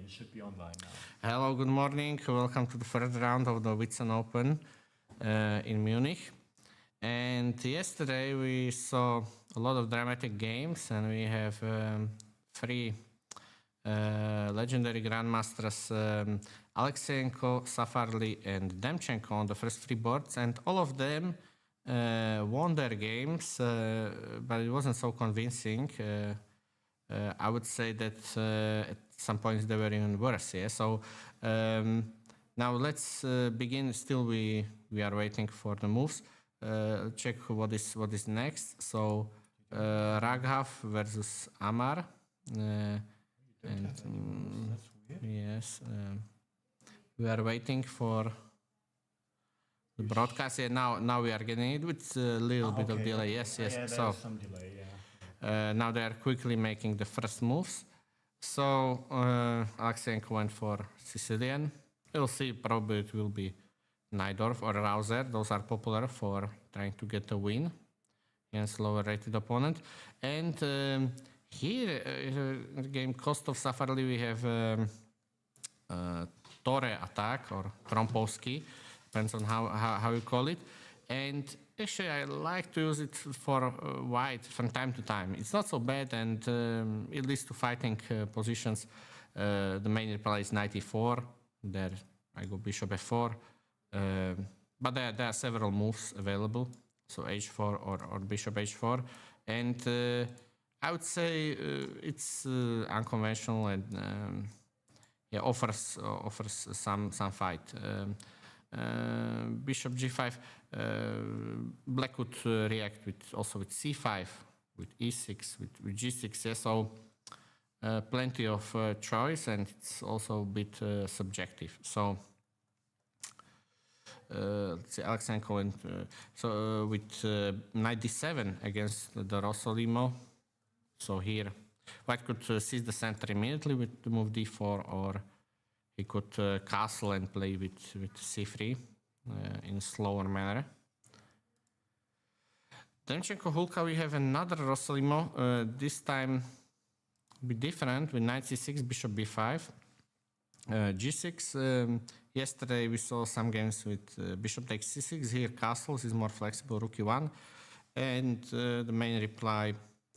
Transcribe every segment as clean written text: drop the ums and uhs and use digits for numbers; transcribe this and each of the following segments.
you should be online now. Hello, good morning. Welcome to the first round of the Whitsun Open in Munich. And yesterday we saw a lot of dramatic games, and we have three legendary grandmasters, Alexeyenko, Safarli, and Demchenko on the first three boards, and all of them won their games, but it wasn't so convincing. I would say that at some points they were even worse. Yeah. So now let's begin. Still, we are waiting for the moves. Check what is next. So Raghav versus Amar. That's weird. Yes, we are waiting for the broadcast. Yeah, now we are getting it with a little bit of delay. Yes. Yeah, So there's some delay. Yeah. now they are quickly making the first moves. So Alexeyenko went for Sicilian. We'll see. Probably it will be Najdorf or Rauser. Those are popular for trying to get a win against lower rated opponent. And here, in the game cost of Safarli, we have Tore attack or Trompovsky, depends on how you call it. And actually, I like to use it for white from time to time. It's not so bad, and it leads to fighting positions. The main reply is 94. There I go bishop f4. But there are several moves available. So h4 or bishop h4. And I would say it's unconventional and offers some fight. Bishop g5, black would react also with c5, with e6, with g6. Yeah, so plenty of choice, and it's also a bit subjective. So let's see, Alexeyenko went with knight d7 against the Rossolimo. So here, white could seize the center immediately with the move d4, or he could castle and play with c3 in a slower manner. Demchenko Hulka, we have another Rossolimo. This time be different with knight c6, bishop b5, g6. Yesterday we saw some games with bishop takes c6. Here castles is more flexible, rook e1, and the main reply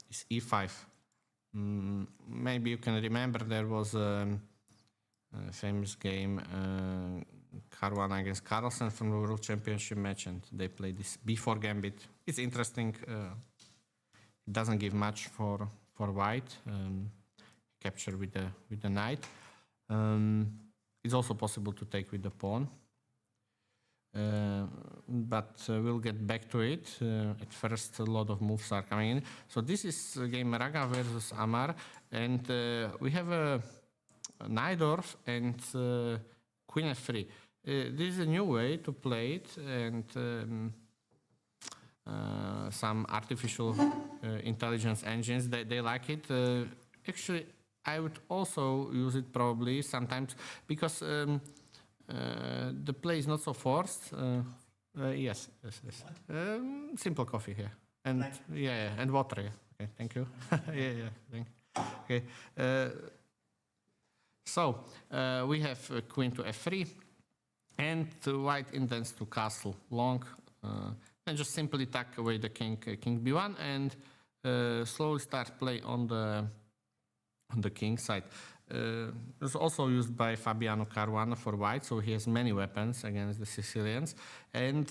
is e5. Maybe you can remember there was a famous game, Caruana against Carlsen from the World Championship match, and they played this b4 gambit. It's interesting. It doesn't give much for white. Capture with the knight. It's also possible to take with the pawn. But we'll get back to it. At first, a lot of moves are coming in. So this is game Raga versus Amar, and we have a Najdorf and Queen f3. This is a new way to play it, and some artificial intelligence engines they like it. Actually, I would also use it probably sometimes because the play is not so forced. Yes. Simple coffee here, and and water. Yeah. Okay, thank you. Thank you. Okay. So we have queen to f3, and white intends to castle long, and just simply tuck away the king b1, and slowly start play on the king side. It's also used by Fabiano Caruana for white, so he has many weapons against the Sicilians. And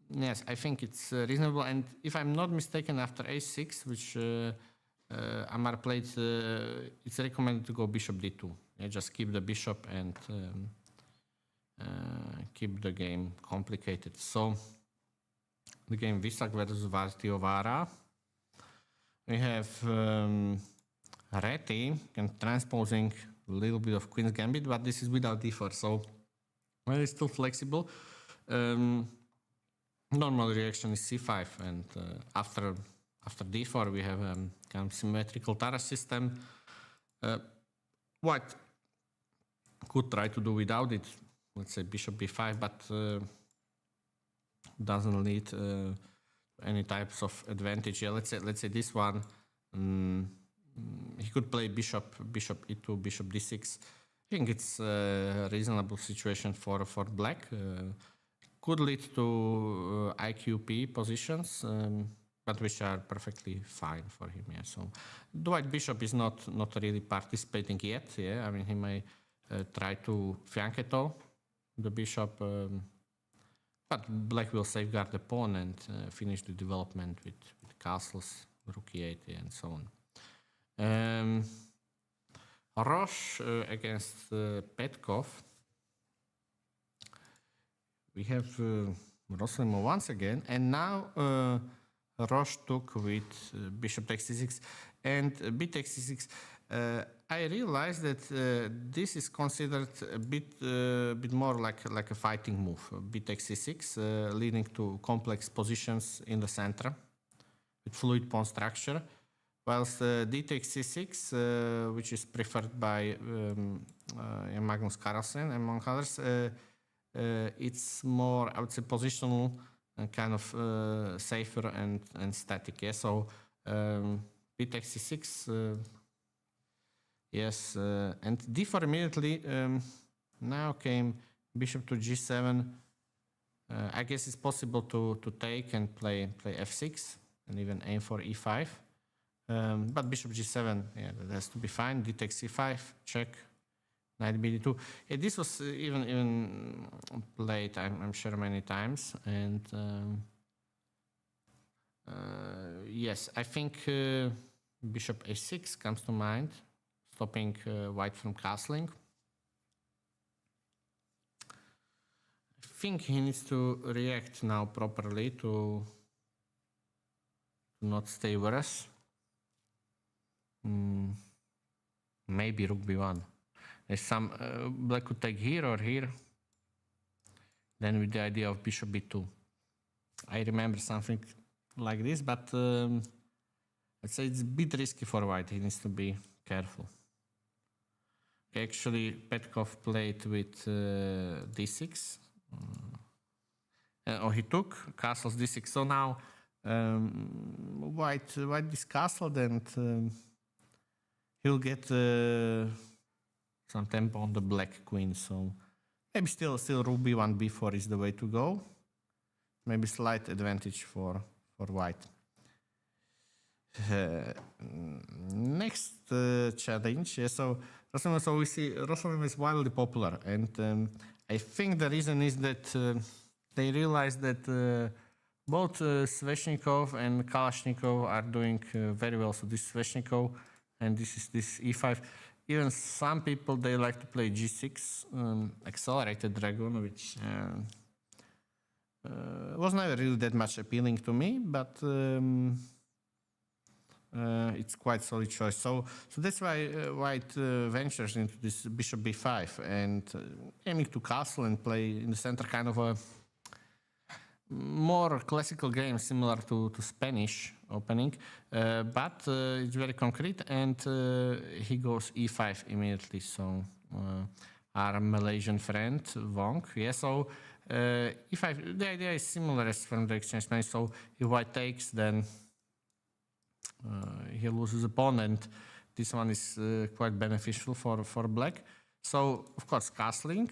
yes, I think it's reasonable. And if I'm not mistaken, after a6, which Amar played, it's recommended to go bishop d2. Yeah, just keep the bishop and keep the game complicated. So the game Visak versus Vartiovara. We have Reti and transposing a little bit of Queen's Gambit, but this is without d4, so well, it's still flexible. Normal reaction is c5, and after d4 we have kind of symmetrical Taras system. White could try to do without it, let's say bishop b5, but doesn't lead any types of advantage. Yeah, let's say this one. he could play bishop e2, bishop d6. I think it's a reasonable situation for black. Could lead to IQP positions, but which are perfectly fine for him. Yeah. So the white bishop is not really participating yet. Yeah. I mean, he may try to fianchetto the bishop, but black will safeguard the pawn and finish the development with castles, rook e8, and so on. Roche against Petkov. We have Rosalimo once again, and now Roche took with bishop takes c6 and b takes c6. I realized that this is considered a bit more like a fighting move. B takes c6, leading to complex positions in the center with fluid pawn structure, whilst d takes c6, which is preferred by Magnus Carlsen among others. It's more, I would say, positional and kind of safer and static. Yeah? So b takes c6, yes, and d4 immediately. Now came bishop to g7. I guess it's possible to take and play f6 and even aim for e5. But bishop g7, yeah, that has to be fine. D takes c5, check. Knight b2. Yeah, this was even played, I'm sure, many times. And yes, I think bishop a6 comes to mind, stopping white from castling. I think he needs to react now properly to not stay worse. Maybe rook b1. There's some black could take here or here. Then with the idea of bishop b2. I remember something like this, but I'd say it's a bit risky for white. He needs to be careful. Actually, Petkov played with d6. He took castles d6. So now white is castled, and he'll get some tempo on the black queen. So maybe still rook b1, b4 is the way to go. Maybe slight advantage for white. Next challenge. Yeah, so we see Rosalimo is wildly popular, and I think the reason is that they realize that both Sveshnikov and Kalashnikov are doing very well. So this Sveshnikov and this e5. Even some people, they like to play g6, accelerated dragon, which was never really that much appealing to me, but it's quite solid choice. So that's why white ventures into this bishop b5 and aiming to castle and play in the center, kind of a more classical game similar to Spanish opening, but it's very concrete, and he goes e5 immediately. So our Malaysian friend Wong, yeah. So e5. The idea is similar as from the exchange Spanish. So if white takes, then he loses a pawn, and this one is quite beneficial for black. So of course castling.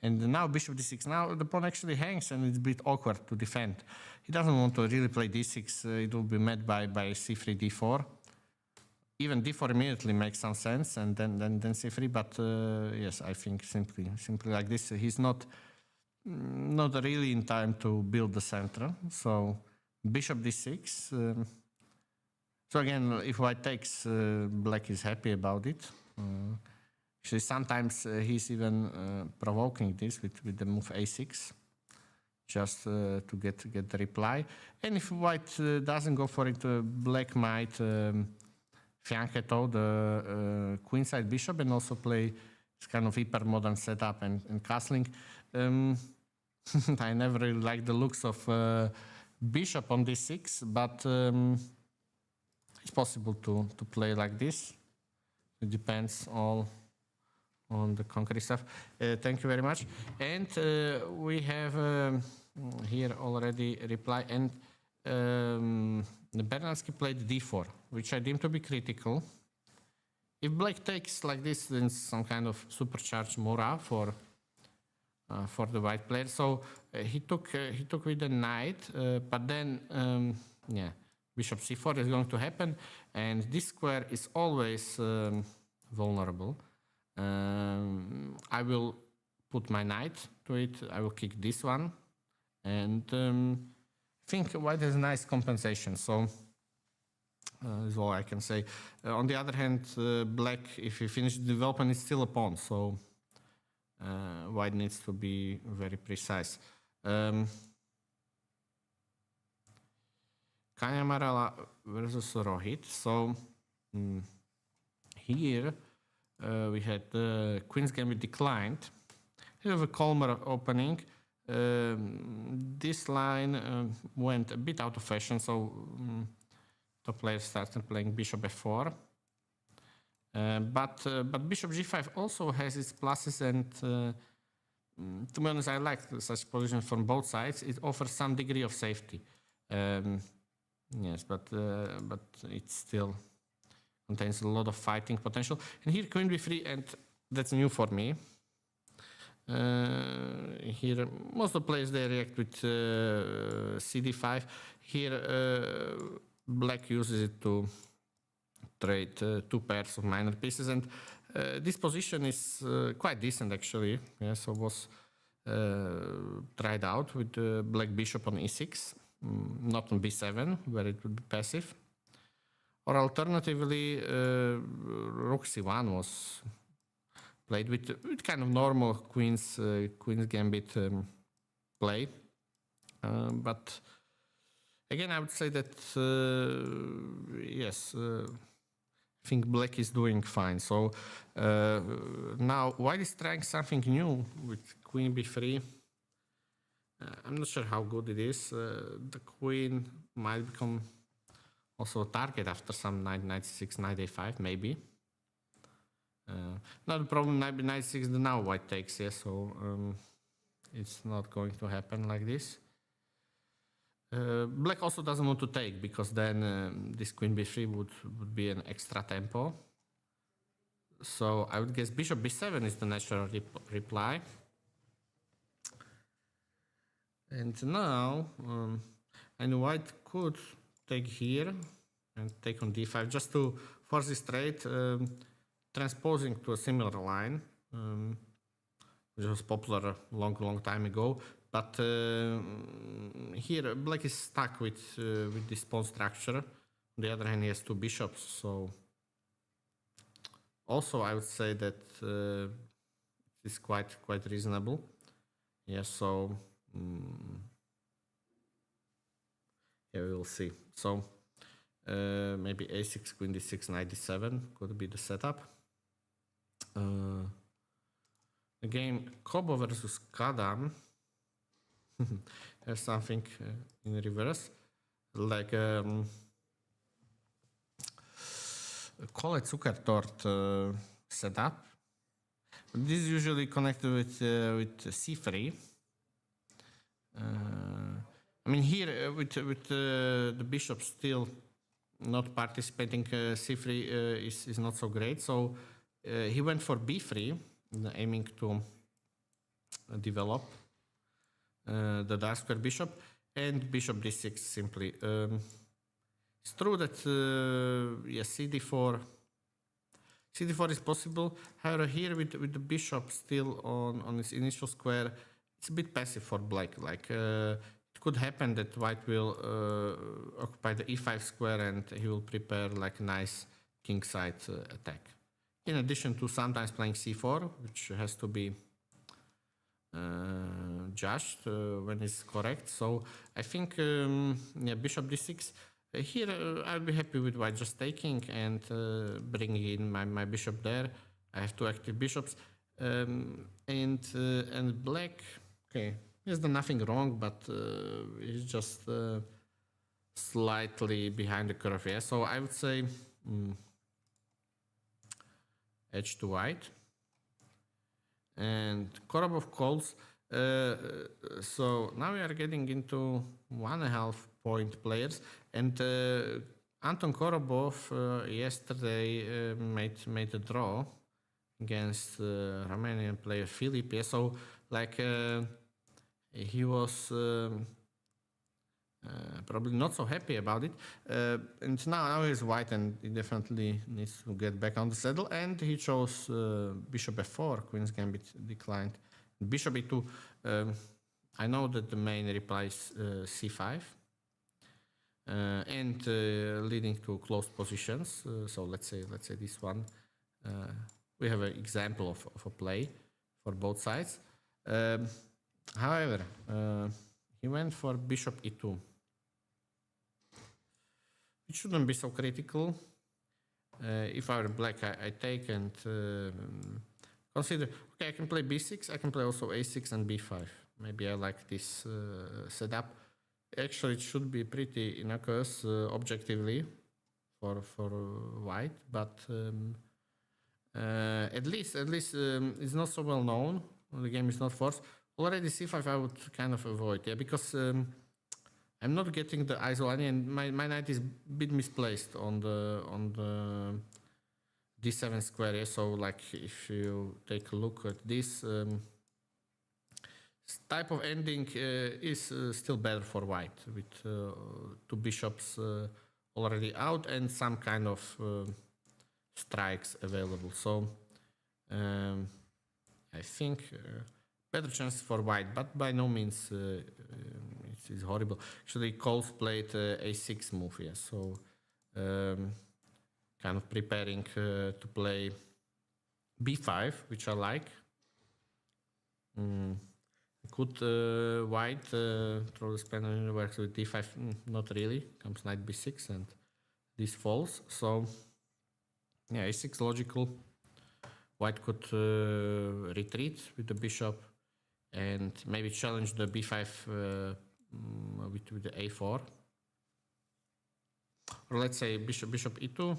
And now bishop d6. Now the pawn actually hangs, and it's a bit awkward to defend. He doesn't want to really play d6. It will be met by c3, d4. Even d4 immediately makes some sense, and then c3. But yes, I think simply like this, he's not really in time to build the center. So bishop d6. So again, if white takes, black is happy about it. Actually, sometimes he's even provoking this with the move a6, just to get the reply. And if white doesn't go for it, black might fianchetto the queenside bishop and also play this kind of hyper modern setup and castling. I never really liked the looks of bishop on d6, but it's possible to play like this. It depends all on the concrete stuff. Thank you very much. And we have here already a reply, and Bernardsky played d4, which I deem to be critical. If black takes like this, then it's some kind of supercharged Mora for the white player. So he took with the knight, but then yeah, bishop c4 is going to happen, and this square is always vulnerable. I will put my knight to it. I will kick this one, and I think white has a nice compensation. So is all I can say. On the other hand, black, if he finishes the development, is still a pawn. So white needs to be very precise. Kanyamarala versus Rohit. So here we had the Queen's Gambit declined. Here we have a calmer opening. This line went a bit out of fashion, so top player started playing Bishop f4. But Bishop g5 also has its pluses, and to be honest, I like such position from both sides. It offers some degree of safety. Yes, but it still contains a lot of fighting potential. And here Queen b3, and that's new for me. Here most of the players, they react with cd5. Here black uses it to trade two pairs of minor pieces, and this position is quite decent actually. Yeah, so was tried out with the black bishop on e6, not on b7 where it would be passive, or alternatively rook c1 was played with kind of normal queen's gambit play, but again I would say that yes, I think black is doing fine. So now white is trying something new with queen b3. I'm not sure how good it is. The queen might become also a target after some knight, knight c6, knight a5 maybe. Not the problem, knight b6, now white takes, yeah, so it's not going to happen like this. Black also doesn't want to take, because then this queen b3 would be an extra tempo. So I would guess bishop b7 is the natural reply. And now, and white could take here and take on d5 just to force this trade, transposing to a similar line, which was popular a long time ago. But here black is stuck with this pawn structure. On the other hand, he has two bishops, so also I would say that it's quite reasonable. Yeah, so yeah, we will see. So maybe a6, queen d6, knight d7 could be the setup. The game Kobo versus Kadam has something in reverse, like Kole Zuckertort setup. This is usually connected with c3. I mean, here with the bishop still not participating, c3 is not so great. So he went for b3, aiming to develop the dark square bishop, and bishop d6 simply. It's true that yes, cd4 is possible. However, here with the bishop still on its initial square, it's a bit passive for black. Like it could happen that white will occupy the e5 square, and he will prepare like a nice kingside attack. In addition to sometimes playing c4, which has to be judged when it's correct. So I think yeah, bishop d6. Here I'll be happy with white just taking and bringing in my bishop there. I have two active bishops, and black. Okay, he's done nothing wrong, but he's just slightly behind the curve. Yeah, so I would say edge to white. And Korobov calls. So now we are getting into 1.5 point players. And Anton Korobov yesterday made a draw against Romanian player Filip. Yeah, so like he was probably not so happy about it. And now he's white and he definitely needs to get back on the saddle. And he chose bishop f4, queen's gambit declined. Bishop e2. I know that the main reply is c5 and leading to closed positions. So let's say this one. We have an example of a play for both sides. However, he went for bishop e2. It shouldn't be so critical. If I were black, I take and consider, okay, I can play b6, I can play also a6 and b5. Maybe I like this setup. Actually, it should be pretty innocuous objectively for white, but at least it's not so well known. The game is not forced. Already c5 I would kind of avoid, yeah, because I'm not getting the isolani and my knight is a bit misplaced on the d7 square. Yeah? So like if you take a look at this type of ending is still better for white with two bishops already out and some kind of strikes available. So I think better chances for white, but by no means it's horrible. Actually, Coles played a6 move, yeah, so kind of preparing to play b5, which I like. Could white throw the spanner works with d5? Not really. Comes knight b6 and this falls. So yeah, a6 logical. White could retreat with the bishop and maybe challenge the b5 with the a4. Or let's say bishop e2.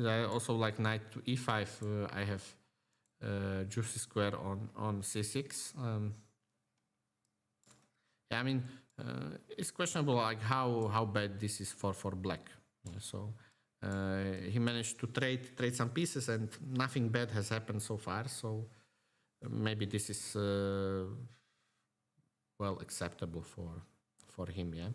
I also like knight to e5. I have juicy square on c6. Yeah, I mean, it's questionable like how bad this is for black. Yeah, so he managed to trade some pieces and nothing bad has happened so far. So maybe this is well acceptable for him. Yeah.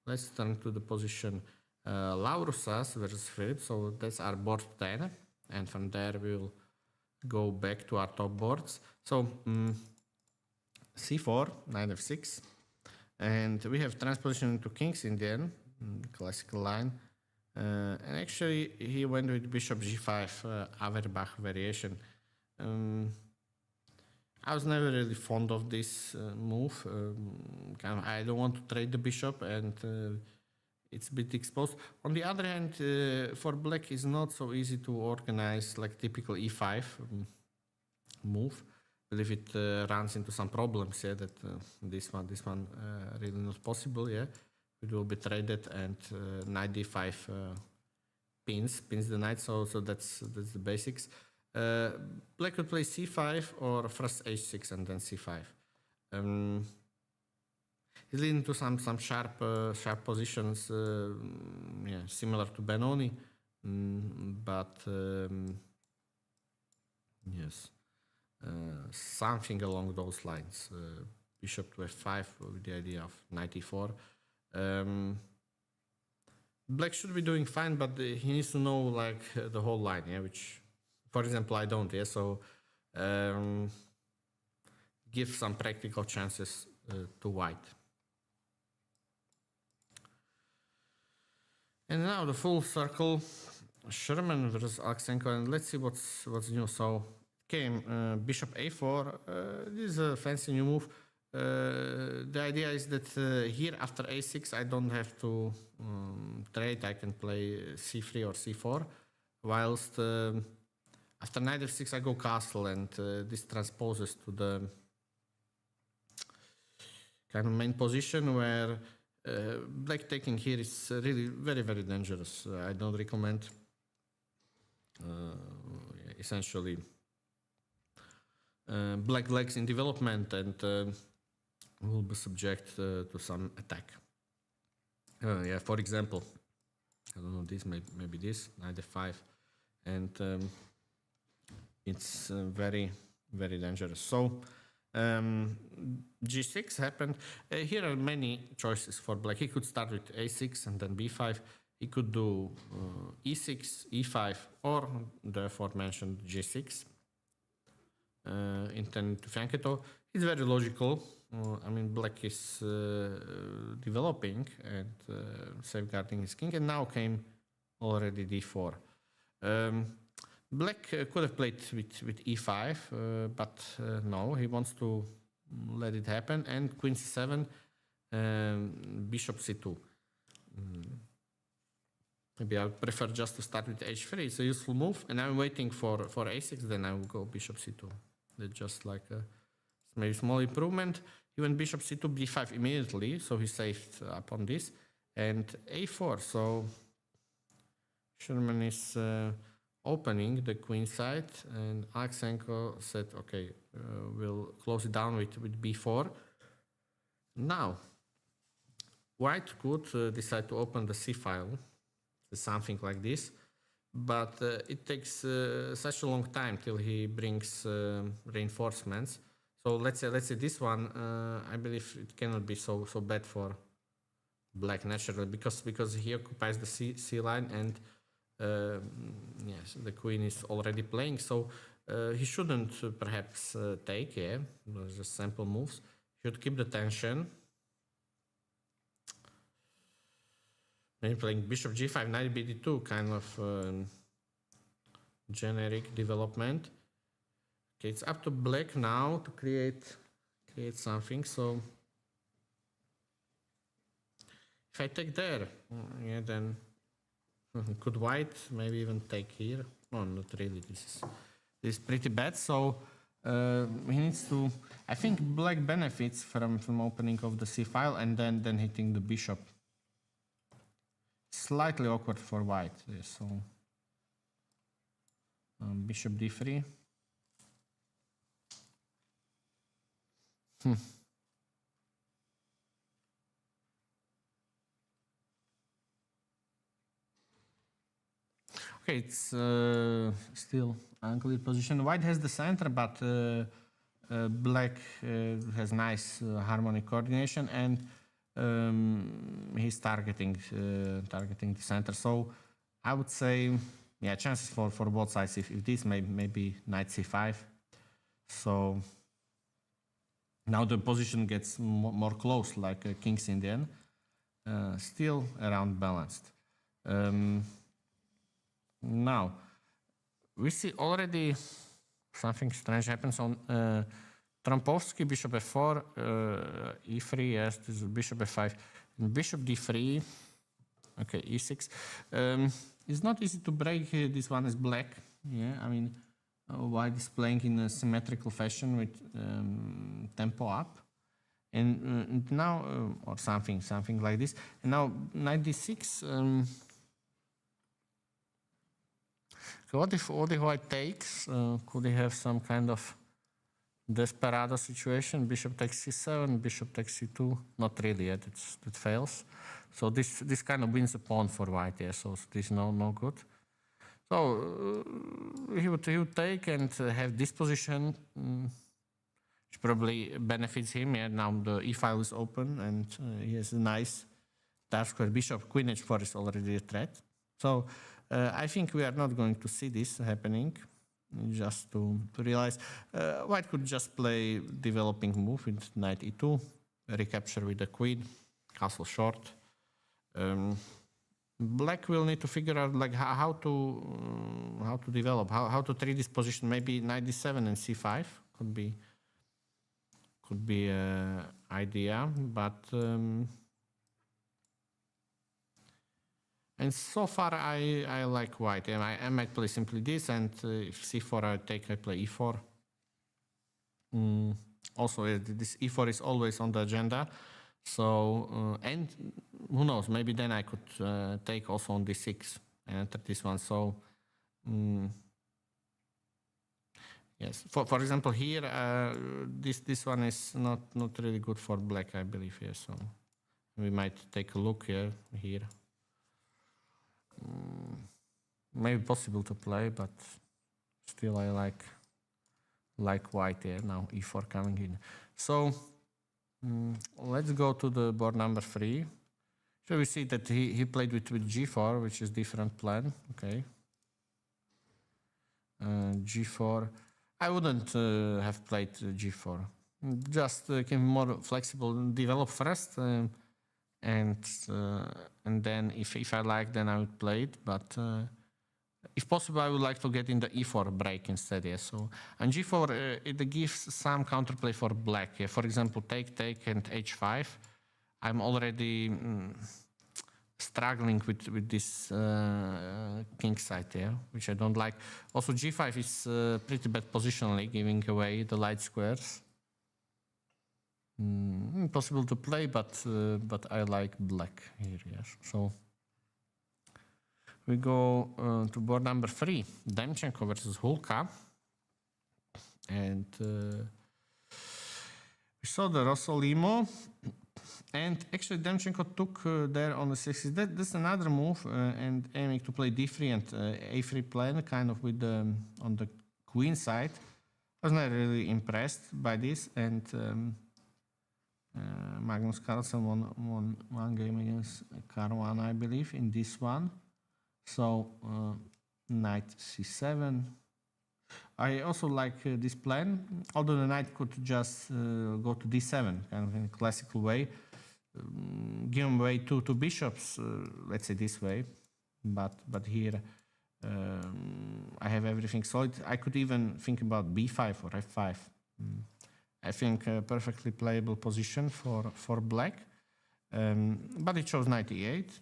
Let's turn to the position Laurusas versus Philip. So that's our board 10, and from there we'll go back to our top boards. So c4, knight f6, and we have transposition into kings in the end, classical line. And actually he went with bishop g5, Averbach variation. I was never really fond of this move. Kind of, I don't want to trade the bishop, and it's a bit exposed. On the other hand, for black, it's not so easy to organize like typical e5 move. But if it runs into some problems, yeah, that this one really not possible. Yeah, it will be traded, and knight d5 pins the knight. So that's the basics. Black could play c5 or first h6 and then c5. He's leading to some sharp positions, yeah, similar to Benoni, but yes, something along those lines. Bishop to f5 with the idea of knight e4. Black should be doing fine, but he needs to know like the whole line, yeah, which, for example, I don't, yeah, so give some practical chances to white. And now the full circle, Sherman versus Aleksenko, and let's see what's new. So came bishop a4. This is a fancy new move. The idea is that here after a6 I don't have to trade. I can play c3 or c4, whilst after knight f6 I go castle, and this transposes to the kind of main position where black taking here is really very, very dangerous. I don't recommend. Essentially, black legs in development, and will be subject to some attack. Yeah, for example, I don't know, this maybe this knight f5, and it's very dangerous. So g6 happened. Here are many choices for black. He could start with a6 and then b5. He could do e6, e5, or the aforementioned g6. Intend to Fianchetto. It's very logical. I mean, black is developing and safeguarding his king, and now came already d4. Black could have played with e5, but no, he wants to let it happen, and queen c7, bishop c2. Maybe I would prefer just to start with h3. It's a useful move, and I'm waiting for a6, then I will go bishop c2. That's just like a maybe small improvement. He went bishop c2, b5 immediately, so he saved up on this, and a4. So Sherman is opening the queen side, and Aleksenko said, okay, we'll close it down with b4. Now, white could decide to open the c file, something like this, but it takes such a long time till he brings reinforcements. So let's say this one, I believe it cannot be so bad for black naturally, because he occupies the c line, and yes, the queen is already playing. So he shouldn't perhaps take. Yeah, those are simple moves. He should keep the tension. Maybe playing bishop g5, knight bd2, kind of generic development. Okay, it's up to black now to create something. So if I take there, yeah, then could white maybe even take here? No, not really. This is pretty bad. So he needs to. I think black benefits from opening of the c file and then hitting the bishop. Slightly awkward for white. So bishop d3. Okay, it's still unclear position. White has the center, but black has nice harmonic coordination, and he's targeting the center. So I would say, yeah, chances for both sides. If this maybe knight c5. So now the position gets more close, like King's Indian. Still around balanced. Now we see already something strange happens on Trompovsky, bishop f4, e3, yes, this is bishop f5, and bishop d3, okay, e6. It's not easy to break this one is black, yeah, I mean, white is playing in a symmetrical fashion with tempo up, and now, or something like this, and now knight d6, what if white takes? Could he have some kind of desperado situation? Bishop takes c7, bishop takes c2. Not really yet. That fails. So this kind of wins a pawn for white. Yeah. So this is no good. So he would take and have this position, which probably benefits him. Yeah. Now the e file is open, and he has a nice dark square bishop. Queen h4 is already a threat. So I think we are not going to see this happening. Just to realize, white could just play developing move with knight e2, recapture with the queen, castle short. Black will need to figure out like how to develop, how to treat this position. Maybe knight d7 and c5 could be an idea, but. And so far, I like white. I might play simply this, and if c4 I take, I play e4. Also, this e4 is always on the agenda. So, and who knows, maybe then I could take also on d6 and enter this one. So, Yes. For example, here this one is not really good for black, I believe. Yes. So we might take a look here. Maybe possible to play, but still I like white here now. E4 coming in. So let's go to the board number 3. So we see that he played with G4, which is different plan. Okay. G4. I wouldn't have played G4. Just keep more flexible, develop first, and then if I like, then I would play it. But if possible, I would like to get in the E4 break instead. Yeah. So and G4 it gives some counterplay for black. Yeah. For example, take and H5. I'm already struggling with this king side here, which I don't like. Also, G5 is pretty bad positionally, giving away the light squares. Impossible to play, but I like black here. Yes. So we go to board number 3, Demchenko versus Hulka, and we saw the Rossolimo. And actually, Demchenko took there on the 6. That's another move, and aiming to play different A3 plan, kind of with on the queen side. I was not really impressed by this, and Magnus Carlsen won one game against Caruana, I believe, in this one. So knight c7. I also like this plan, although the knight could just go to d7, kind of in a classical way. Give away two bishops, let's say this way, but here I have everything solid. I could even think about b5 or f5. I think a perfectly playable position for black, but it shows knight e8,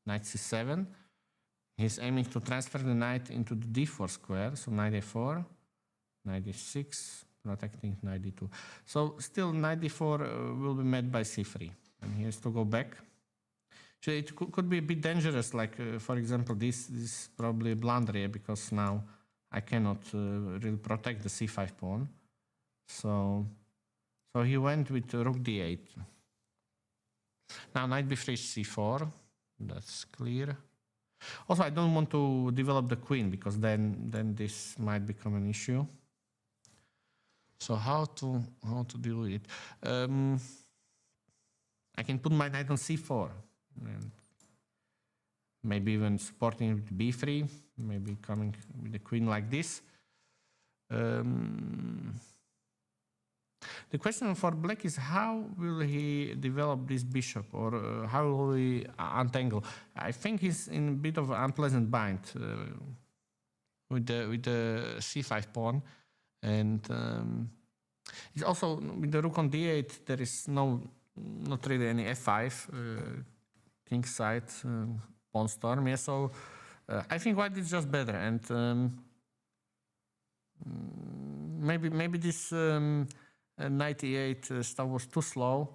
knight c7. He's aiming to transfer the knight into the d4 square, so knight a4, knight d6, protecting knight d2. So still knight d4 will be met by c3, and he has to go back. So it could be a bit dangerous, like for example this is probably a blunder here, because now I cannot really protect the c5 pawn. So he went with rook d8. Now knight b3 c4, that's clear. Also, I don't want to develop the queen, because then this might become an issue. So how to deal with it? I can put my knight on c4, and maybe even supporting with b3, maybe coming with the queen like this. The question for black is how will he develop this bishop, or how will he untangle? I think he's in a bit of an unpleasant bind with the c5 pawn, and it's also with the rook on d8. There is not really any f5 king side pawn storm. Yeah, so I think white is just better, and maybe this. Knight e8 stuff was too slow,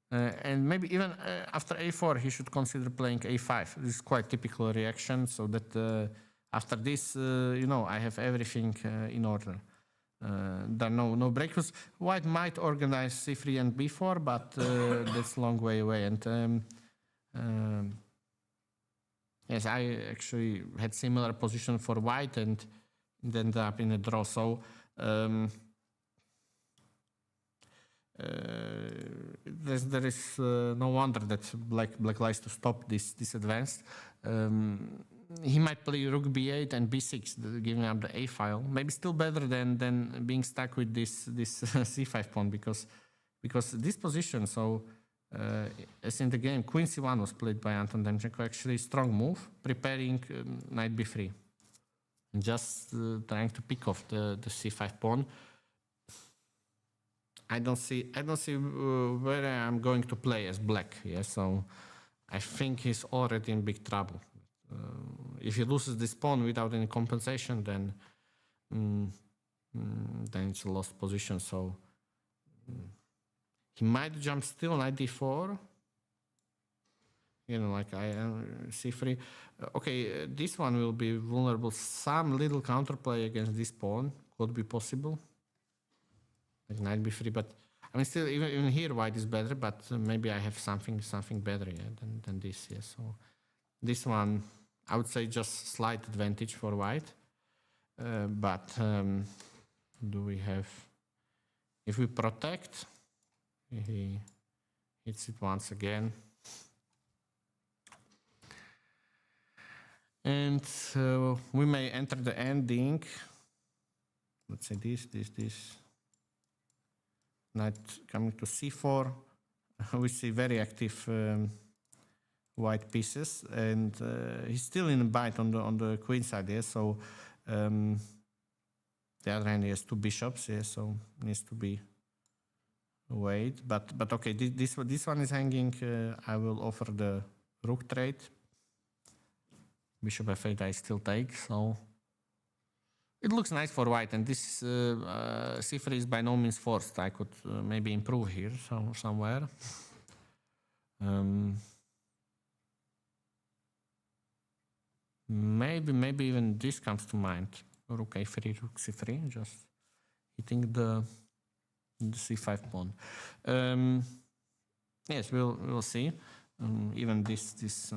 and maybe even after a4 he should consider playing a5. This is quite typical reaction, so that after this, I have everything in order. There are no breakthroughs. White might organize c3 and b4, but that's a long way away. And yes, I actually had similar position for white and ended up in a draw. So there is no wonder that black likes to stop this advance. He might play rook b8 and b6, giving up the a file. Maybe still better than being stuck with this c5 pawn, because this position. So as in the game, queen c1 was played by Anton Demchenko. Actually, strong move, preparing knight b3, just trying to pick off the c5 pawn. I don't see where I'm going to play as black. Yeah, so I think he's already in big trouble. If he loses this pawn without any compensation, then it's a lost position. So he might jump still knight d4. Like I c3. Okay, this one will be vulnerable. Some little counterplay against this pawn could be possible. Like knight b3, but I mean, still, even here, white is better, but maybe I have something better, yeah, than this, yeah. So this one, I would say just slight advantage for white. But do we have... If we protect, he hits it once again. And we may enter the ending. Let's say this. Knight coming to c4. We see very active white pieces, and he's still in a bite on the queen side here. So the other hand, he has two bishops here, so needs to be wait. But okay, this one is hanging. I will offer the rook trade. Bishop f8 I still take, so it looks nice for white, and this c3 is by no means forced. I could maybe improve here somewhere. Maybe even this comes to mind. Rook a3, rook c3, just hitting the c5 pawn. Yes, we'll see. Even this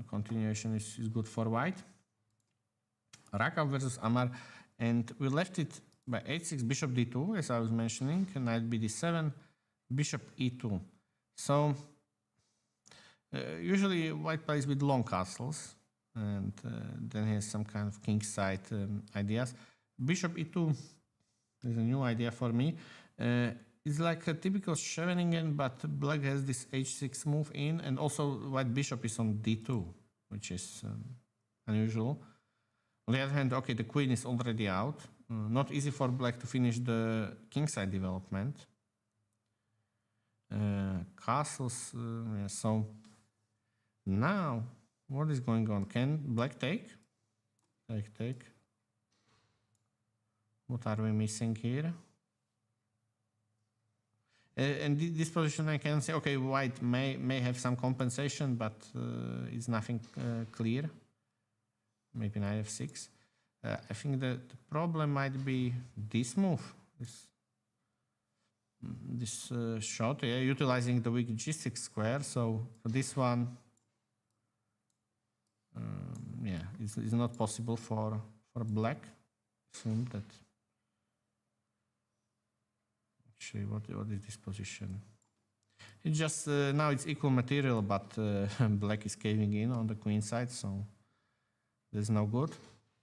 continuation is good for white. Raka versus Amar, and we left it by h6, bishop d2, as I was mentioning, knight bd7, bishop e2. So usually white plays with long castles, and then he has some kind of kingside ideas. Bishop e2 is a new idea for me. It's like a typical Scheveningen, but black has this h6 move in, and also white bishop is on d2, which is unusual. On the other hand, okay, the queen is already out. Not easy for black to finish the kingside development. Castles, yeah, so now what is going on? Can black take? Take. What are we missing here? And this position I can say, okay, white may have some compensation, but it's nothing clear. Maybe knight f6. I think the problem might be this move, this shot, yeah, utilizing the weak g6 square. So this one, yeah, it's not possible for black. Assume that. Actually, what is this position? It just now it's equal material, but black is caving in on the queen side, so there's no good.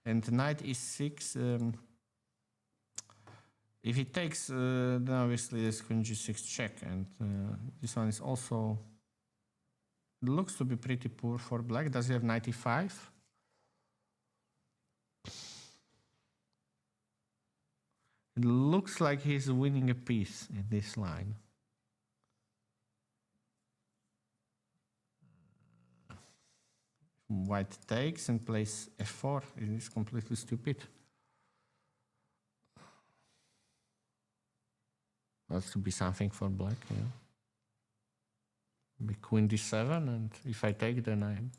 And knight e6. If he takes, then obviously there's queen g6 check, and this one is also, it looks to be pretty poor for black. Does he have knight e5? It looks like he's winning a piece in this line. White takes and plays f4. It is completely stupid. Has to be something for black, yeah. Be queen d7, and if I take, then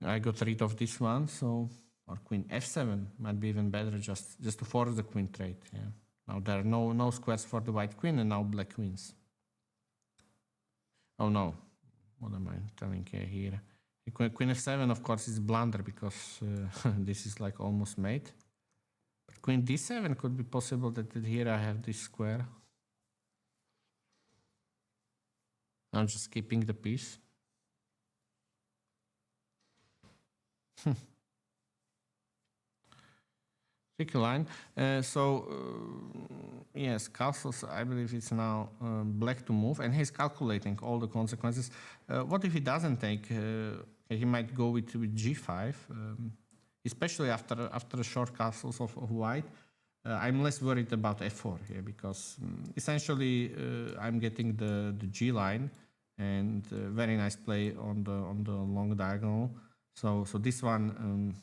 I got rid of this one, so, or queen f7 might be even better, just to force the queen trade, yeah. Now there are no squares for the white queen, and now black wins. Oh no, what am I telling here? Queen f7, of course, is blunder, because this is like almost mate. But queen d7 could be possible that here I have this square. I'm just keeping the piece. Tricky line. Yes, castles, I believe it's now black to move, and he's calculating all the consequences. What if he doesn't take? He might go with g5, especially after the short castles of white. I'm less worried about f4 here, because essentially I'm getting the g line, and very nice play on the long diagonal. So this one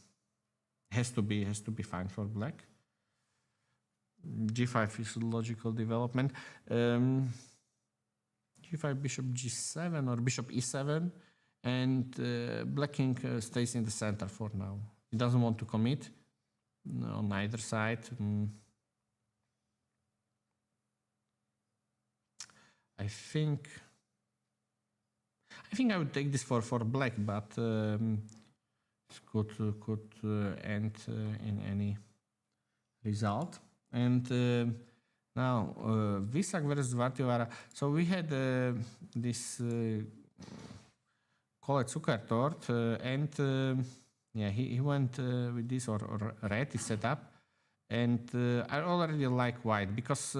has to be fine for black. g5 is logical development. g5, bishop g7 or bishop e7, and black king stays in the center for now. He doesn't want to commit. on either side. I think I would take this for black, but it could end in any result. And now Visak versus Vartivara. So we had this Colette Zuckertort, and yeah, he went with this or red is set up, and I already like white because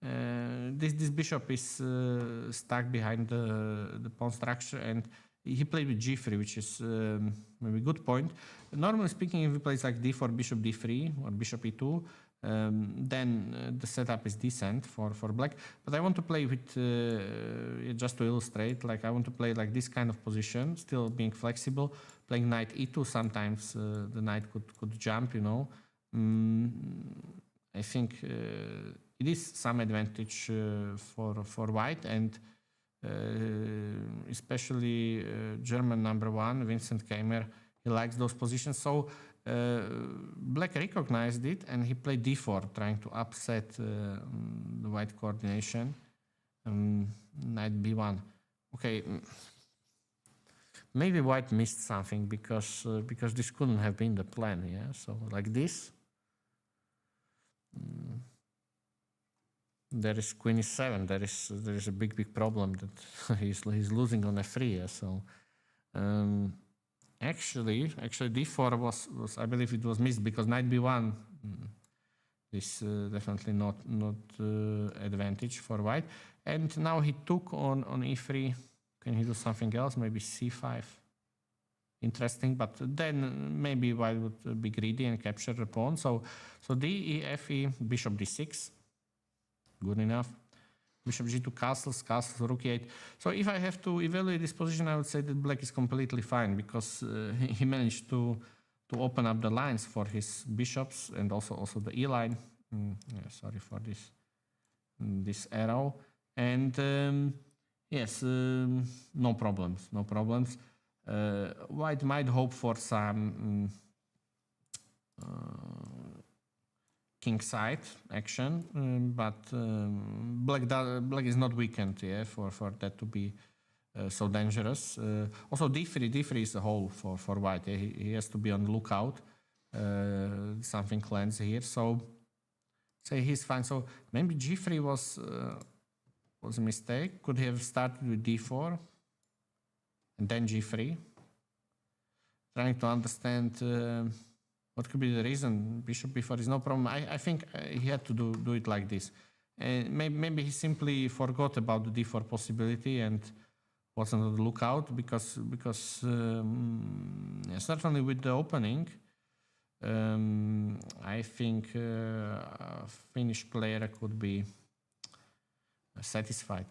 this bishop is stuck behind the pawn structure, and he played with g3, which is maybe a good point. Normally speaking, if he plays like d4, bishop d3 or bishop e2, then the setup is decent for black. But I want to play with, just to illustrate, like I want to play like this kind of position, still being flexible, playing knight e2. Sometimes the knight could jump, you know. I think it is some advantage for white, and especially German #1, Vincent Keimer, he likes those positions. So black recognized it, and he played d4, trying to upset the white coordination. Knight b1. Okay, maybe white missed something because this couldn't have been the plan. Yeah, so like this. There is queen e7. There is a big problem that he's losing on f3. Yeah? So actually d4 was, I believe it was missed because knight b1 is definitely not advantage for white. And now he took on e3. Can he do something else? Maybe c5. Interesting, but then maybe white would be greedy and capture the pawn. So d, e, f, e, bishop d6. Good enough. Bishop g2, castles, rook e8. So if I have to evaluate this position, I would say that black is completely fine because he managed to open up the lines for his bishops and also the e line. Yeah, sorry for this arrow. And yes, no problems. White might hope for some king side action, but black is not weakened, yeah, for that to be so dangerous. Also d3 is a hole for white. Yeah? He has to be on the lookout. Something lands here, so say he's fine. So maybe g3 was a mistake. Could he have started with d4 and then g3? Trying to understand what could be the reason. Bishop b4 is no problem. I think he had to do it like this. And maybe he simply forgot about the d4 possibility and wasn't on the lookout because yeah, certainly with the opening, I think a Finnish player could be satisfied.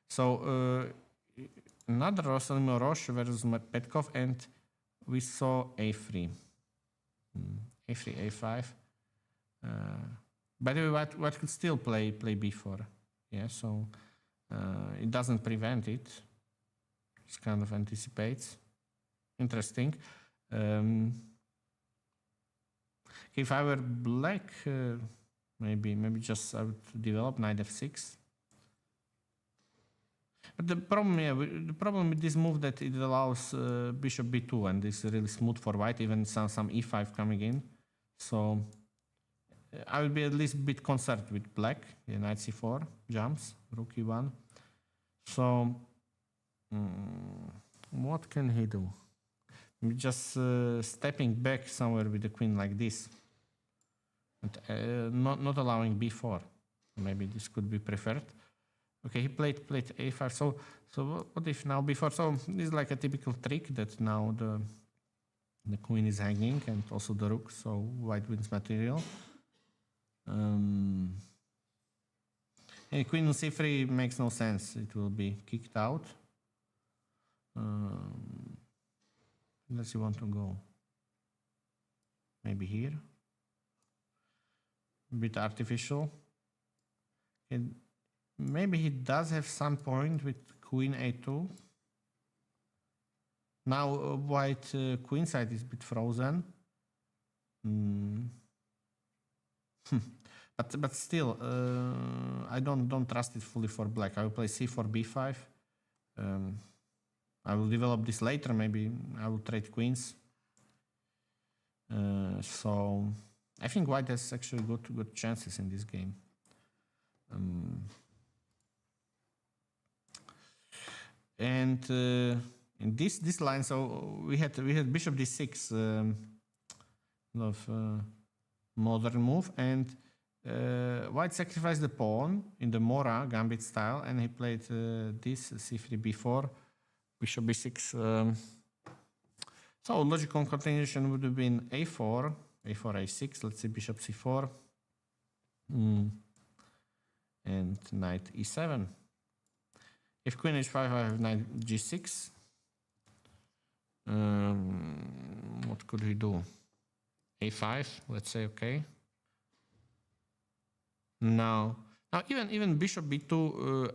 So another Rosalimo Roche versus Petkov, and we saw a3. a3, a5. By the way, white could still play b4. Yeah, so it doesn't prevent it. It kind of anticipates. Interesting. If I were black, maybe just I would develop knight f6. But the problem with this move that it allows bishop b2, and this is really smooth for white, even some e5 coming in. So I will be at least a bit concerned with black. Yeah, knight c4 jumps, rook e1. So what can he do? Just stepping back somewhere with the queen like this, and not allowing b4. Maybe this could be preferred. Okay, he played a5. So what if now b4? So this is like a typical trick that now the queen is hanging and also the rook. So white wins material. And queen on c3 makes no sense. It will be kicked out. Unless you want to go maybe here. A bit artificial. And maybe he does have some point with queen a2. Now white queen side is a bit frozen. But still, I don't trust it fully for black. I will play c4, b5. I will develop this later. Maybe I will trade queens. So I think white has actually good chances in this game. And in this line, so we had bishop d6, modern move, and white sacrificed the pawn in the Mora gambit style, and he played this c3 b4, bishop b6. So logical continuation would have been a4, a6. Let's say bishop c4, and knight e7. If queen h5, I have knight g6. What could he do? a5, let's say, okay. Now even bishop b2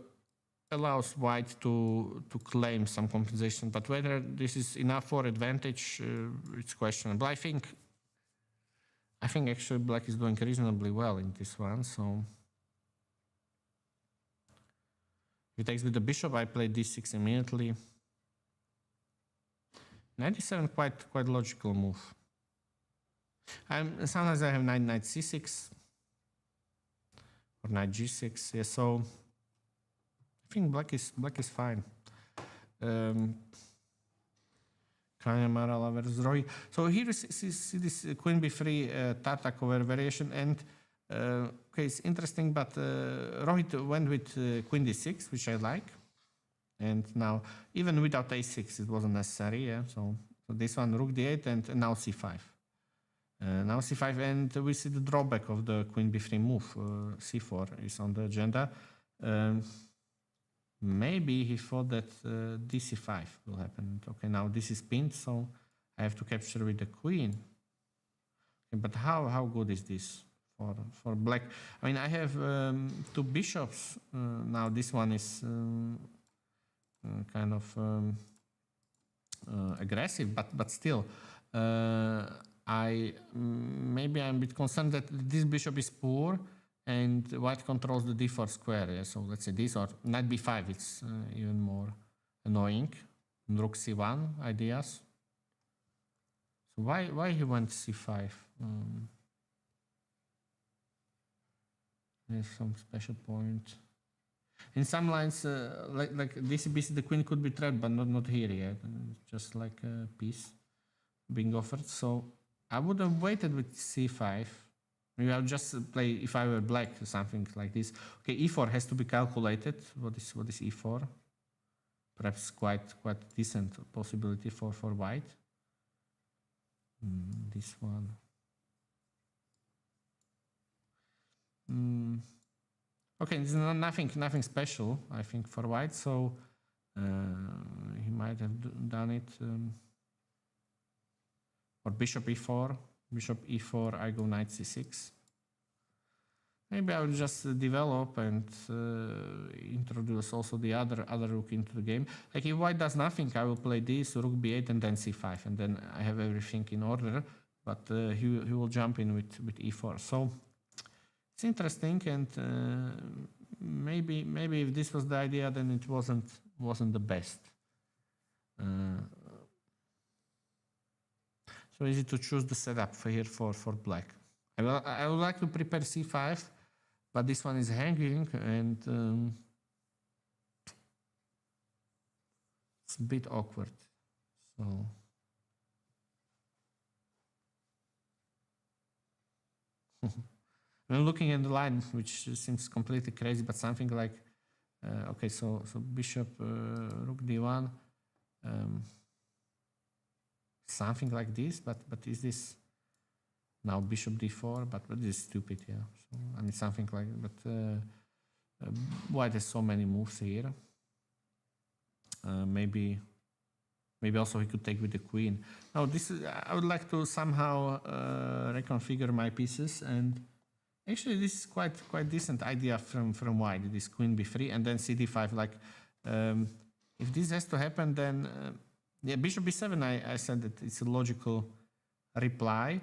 allows white to claim some compensation, but whether this is enough for advantage, it's questionable. I think actually black is doing reasonably well in this one. So if he takes with the bishop, I play d6 immediately. Knight d7, quite logical move. Sometimes I have knight c6 or knight g6. Yeah, so I think black is fine. Kanyamarala versus Roy. So here you see this queen b3 Tartakova variation, and okay, it's interesting, but Rohit went with queen d6, which I like, and now even without a6 it wasn't necessary. Yeah, so this one rook d8 and now c5. Now c5, and we see the drawback of the queen b3 move. c4 is on the agenda. Maybe he thought that dc5 will happen. Okay, now this is pinned, so I have to capture with the queen. Okay, but how good is this for black? I mean, I have two bishops. Now this one is kind of aggressive, but still, maybe I'm a bit concerned that this bishop is poor and white controls the d4 square. Yeah? So let's say this, or knight b5, it's even more annoying. Rook c1 ideas. So why he went c5? There's some special point. In some lines, like this BC, the queen could be trapped, but not here yet. Just like a piece being offered. So I would have waited with c5. Maybe I'll just play, if I were black, something like this. Okay, e4 has to be calculated. What is e4? Perhaps quite decent possibility for white. This one. Okay, this is nothing special, I think, for white. So he might have done it. Or bishop e4. Bishop e4, I go knight c6. Maybe I will just develop and introduce also the other rook into the game. Like if white does nothing, I will play this, rook b8 and then c5, and then I have everything in order. But he will jump in with e4. So it's interesting, and maybe if this was the idea, then it wasn't the best. So easy to choose the setup here for black. I would like to prepare c5, but this one is hanging, and it's a bit awkward. So I'm looking at the line, which seems completely crazy, but something like okay, so bishop rook d1. Something like this, but is this now bishop d4? But this is stupid, yeah. So I mean something like, but white has so many moves here. Maybe also he could take with the queen. Now this is, I would like to somehow reconfigure my pieces, and actually this is quite decent idea from white. This queen b3 and then cd5. Like if this has to happen, then yeah, bishop b7, I said that it's a logical reply.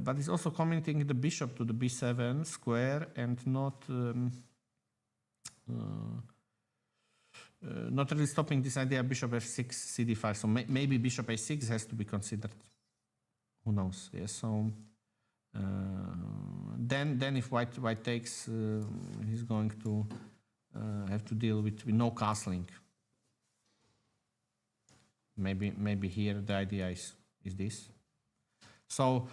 but it's also committing the bishop to the b7 square and not really stopping this idea bishop f6 cd5. So maybe bishop a6 has to be considered. Who knows? Yes. So then if white takes, he's going to have to deal with no castling. Maybe here the idea is this. So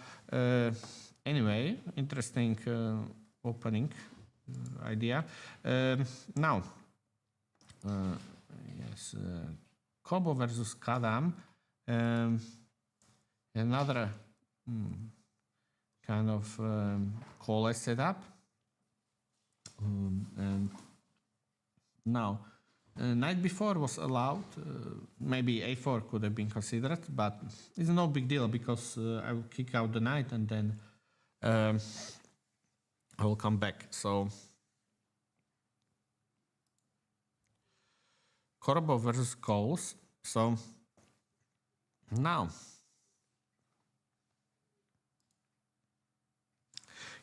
anyway, interesting opening idea. Now, yes, Kobo versus Kadam, another kind of caller setup. And now, knight b4 was allowed. Maybe a4 could have been considered, but it's no big deal because I will kick out the knight and then I will come back. So Korobov versus Coles. So now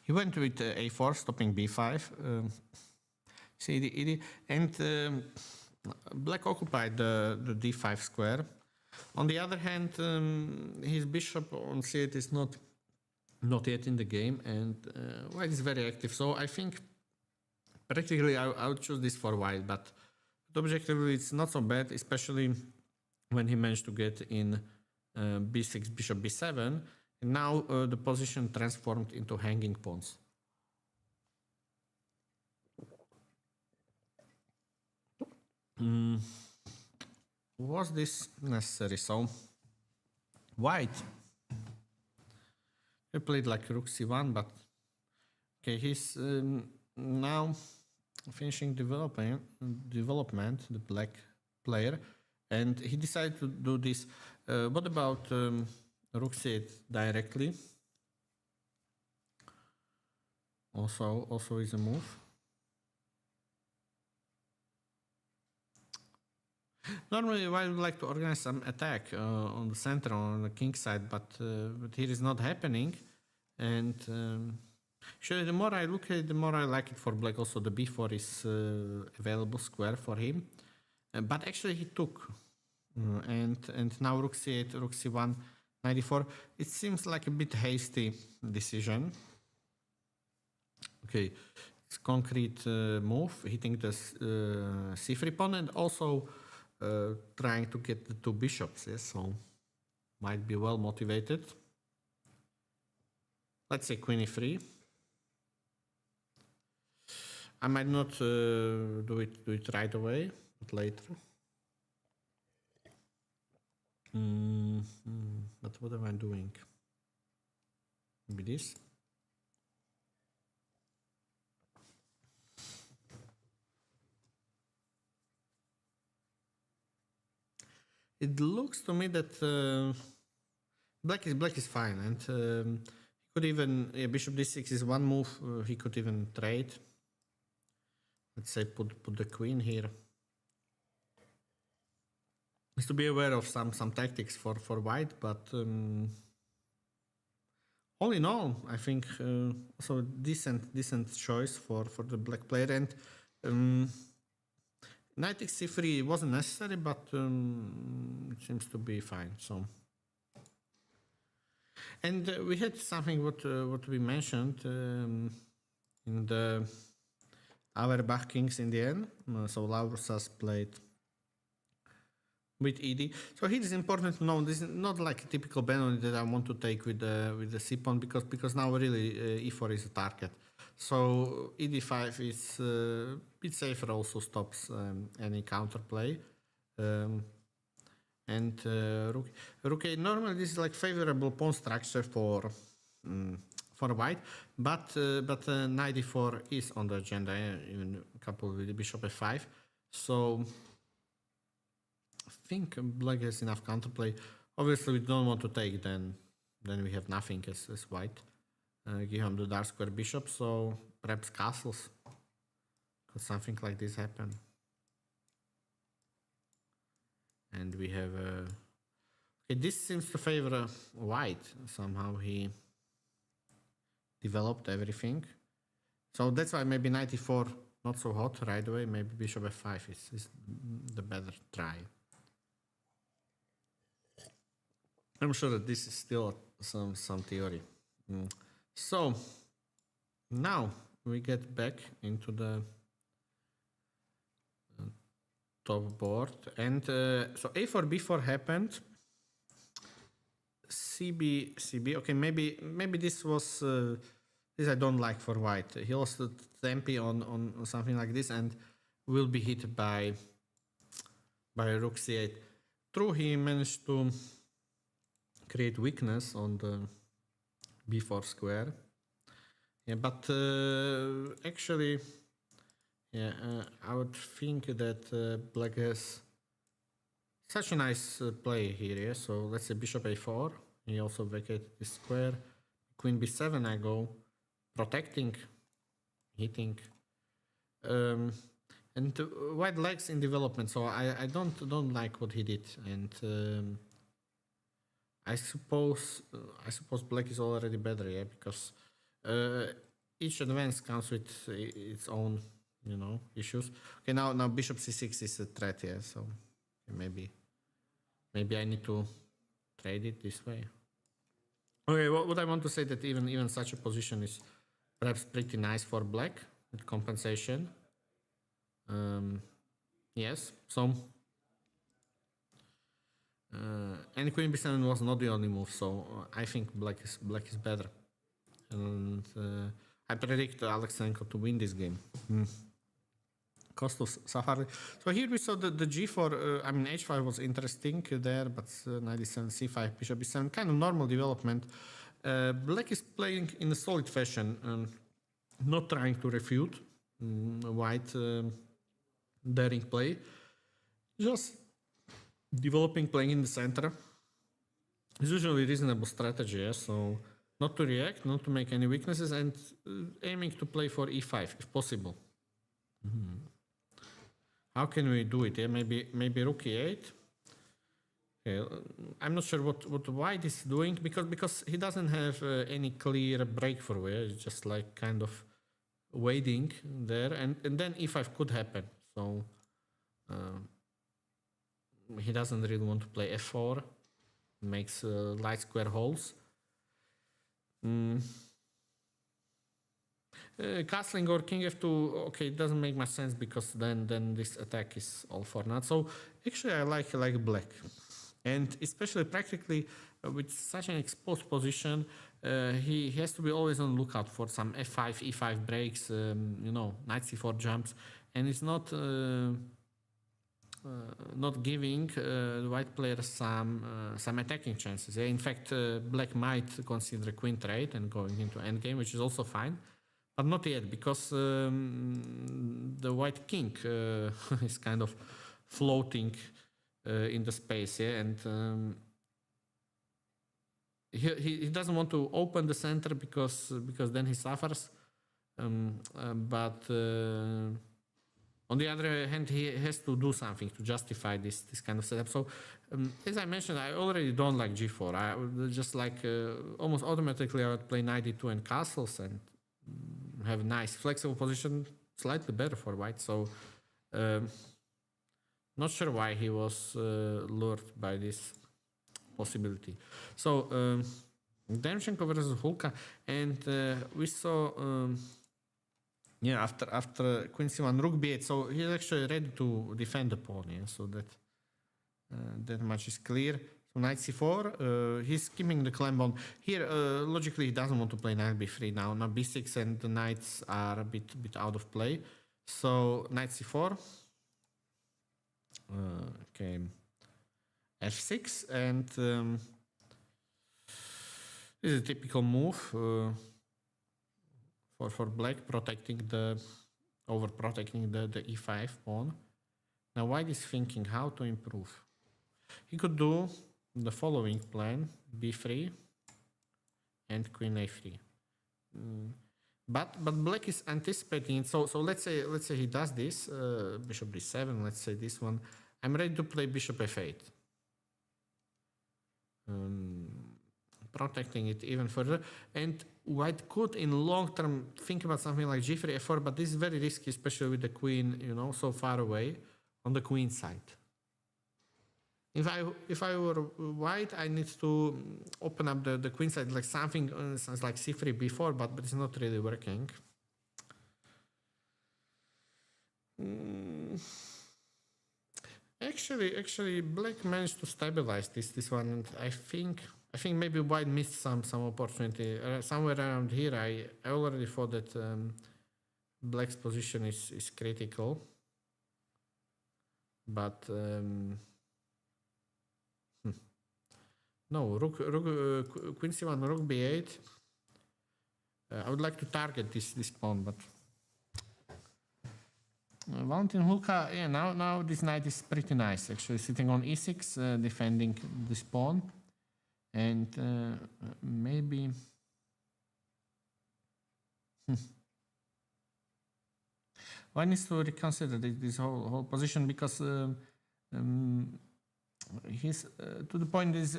he went with a4, stopping b5. See, and black occupied the d5 square. On the other hand, his bishop on c8 is not yet in the game, and white is very active. So I think practically I would choose this for white, but objectively it's not so bad, especially when he managed to get in b6, bishop b7, and now the position transformed into hanging pawns. Was this necessary? So white, he played like rook c1, but okay, he's now finishing development, the black player, and he decided to do this. What about rook c8 directly? Also is a move. Normally, I would like to organize some attack on the center, on the king side, but here is not happening. And actually, the more I look at it, the more I like it for black. Also, the b4 is available square for him. But actually, he took. And now rook c8, rook c1, knight d4. It seems like a bit hasty decision. Okay, it's concrete move, hitting the c3 pawn, and also trying to get the two bishops, yes, so might be well motivated. Let's say queen e3. I might not do it right away, but later. But what am I doing? Maybe this. It looks to me that black is fine, and he could even bishop d6 is one move. He could even trade. Let's say put the queen here. Is to be aware of some tactics for white, but all in all, I think also decent choice for the black player. And knight c3 wasn't necessary, but it seems to be fine. So, and we had something what we mentioned in the Auerbach Kings in the end. So Laurusas played with ed. So here is important to know this is not like a typical benoni that I want to take with the c pawn because now really e4 is a target. So ed5 is a bit safer, also stops any counterplay. And rook a, normally this is like favorable pawn structure for white, but knight d4 is on the agenda, even coupled with the bishop f5. So I think black has enough counterplay. Obviously, we don't want to take, then we have nothing as white. Give him the dark square bishop, so perhaps castles. Could something like this happen? And we have okay, this seems to favor white. Somehow he developed everything. So that's why maybe knight e4 not so hot right away. Maybe bishop f5 is the better try. I'm sure that this is still some theory. So now we get back into the top board, and so a4 b4 happened. CB. Okay, maybe this was this I don't like for white. He lost the tempi on something like this, and will be hit by rook c8. True, he managed to create weakness on the b4 square. Yeah, but actually, yeah, I would think that black has such a nice play here. Yeah? So let's say bishop a4. He also vacated the square. Queen b7. I go protecting, hitting, and white lags in development. So I don't like what he did, and I suppose black is already better. Yeah, because each advance comes with its own, issues. Okay, now bishop c6 is a threat. Yeah, so maybe I need to trade it this way. Okay, what I want to say that even such a position is perhaps pretty nice for black with compensation. Yes, so and queen b7 was not the only move, so I think black is better, and I predict Alexenko to win this game. Cost of Safari. So here we saw the g4. I mean h5 was interesting there, but knight d7, c5, bishop b7, kind of normal development. Black is playing in a solid fashion, not trying to refute white daring play, just developing, playing in the center. It's usually a reasonable strategy. Yeah? So not to react, not to make any weaknesses, and aiming to play for e5 if possible. How can we do it? Yeah, maybe rook e8. Okay, I'm not sure what white is doing because he doesn't have any clear breakthrough. Yeah? It's just like kind of waiting there, and then e5 could happen. So he doesn't really want to play f4. Makes light square holes. Castling or king f2, okay, it doesn't make much sense because then this attack is all for naught. So actually I like black, and especially practically with such an exposed position, he has to be always on lookout for some f5, e5 breaks, knight c4 jumps, and it's not giving the white players some attacking chances. In fact, black might consider queen trade and going into endgame, which is also fine. But not yet, because the white king is kind of floating in the space, yeah, and he doesn't want to open the center because then he suffers. But on the other hand, he has to do something to justify this kind of setup. So as I mentioned, I already don't like g4. I would just like almost automatically I would play knight d2 and castles and have a nice flexible position, slightly better for white. So not sure why he was lured by this possibility. So Demchenko versus Hulka, and we saw after queen c1 rook b8. So he's actually ready to defend the pawn. Yeah? So that much is clear. So knight c4, he's skimming the clamp on. Here, logically, he doesn't want to play knight b3 now. Now b6 and the knights are a bit out of play. So knight c4. Okay. f6, and this is a typical move for black, overprotecting the e5 pawn. Now white is thinking how to improve. He could do the following plan: b3 and queen a3. But black is anticipating it. So let's say he does this, bishop d7. Let's say this one. I'm ready to play bishop f8. protecting it even further. And white could, in long term, think about something like g3, f4, but this is very risky, especially with the queen, you know, so far away on the queen side. If I were white, I need to open up the queen side, like something sounds like c3 before, but it's not really working. Actually, black managed to stabilize this one, and I think maybe white missed some opportunity somewhere around here. I already thought that black's position is critical, but no, queen c1, rook b8. I would like to target this pawn, but Valentin Hulka, yeah, now this knight is pretty nice, actually, sitting on e6, defending this pawn, and maybe one needs to reconsider this whole position, because he's to the point is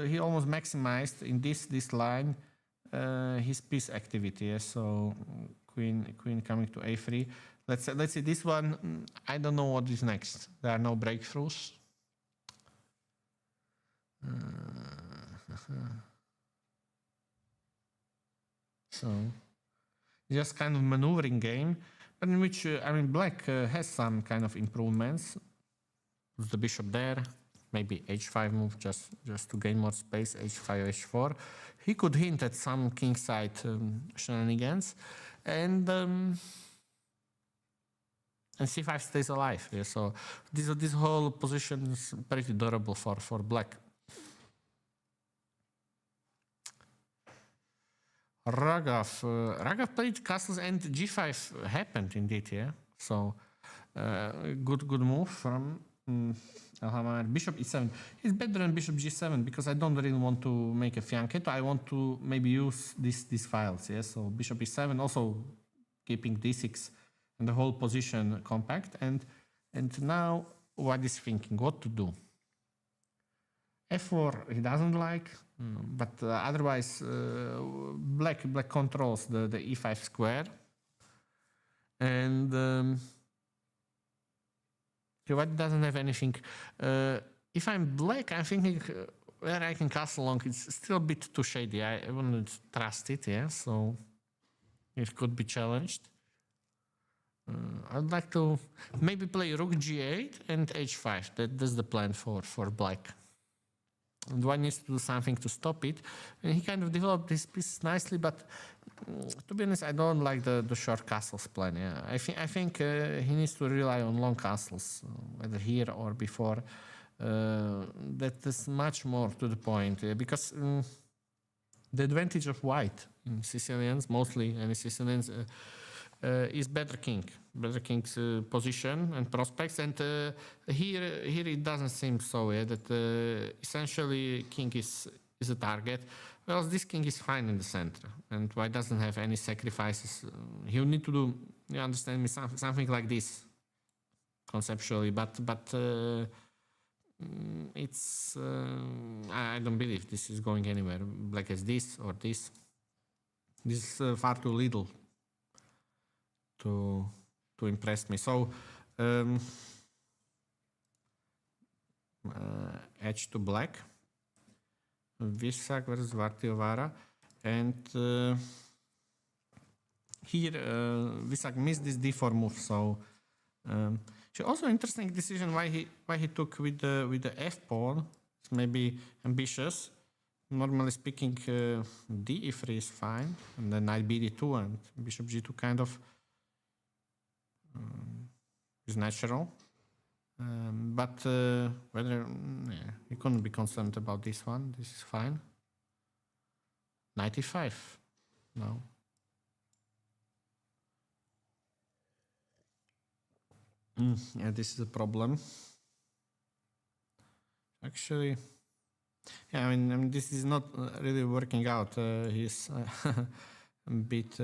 he almost maximized in this line his piece activity. Yeah? So queen coming to a3. Let's see this one. I don't know what is next. There are no breakthroughs. So just kind of maneuvering game, but in which I mean black has some kind of improvements. With the bishop there, maybe h5 move just to gain more space. h5, h4. He could hint at some kingside shenanigans, and c5 stays alive. Yeah? So this whole position is pretty durable for black. Raghav played castles and g5 happened indeed. Yeah. So good move from Elhamar. Bishop e7 is better than bishop g7 because I don't really want to make a fianchetto. I want to maybe use these files. Yeah. So bishop e7 also keeping d6 and the whole position compact. And now what is thinking? What to do? f4 he doesn't like, but otherwise black controls the e5 square, and white doesn't have anything. If I'm black, I'm thinking where I can castle long. It's still a bit too shady. I wouldn't trust it. Yeah, so it could be challenged. I'd like to maybe play rook g8 and h5. That's the plan for black. And one needs to do something to stop it. And he kind of developed this piece nicely, but to be honest, I don't like the short castles plan. Yeah, I think he needs to rely on long castles, whether here or before. That is much more to the point, because the advantage of white in Sicilians, mostly any Sicilians, is better king's position and prospects, and here it doesn't seem so. Yeah, that essentially king is a target. Well, this king is fine in the center, and white doesn't have any sacrifices. He'll need to do, you understand me, something like this conceptually, but it's I don't believe this is going anywhere. Black has this or this. This is far too little to impress me. So edge to black, Visak versus Vartiovara, and here Visak missed this d4 move. So also interesting decision why he took with the f pawn. It's maybe ambitious. Normally speaking, d e3 is fine, and then knight bd2 and bishop g2 kind of is natural, but whether you couldn't be concerned about this one. This is fine. 95 now. Yeah, this is a problem. Actually, yeah, I mean this is not really working out. He's a bit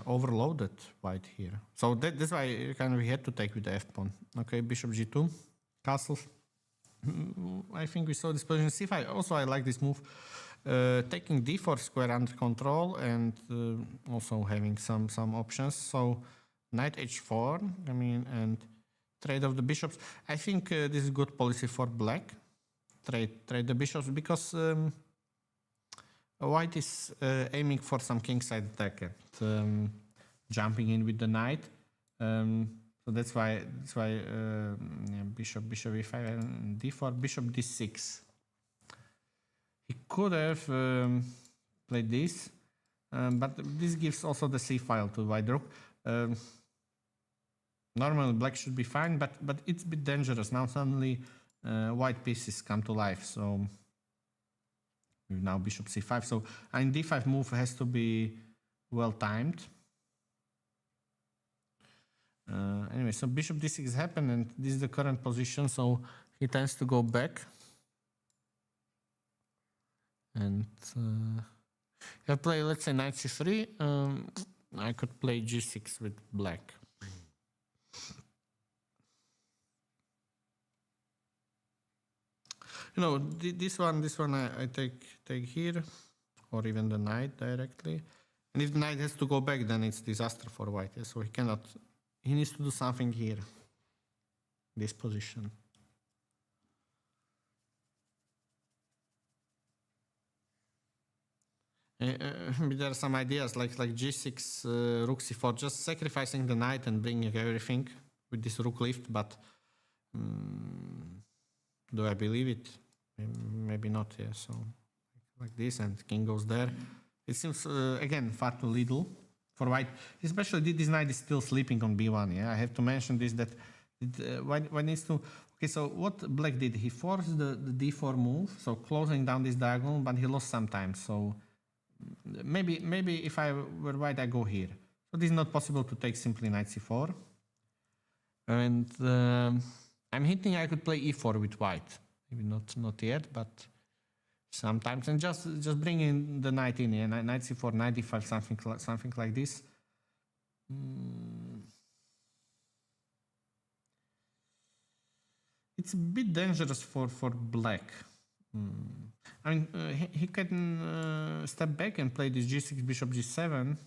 overloaded white here. So that's why kind of we had to take with the f pawn. Okay, bishop g2, castles. I think we saw this position c5. Also, I like this move, taking d4 square under control and also having some options. So knight h4, I mean, and trade of the bishops. I think this is good policy for black. Trade the bishops because white is aiming for some kingside attack and jumping in with the knight. So that's why yeah, bishop e5 and d4, bishop d6. He could have played this, but this gives also the c file to white rook. Normally black should be fine, but it's a bit dangerous. Now suddenly white pieces come to life. So now bishop c5. So d5 move has to be well timed. Anyway, so bishop d6 happened, and this is the current position. So he tends to go back. And if I play, let's say, knight c3, I could play g6 with black. You know, this one I take here, or even the knight directly. And if the knight has to go back, then it's disaster for white. Yeah? So he needs to do something here, this position. There are some ideas like g6, rook c4, just sacrificing the knight and bringing everything with this rook lift, but do I believe it? Maybe not, yeah. So like this, and king goes there. It seems, again, far too little for white, especially this knight is still sleeping on b1, yeah. I have to mention this, that white needs to... Okay, so what black did, he forced the d4 move, so closing down this diagonal, but he lost some time, so maybe if I were white, I go here. So this is not possible to take simply knight c4. And I'm hinting I could play e4 with white. Maybe not yet, but sometimes. And just bringing the knight in, yeah, knight c4, knight d5, something like this. It's a bit dangerous for black. I mean, he can step back and play this g6, bishop g7.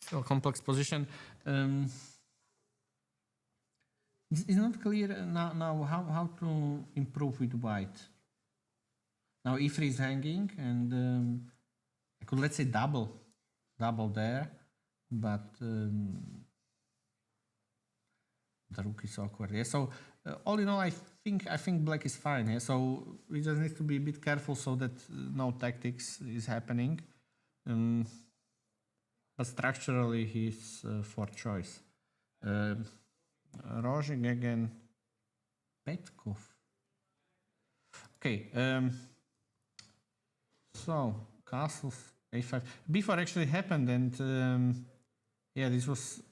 Still a complex position. It's not clear now how to improve with white. Now e3 is hanging, and I could, let's say, double there, but the rook is awkward. Yeah. So all in all, I think black is fine. Yeah. So we just need to be a bit careful so that no tactics is happening. But structurally, he's fourth choice. Rozing again, Petkov. Okay. So castles a5. b4 actually happened, and yeah, this was.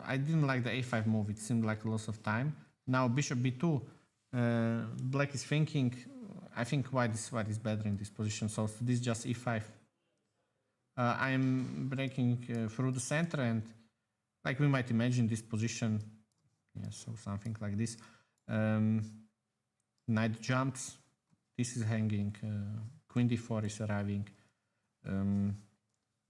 I didn't like the a5 move. It seemed like a loss of time. Now bishop b2. Black is thinking. I think white is better in this position. So this is just e5. I'm breaking through the center, and like we might imagine this position. Yeah, so something like this. Knight jumps. This is hanging. Queen d4 is arriving.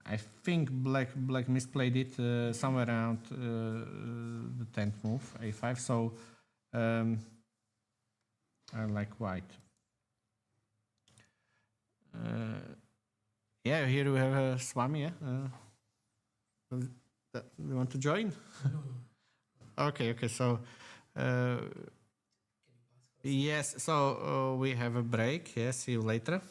I think black misplayed it somewhere around the 10th move, a5. So I like white. Yeah, here we have Swami. Yeah? You want to join? Okay. So yes. So we have a break. Yeah. See you later.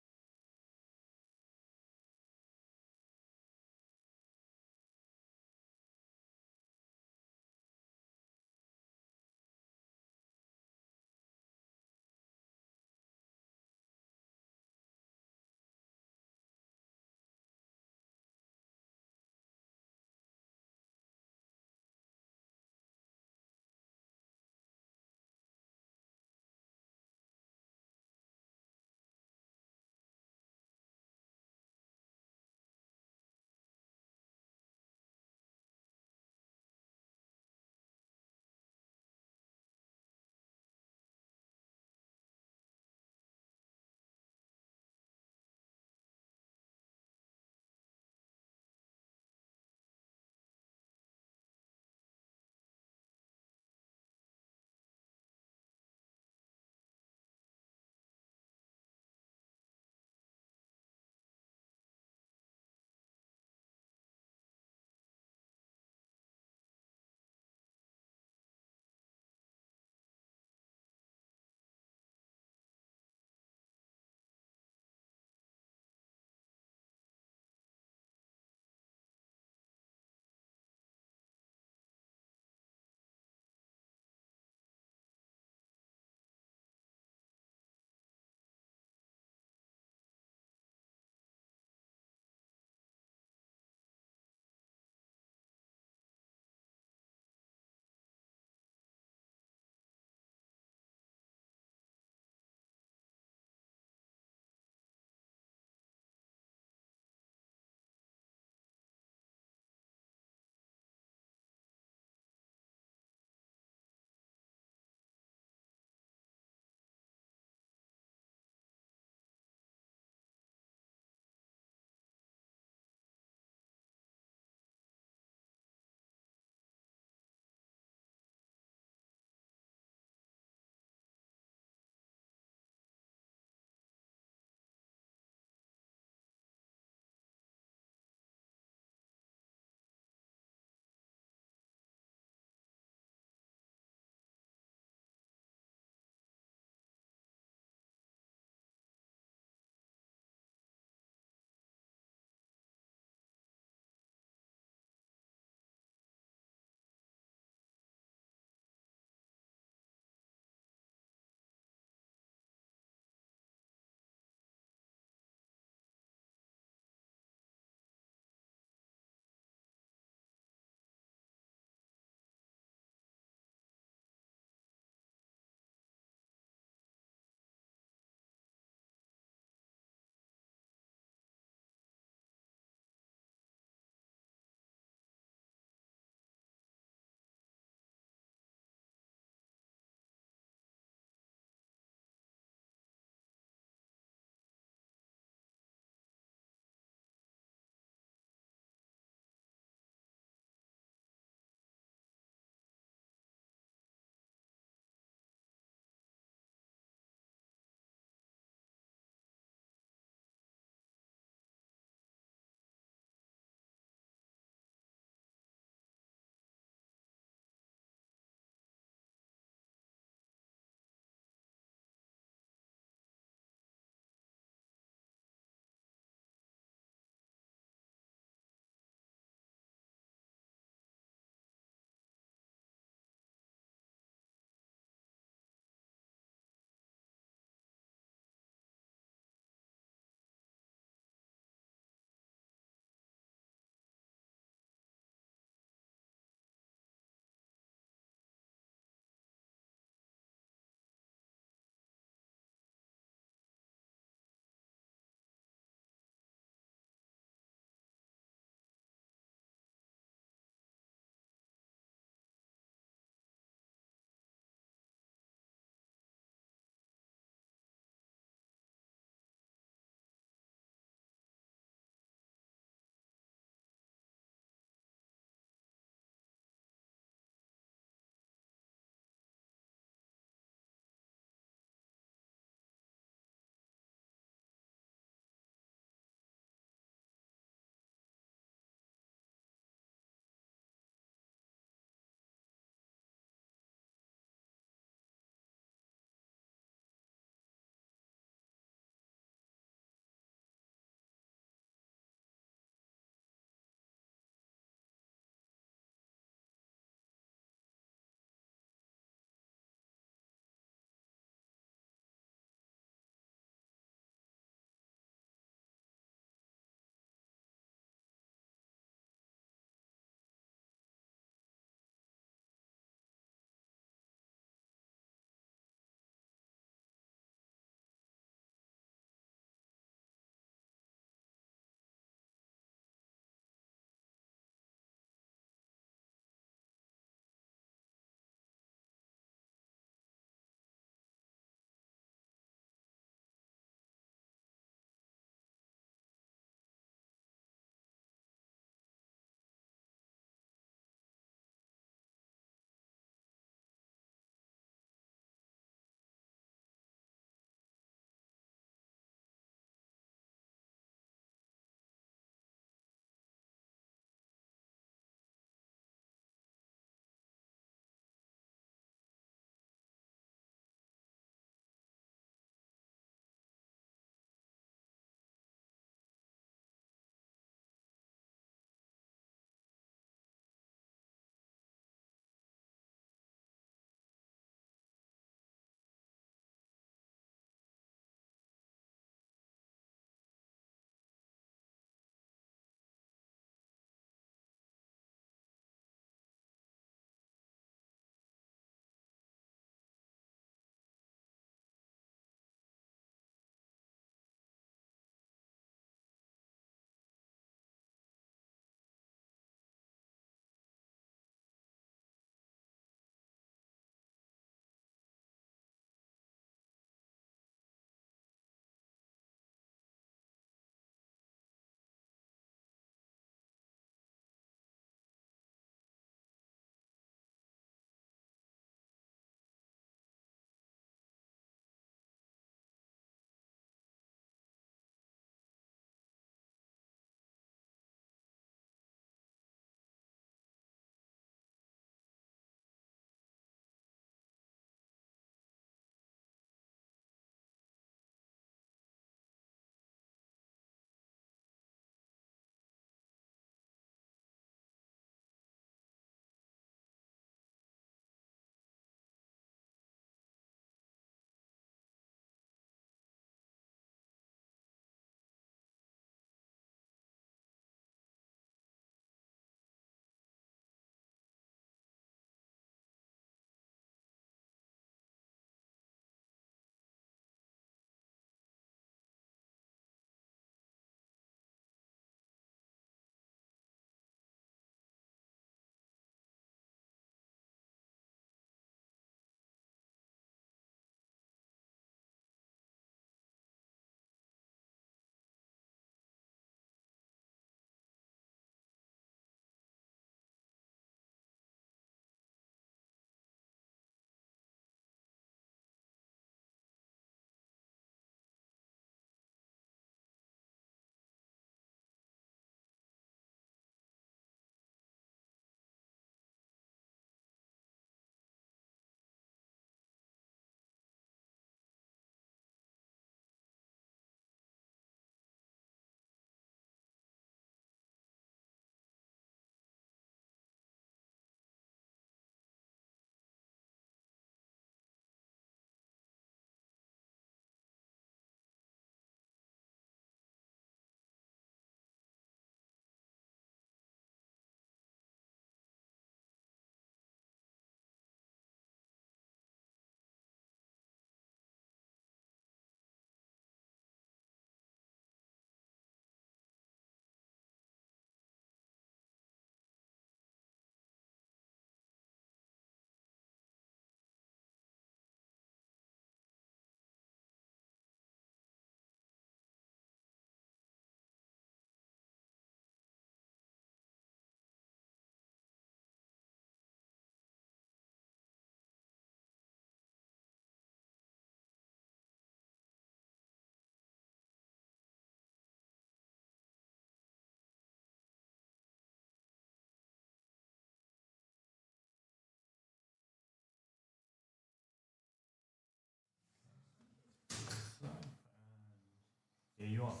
There you are.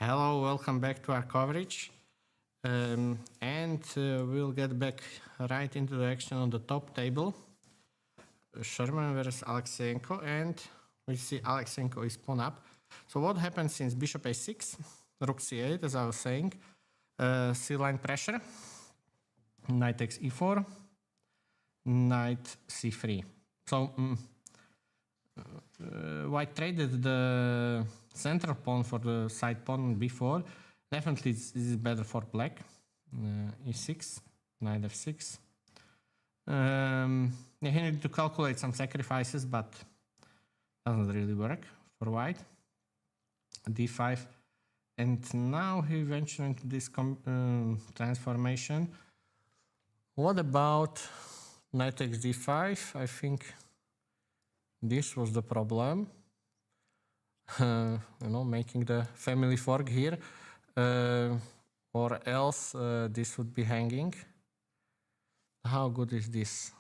Hello, welcome back to our coverage. We'll get back right into the action on the top table. Sherman versus Alexeyenko, and we see Alexeyenko is pawn up. So what happened since bishop a6, rook c8, as I was saying, c-line pressure, knight takes e4, knight c3. So white traded the central pawn for the side pawn on b4. Definitely this is better for black. e6, knight f6. He needed to calculate some sacrifices, but doesn't really work for white. d5, and now he ventured into this transformation. What about knight takes d5? I think this was the problem. Making the family fork here, or else this would be hanging. How good is this?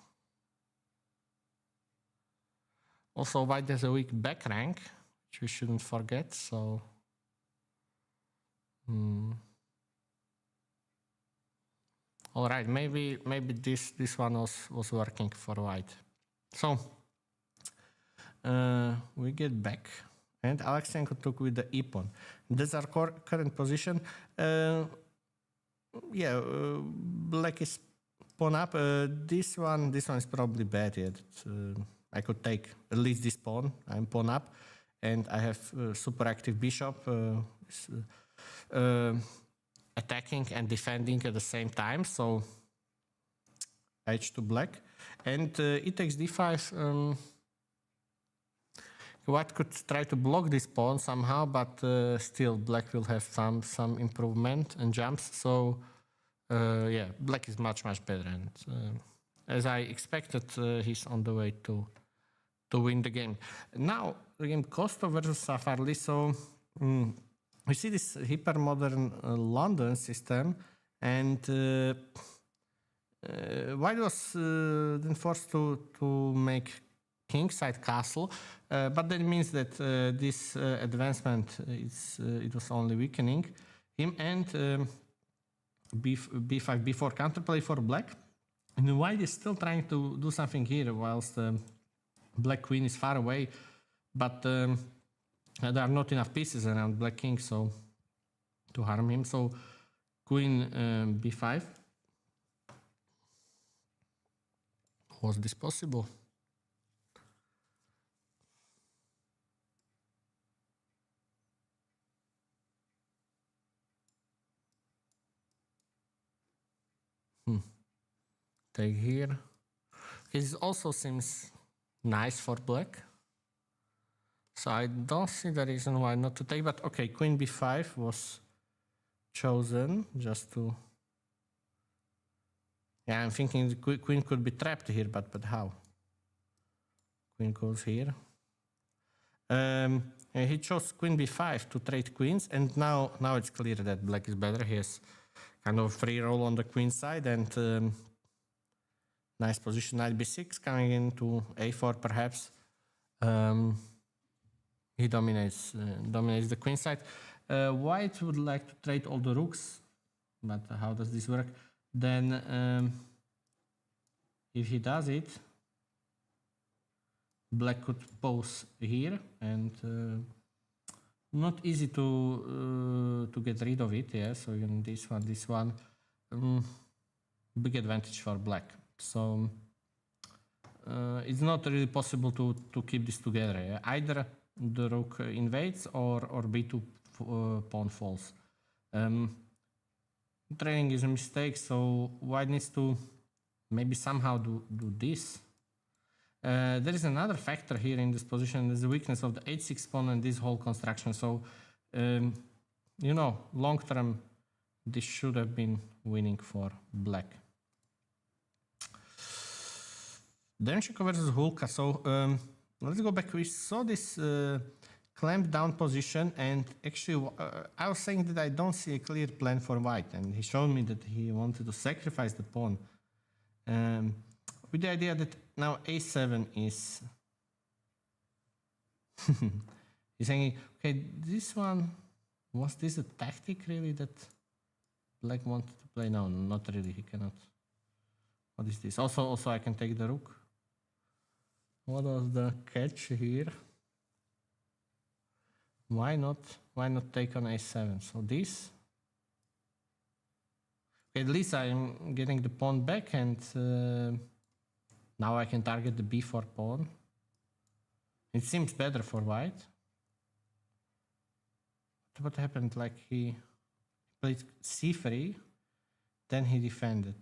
Also, white has a weak back rank, which we shouldn't forget. So, all right, maybe this one was working for white. So we get back, and Alexeyenko took with the e pawn. That's our current position. Black is pawn up. This one is probably bad yet. I could take at least this pawn. I'm pawn up, and I have super active bishop attacking and defending at the same time. So h2 black, and e takes d5. White could try to block this pawn somehow, but still black will have some improvement and jumps. So black is much better, and as I expected, he's on the way to win the game. Now the game Kosto versus Safarli. So we see this hyper-modern London system, and white was then forced to make kingside castle, but that means that this advancement it was only weakening him, and b5, b4 counterplay for black, and white is still trying to do something here whilst the black queen is far away, but there are not enough pieces around black king so to harm him. So queen b5. Was this possible? Take here. It also seems nice for black. So I don't see the reason why not to take, but okay, queen b5 was chosen just to... Yeah, I'm thinking the queen could be trapped here, but how? Queen goes here. And he chose queen b5 to trade queens, and now it's clear that black is better. He has kind of free roll on the queen side, and nice position, knight b6, coming into a4 perhaps. He dominates the queen side. White would like to trade all the rooks, but how does this work? Then if he does it, black could pose here, and not easy to get rid of it. Yeah, so even this one, big advantage for black. So it's not really possible to keep this together. Yeah? Either the rook invades or b2 pawn falls. Trading is a mistake, so white needs to maybe somehow do this. There is another factor here in this position, is the weakness of the h6 pawn and this whole construction. So, long term, this should have been winning for black. Demchenko versus Hulka. So let's go back. We saw this clamped down position, and actually I was saying that I don't see a clear plan for white, and he showed me that he wanted to sacrifice the pawn with the idea that now a7 is he's saying, okay, this one Was this a tactic really that black wanted to play? No, not really. He cannot. What is this? Also, I can take the rook. What was the catch here? Why not? Why not take on a7? So this. At least I'm getting the pawn back, and now I can target the b4 pawn. It seems better for white. What happened? Like he played c3, then he defended.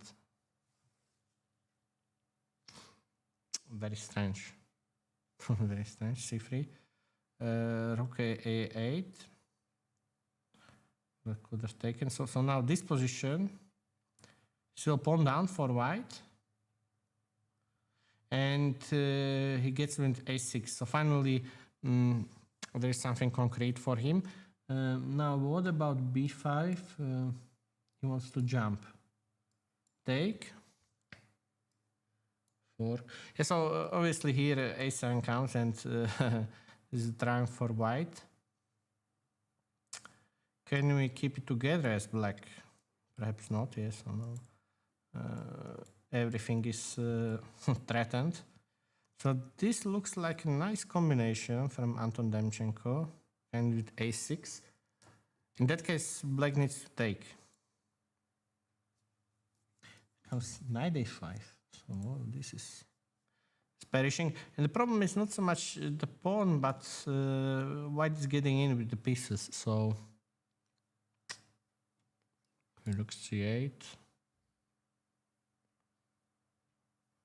Very strange. Very strange. c3. Rook a8. That could have taken. So now this position. Still pawn down for white. And he gets with a6. So finally, there is something concrete for him. Now, what about b5? He wants to jump. Take. 4. Yeah, so obviously here a7 comes, and this is a triumph for white. Can we keep it together as black? Perhaps not, yes or no. Everything is threatened. So this looks like a nice combination from Anton Demchenko, and with a6. In that case, black needs to take. Comes knight a5. So this is perishing. And the problem is not so much the pawn, but white is getting in with the pieces. So rook c8.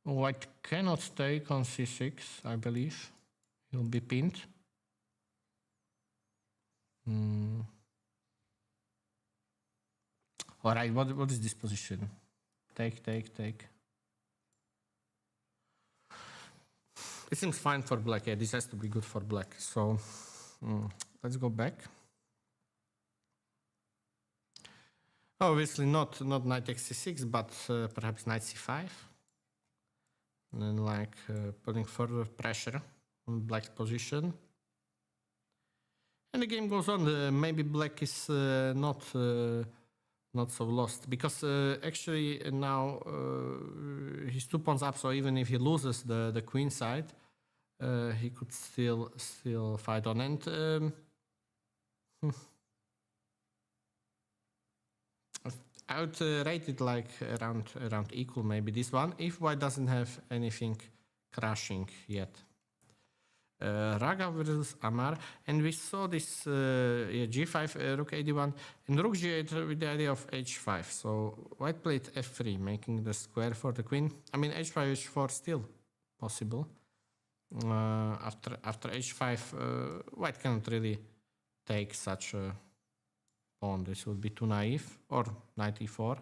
White cannot take on c6, I believe. He'll be pinned. All right, what is this position? Take, take, take. It seems fine for black. Yeah, this has to be good for black. So let's go back. Obviously not knight takes c6, but perhaps knight c5. And then like putting further pressure on black's position. And the game goes on. Maybe black is not so lost, because actually now he's 2 pawns up. So even if he loses the queen side, he could still fight on. And I would rate it like around equal, maybe this one, if white doesn't have anything crashing yet. Raga versus Amar, and we saw this g5, rook a1, and rook g8 with the idea of h5. So white played f3, making the square for the queen. I mean, h5, h4 still possible. After h5, white cannot really take such a pawn. This would be too naive, or knight e4.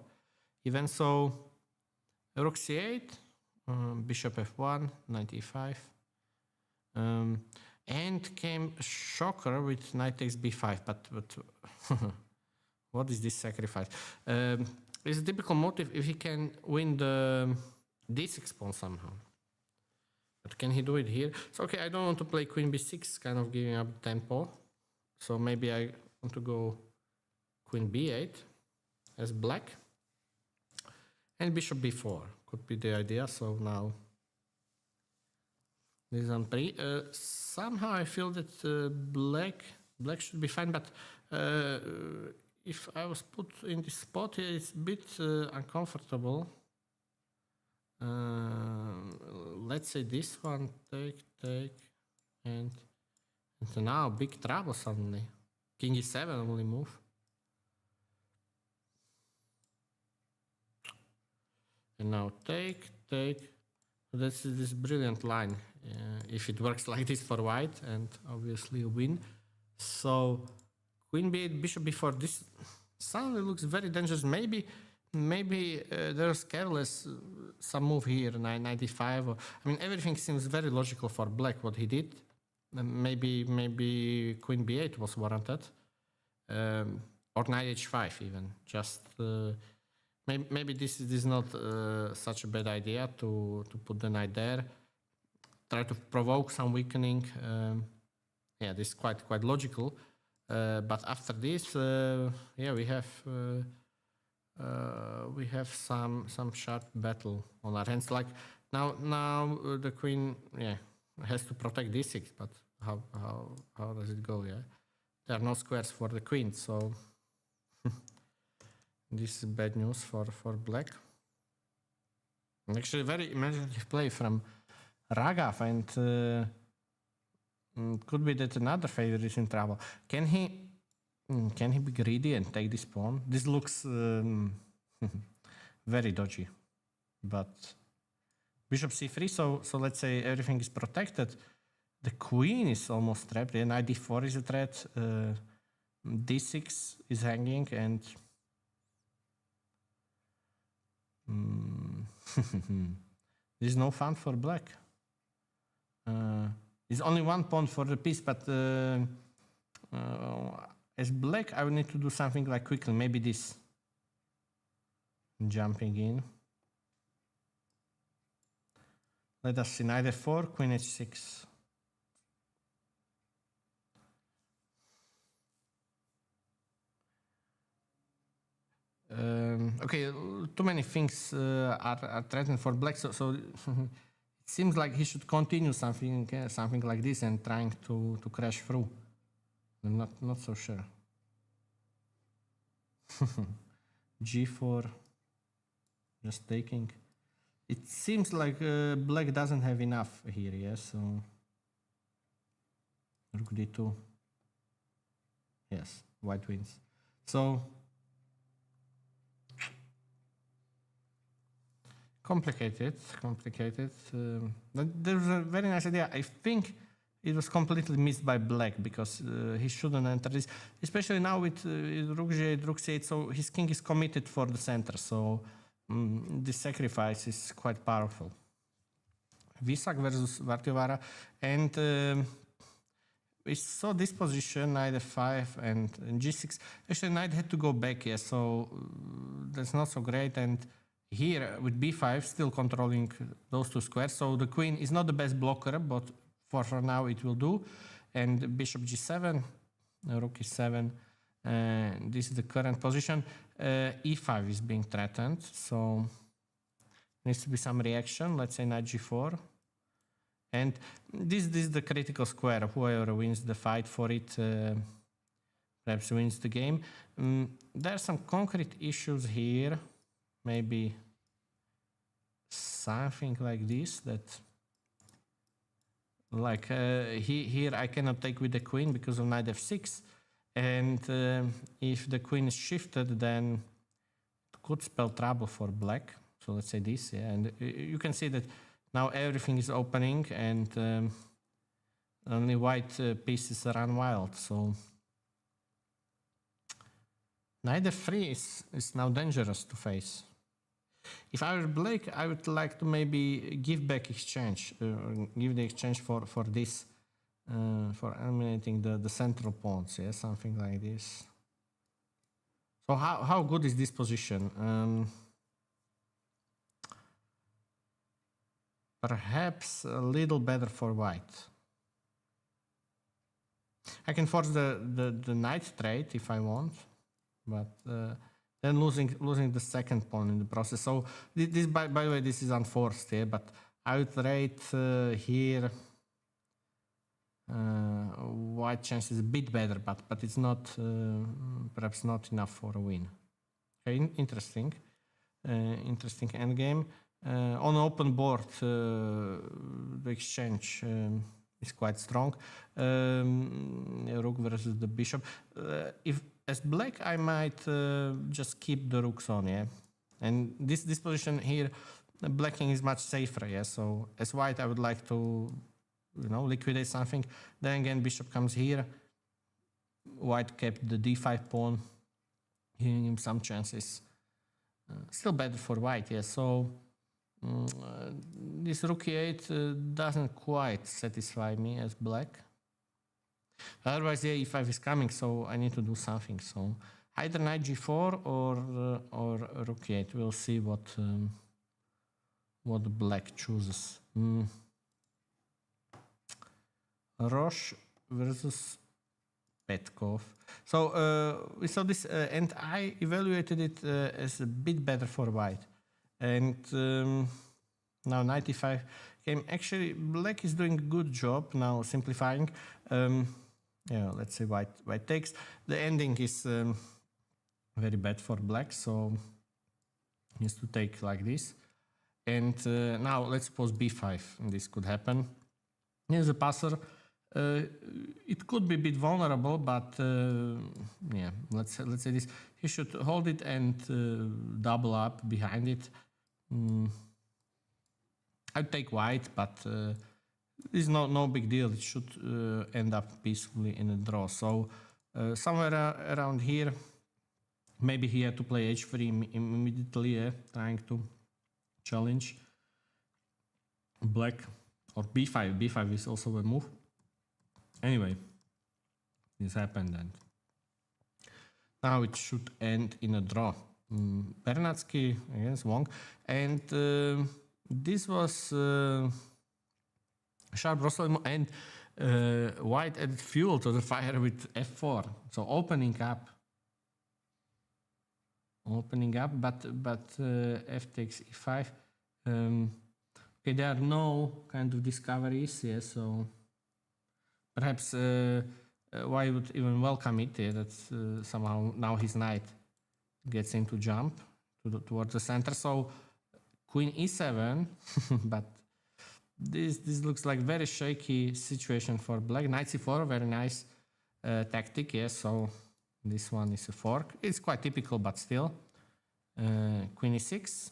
Even so, rook c8, bishop f1, knight e5. And came a shocker with knight takes b5, but what is this sacrifice? It's a typical motive if he can win the d6 pawn somehow. But can he do it here? So okay, I don't want to play queen b6, kind of giving up tempo. So maybe I want to go queen b8 as black. And bishop b4 could be the idea. So now this is on pre. Somehow I feel that black should be fine, but if I was put in this spot here, it's a bit uncomfortable. Let's say this one, take, and so now big trouble suddenly. King e7 only move. And now take. This is this brilliant line. If it works like this for white, and obviously a win. So queen b8, bishop b4. This suddenly looks very dangerous. Maybe there's careless some move here, 95. Or, I mean, everything seems very logical for black. What he did, maybe queen b8 was warranted, or knight h5 even. Just maybe this is not such a bad idea to put the knight there. Try to provoke some weakening. Yeah, this is quite logical. But after this, yeah, we have some sharp battle on our hands. Like now the queen, yeah, has to protect d6. But how does it go? Yeah, there are no squares for the queen, so this is bad news for black. Actually, very imaginative play from Ragav, and could be that another favorite is in trouble. Can he be greedy and take this pawn? This looks very dodgy. But bishop c3, so let's say everything is protected. The queen is almost trapped. Yeah, knight d4 is a threat. d6 is hanging, and this is no fun for black. There's only one pawn for the piece, but as black, I would need to do something like quickly. Maybe this. Jumping in. Let us see. Knight f4, queen h6. Okay, too many things are threatened for black, so it seems like he should continue something like this and trying to crash through. I'm not so sure. g4, just taking. It seems like black doesn't have enough here, yes. So rook d2. Yes, white wins. So complicated. There's a very nice idea. I think it was completely missed by black because he shouldn't enter this, especially now with rook g8, rook c8. So his king is committed for the center. So this sacrifice is quite powerful. Visak versus Vartyovara, and we saw this position, knight f5 and g6. Actually, knight had to go back here, so that's not so great. And here with b5, still controlling those two squares. So the queen is not the best blocker, but for now it will do. And bishop g7, rook e7. This is the current position. e5 is being threatened, so needs to be some reaction. Let's say knight g4. And this is the critical square. Whoever wins the fight for it perhaps wins the game. There are some concrete issues here. Maybe something like this, that like here I cannot take with the queen because of knight f6. And if the queen is shifted, then it could spell trouble for black. So let's say this, yeah. And you can see that now everything is opening, and only white pieces run wild. So knight f3 is now dangerous to face. If I were black, I would like to maybe give back exchange, give the exchange for this, for eliminating the central pawns, yeah, something like this. So how good is this position? Perhaps a little better for white. I can force the knight trade if I want, but then losing the second pawn in the process. So this by the way, this is unforced, yeah, but I would rate here white chance is a bit better, but it's not perhaps not enough for a win. Okay, interesting endgame. On open board, the exchange is quite strong. Rook versus the bishop. If as black, I might just keep the rooks on, yeah. And this position here, blacking is much safer, yeah. So as white, I would like to, liquidate something. Then again, bishop comes here. White kept the d5 pawn, giving him some chances. Still better for white, yeah. So this rook e8 doesn't quite satisfy me as black. Otherwise, yeah, e5 is coming, so I need to do something. So either knight g4 or rook e8. We'll see what black chooses. Roche versus Petkov. So we saw this, and I evaluated it as a bit better for white. And now 95 came. Actually, black is doing a good job now simplifying. Yeah, let's say white takes. The ending is very bad for black, so he needs to take like this. And now let's suppose b5, and this could happen. Here's a passer. It could be a bit vulnerable, but yeah, let's say this. He should hold it and double up behind it. I'd take white, but it's no big deal. It should end up peacefully in a draw. So somewhere around here, maybe he had to play h3 immediately, trying to challenge black, or b5. b5 is also a move. Anyway, this happened, and now it should end in a draw. Bernatsky against Wong, and this was sharp Rossolimo, and white added fuel to the fire with f4. So opening up, but f takes e5. Okay, there are no kind of discoveries here, so perhaps white would even welcome it. That somehow now his knight gets him to jump towards the center. So queen e7, but this looks like very shaky situation for black. Knight c4, very nice tactic. Yes, so this one is a fork. It's quite typical, but still. Queen e6.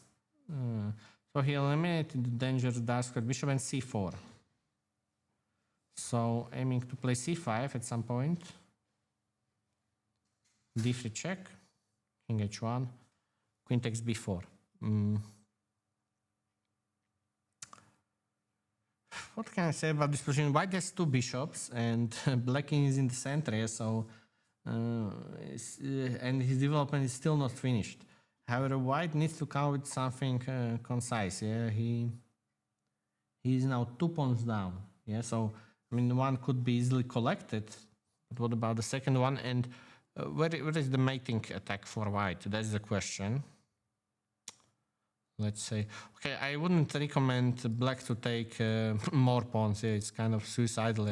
So he eliminated the dangerous dark square bishop, and c4. So aiming to play c5 at some point. d3 check. King h1. Queen takes b4. What can I say about this position? White has two bishops, and black is in the center here, so and his development is still not finished. However, white needs to come with something concise. Yeah, he is now 2 pawns down. Yeah, so I mean, one could be easily collected, but what about the second one? And where is the mating attack for white? That's the question. Let's say, okay, I wouldn't recommend black to take more pawns. Yeah, it's kind of suicidal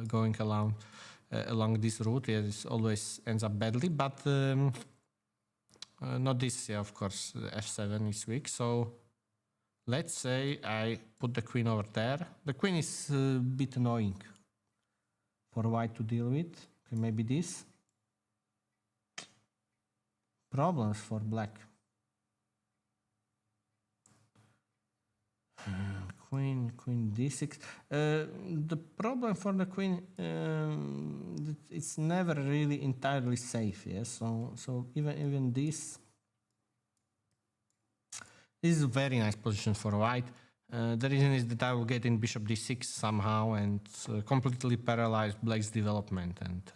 going along this route. Yeah, it always ends up badly, but not this. Yeah, of course, f7 is weak. So let's say I put the queen over there. The queen is a bit annoying for white to deal with. Okay, maybe this. Problems for black. Queen d6. The problem for the queen, it's never really entirely safe. Yes, so even this is a very nice position for white. The reason is that I will get in bishop d6 somehow and completely paralyze black's development. And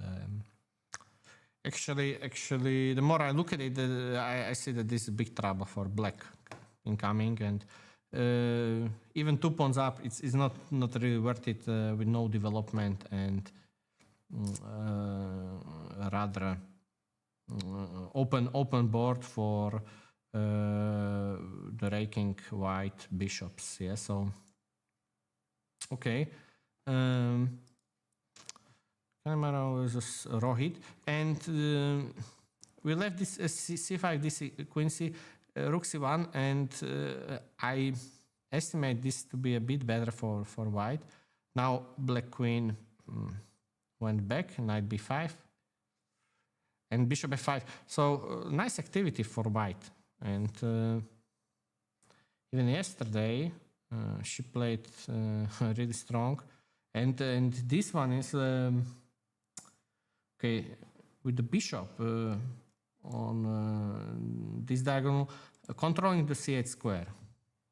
actually, the more I look at it, I see that this is big trouble for black incoming, and even 2 pawns up, it's not really worth it with no development, and rather open board for the raking white bishops. Yeah, so okay. Camera was just raw hit, and we left this c5, this queen c, rook c1, and I estimate this to be a bit better for white. Now black queen went back, knight b5, and bishop f5. So nice activity for white. And even yesterday she played really strong. And this one is okay with the bishop on this diagonal, controlling the c8 square.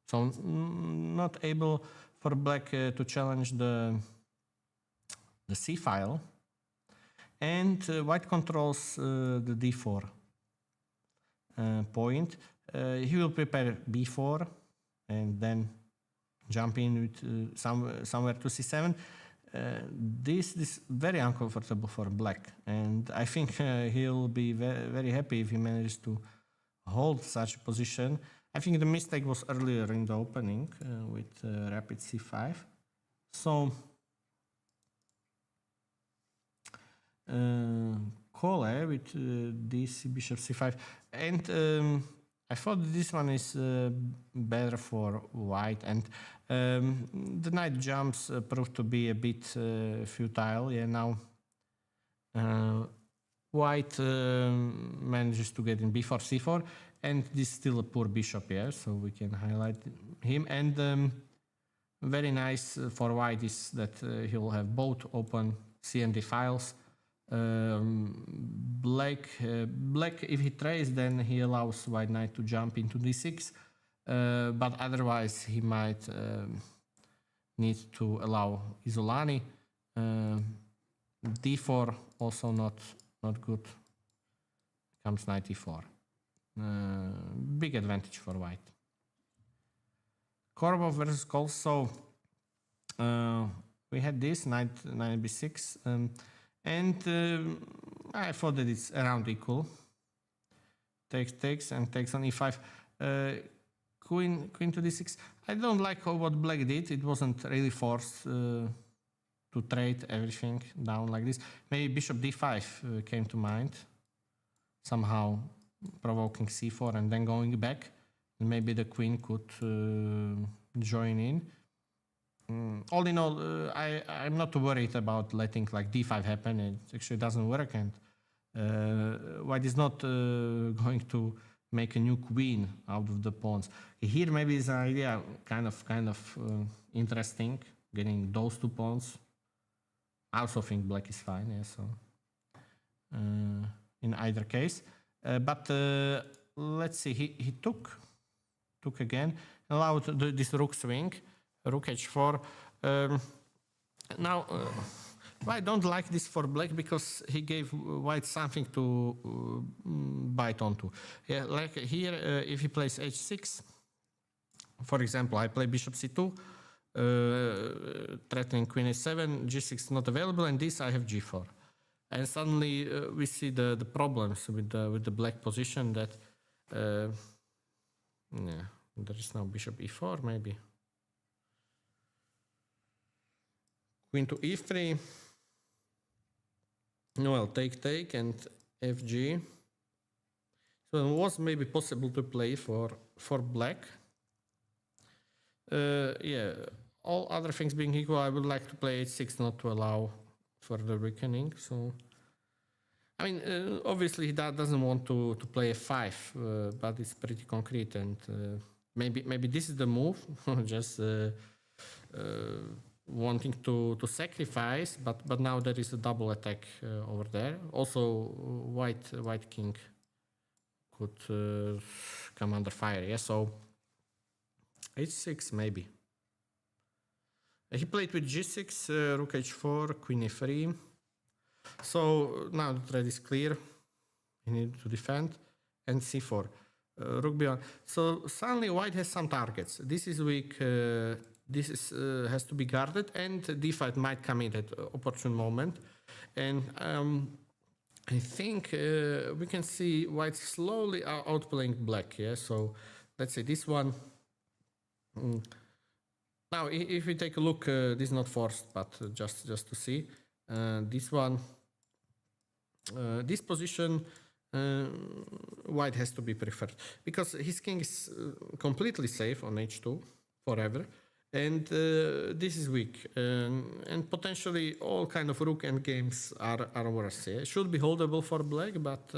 So not able for black to challenge the c file, and white controls the d4 point. He will prepare b4 and then jump in with somewhere to c7. this very uncomfortable for black, and I think he'll be very happy if he manages to hold such a position. I think the mistake was earlier in the opening with rapid c5. So call with this bishop c5, and I thought this one is better for white, and the knight jumps proved to be a bit futile. Yeah, now white manages to get in b4, c4, and this is still a poor bishop, yeah, so we can highlight him. And very nice for white is that he'll have both open c and d files. Black, if he trays, then he allows white knight to jump into d6, but otherwise he might need to allow Isolani. d4 also not good. Comes knight e4. Big advantage for white. Korobov versus Kols. So we had this knight b6. And I thought that it's around equal. Takes and takes on e5. Queen to d6. I don't like what black did. It wasn't really forced to trade everything down like this. Maybe bishop d5 came to mind. Somehow provoking c4 and then going back. Maybe the queen could join in. All in all, I'm not worried about letting like d5 happen. It actually doesn't work, and white is not going to make a new queen out of the pawns. Here maybe is an idea kind of interesting, getting those two pawns. I also think black is fine, yeah, so in either case. But let's see, he took again, allowed this rook swing. Rook h4. Now, I don't like this for black because he gave white something to bite onto. Yeah, like here, if he plays h6, for example, I play bishop c2, threatening queen h7, g6 not available, and this I have g4. And suddenly we see the problems with the black position that, yeah, there is now bishop e4 maybe. Queen to e3, well, take and fg. So it was maybe possible to play for black. Yeah, all other things being equal, I would like to play h6 not to allow further weakening. So, I mean, obviously he doesn't want to play f5, but it's pretty concrete, and maybe this is the move, just wanting to sacrifice, but now there is a double attack over there. Also, white king could come under fire. Yeah, so h6 maybe. He played with g6, rook h4, queen e3. So now the threat is clear. He needs to defend, and c4, rook b1. So suddenly white has some targets. This is weak. This is, has to be guarded, and d5 might come in at opportune moment. And I think we can see white slowly outplaying black. Yeah, so let's say this one. Now, if we take a look, this is not forced, but just to see this one, this position. White has to be preferred because his king is completely safe on h2 forever. And this is weak, and potentially all kind of rook end games are worse. Yeah? It should be holdable for black, but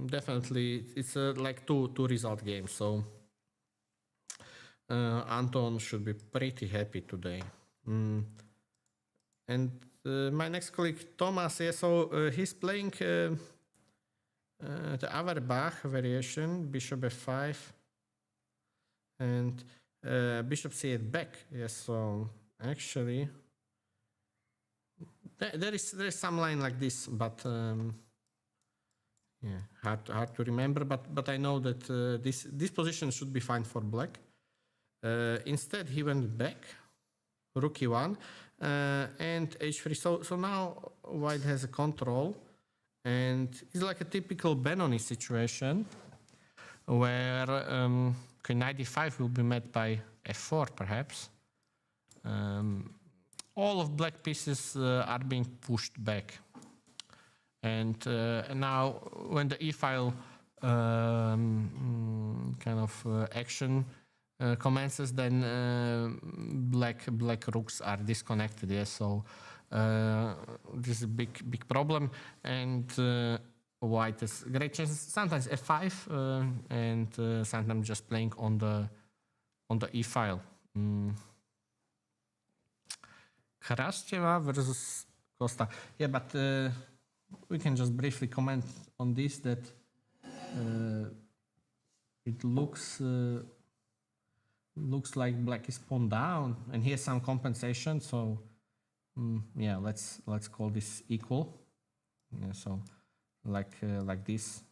definitely it's like two result games. So Anton should be pretty happy today. And my next colleague Thomas, yeah, so he's playing the Averbach variation, bishop f5, and bishop c8 back. Yes, so actually there is some line like this, but yeah, hard to remember. But I know that this position should be fine for black. Instead, he went back. rook e1, and h3. So now white has a control, and it's like a typical Benoni situation where knight d5 will be met by f4 perhaps. All of black pieces are being pushed back, and now when the e-file kind of action commences, then black rooks are disconnected. Yeah, so this is a big problem, and white has great chances. Sometimes f5 and sometimes just playing on the e-file. Krasteva versus Costa. Yeah, but we can just briefly comment on this that it looks like black is pawn down, and here's some compensation. So yeah, let's call this equal. Yeah, so like this,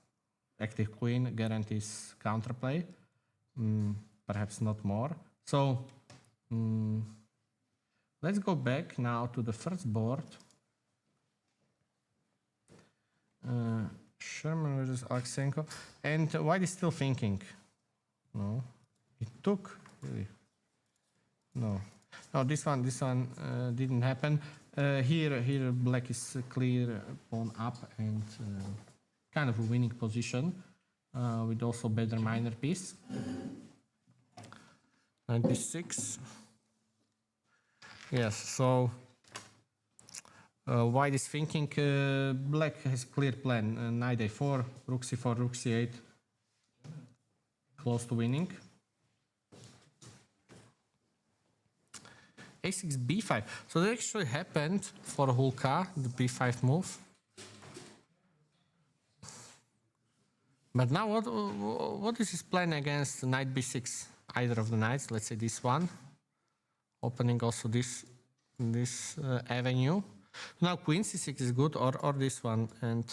active queen guarantees counterplay. Perhaps not more. So let's go back now to the first board. Sherman versus Alexenko, and white is still thinking. No, it took really. No, this one didn't happen. Here black is clear pawn up and kind of a winning position with also better minor piece. 96. Yes, so white is thinking black has a clear plan. Knight a4, rook c4, rook c8, close to winning. a6, b5. So that actually happened for Hulka, the b5 move. But now what is his plan against knight b6? Either of the knights, let's say this one. Opening also this avenue. Now queen c6 is good, or this one, and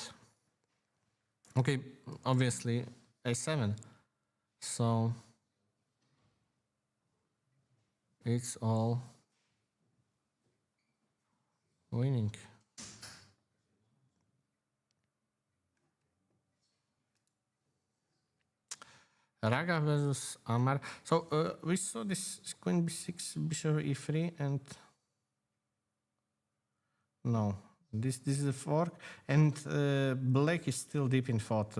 okay, obviously a7. So it's all winning. Raga versus Amar. So we saw this queen b6, bishop e3, and no, this is a fork, and black is still deep in thought.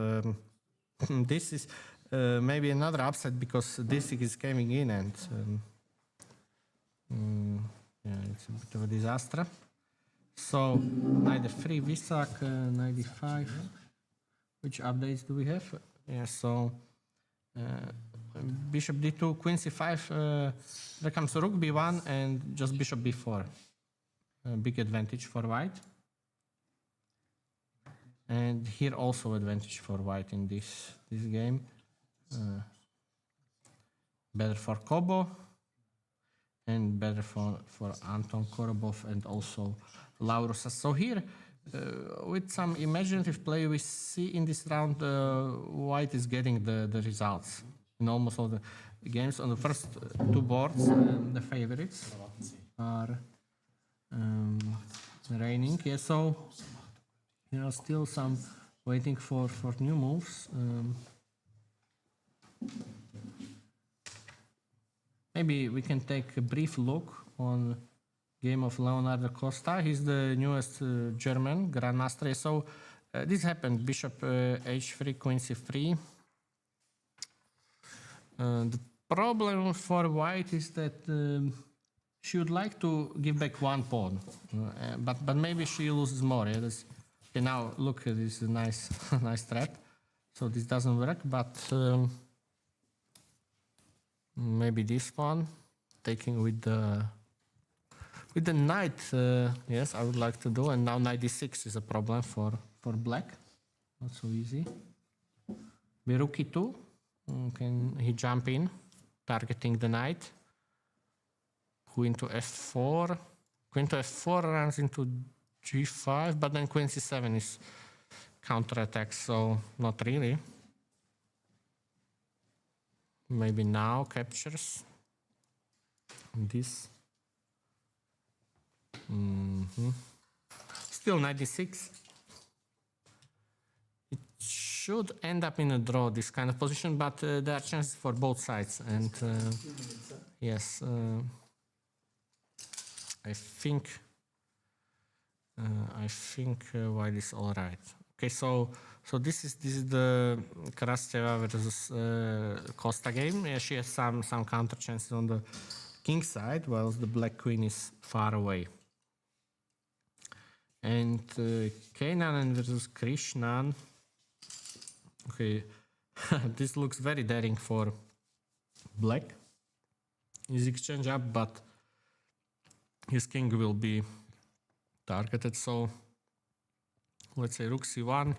This is maybe another upset because this is coming in, and yeah, it's a bit of a disaster. So knight f3, Visak, knight d5. Which updates do we have? Yeah, so bishop d2, queen c5. There comes rook b1 and just bishop b4. Big advantage for white. And here also advantage for white in this game. Better for Kobo and better for Anton Korobov and also Laurus. So here, with some imaginative play, we see in this round white is getting the results in almost all the games. On the first two boards, the favorites are reigning. Yeah, so there are still some waiting for new moves. Maybe we can take a brief look on game of Leonardo Costa. He's the newest German grandmaster. So this happened: bishop h3, queen c3. The problem for white is that she would like to give back one pawn, but maybe she loses more. Yeah? Okay, now look, this is a nice nice trap. So this doesn't work, but maybe this one, taking with the knight. Yes, I would like to do, and now knight d6 is a problem for black. Not so easy. Rook e2. Can he jump in, targeting the knight? Queen to f4. Queen to f4 runs into g5, but then queen c7 is counterattack, so not really. Maybe now captures this Mhm. Still 96. It should end up in a draw, this kind of position, but there are chances for both sides. And yes, I think white is all right. Okay, so this is the Krasteva versus Costa game. Yeah, she has some counter chances on the king side, while the black queen is far away. And Kenan versus Krishnan. Okay, this looks very daring for black. His exchange up, but his king will be targeted. So let's say rook c1,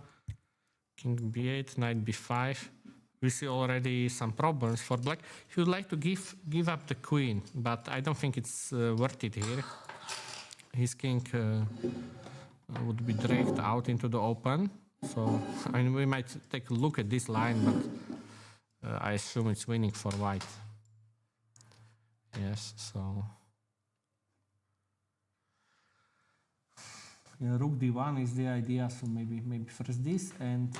king b8, knight b5. We see already some problems for black. He would like to give up the queen, but I don't think it's worth it here. His king would be dragged out into the open. So I mean, we might take a look at this line, but I assume it's winning for white. Yes, so yeah, rook d1 is the idea. So maybe first this, and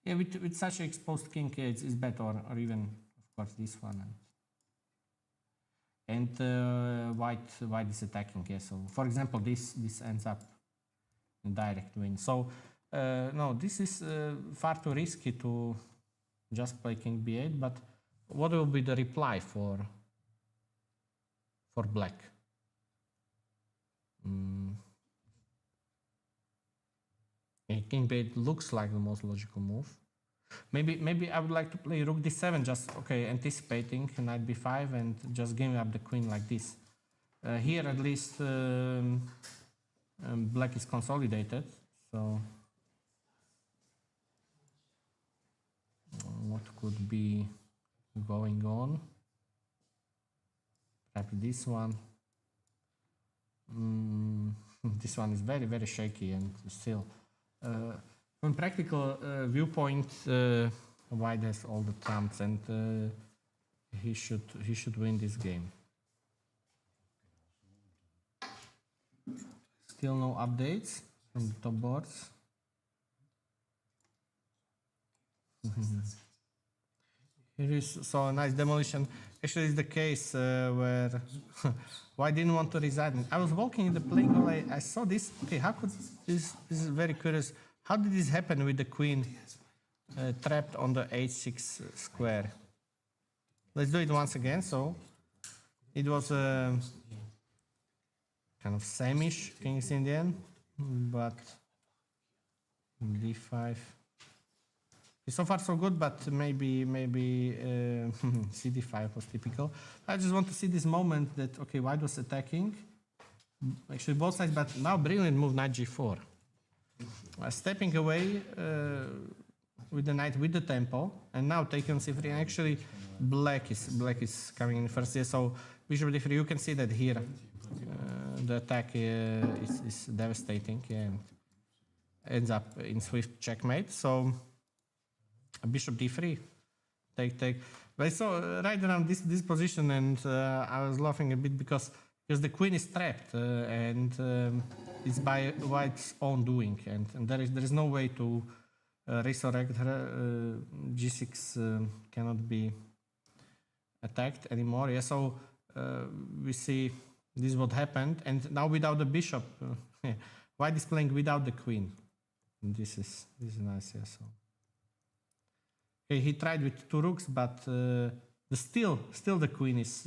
yeah, with such an exposed king, yeah, it's better, or even of course this one. And white is attacking. Yeah, so for example, this ends up in direct win. So no, this is far too risky to just play king b8. But what will be the reply for black? King b8 looks like the most logical move. Maybe I would like to play rook d7, just anticipating knight b5 and just giving up the queen like this. Here at least black is consolidated. So what could be going on? Perhaps this one. This one is very, very shaky, and still from practical viewpoint, white has all the trumps, and he should win this game. Still no updates from the top boards. Here is so a nice demolition. Actually, it's the case where white didn't want to resign. I was walking in the playing hall. I saw this. Okay, how could this is very curious. How did this happen with the queen trapped on the h6 square? Let's do it once again. So it was kind of same-ish King's Indian, but d5. So far so good, but maybe cd5 was typical. I just want to see this moment that, okay, white was attacking, actually both sides, but now brilliant move, knight g4. Stepping away with the knight with the tempo, and now taking c3, and actually black is coming in first here, so bishop d3, you can see that here the attack is devastating and ends up in swift checkmate. So bishop d3, take. But I saw right around this position, and I was laughing a bit because the queen is trapped, and it's by white's own doing, and there is no way to resurrect her. G6 cannot be attacked anymore. Yeah, so we see this is what happened, and now without the bishop, white is playing without the queen. And this is nice. Yeah, so. Okay, he tried with two rooks, but still the queen is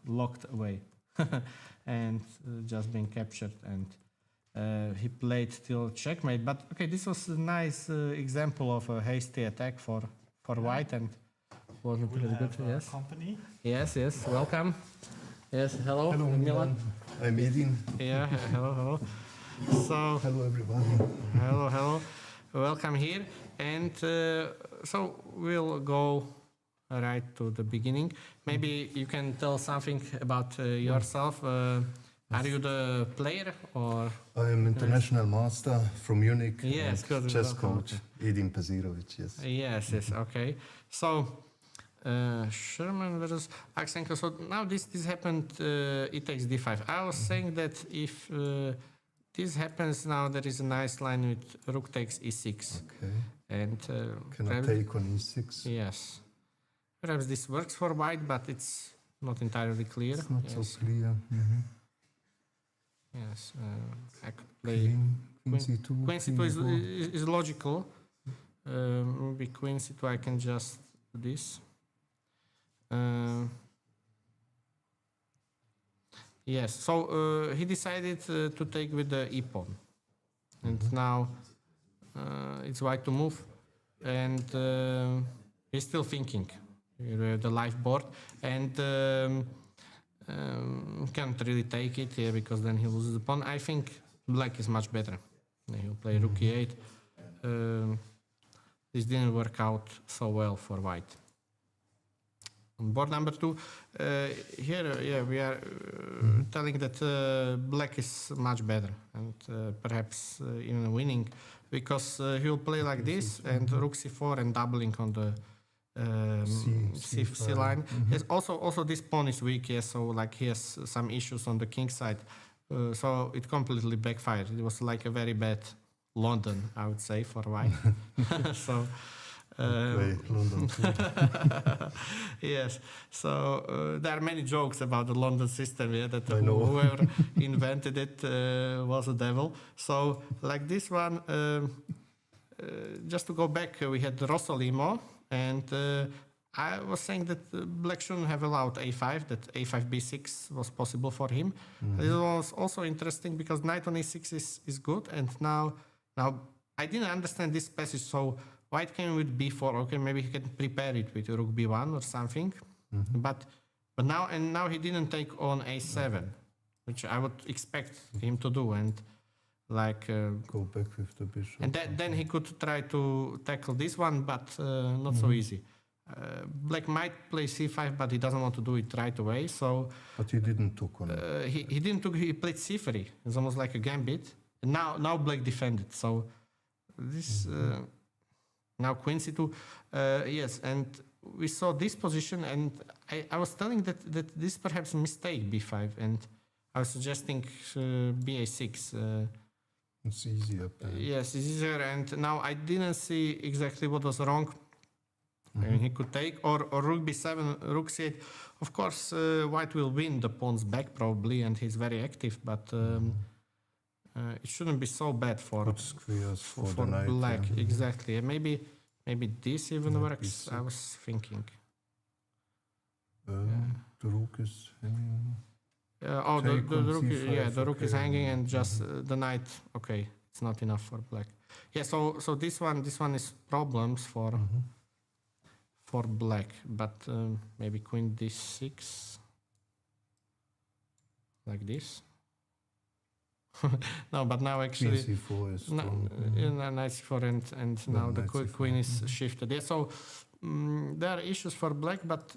locked away and just being captured, and he played till checkmate. But okay, this was a nice example of a hasty attack for white, and wasn't really good. Yes. Company. Yes. Welcome. Yes. Hello. Hello, Milan. I'm Edin. Yeah. Hello. So. Hello, everybody. Hello. Welcome here, and so we'll go right to the beginning. Maybe you can tell something about yourself. Are you the player, or? I am international master from Munich. Yes, good. Chess coach, Edin Pezirovic, yes. Yes, okay. So Sherman versus Aksenko. So now this happened. It takes d5. I was saying that if this happens now, there is a nice line with rook takes e6. Okay. And Can I perhaps- take on e6? Yes. Perhaps this works for white, but it's not entirely clear. It's not Yes. so clear. Mhm. Yes. I could play Queen c2. Queen c2 is logical. Maybe Queen c2. I can just do this. Yes. So he decided to take with the e pawn, and now it's white to move, and he's still thinking. The live board, and can't really take it here because then he loses the pawn. I think black is much better. He'll play rook e8. This didn't work out so well for white. On board number 2, here we are telling that black is much better and perhaps even winning, because he'll play like this and rook c4 and doubling on the C line. Yes, also this pawn is weak. Yes, so like he has some issues on the king side. So it completely backfired. It was like a very bad London, I would say, for white. So London too. yes. So there are many jokes about the London system. Yeah, that I know. whoever invented it was a devil. So like this one, just to go back, we had Rossolimo. And I was saying that black shouldn't have allowed a5, that a5 b6 was possible for him. This was also interesting because knight on e6 is good. And now I didn't understand this passage, so white came with b4. Okay, maybe he can prepare it with rook b1 or something. But now he didn't take on a7, which I would expect him to do. And like Go back with the bishop. and then he could try to tackle this one, but not so easy. Black might play c5, but he doesn't want to do it right away. So But he didn't took on it. he didn't took. He played c3. It's almost like a gambit. And now black defended. So this now queen c2. Yes, and we saw this position, and I was telling that this perhaps mistake b5, and I was suggesting ba6. It's easier. Yes, it's easier, and now I didn't see exactly what was wrong. He could take, or rook b7, rook c8. Of course, white will win the pawns back probably, and he's very active, but it shouldn't be so bad for Good squares for the knight. black. Yeah. Exactly. Maybe this even Knight works. I b6. was thinking. The rook is hanging. The Take on rook, c5, yeah, the rook is okay. hanging, and just the knight. Okay, it's not enough for black. Yeah, so this one is problems for black, but maybe queen d6 like this. No, but now actually Queen c4 is no, strong. knight c4 and Then now the knight c4. queen is shifted. Yeah, so there are issues for black, but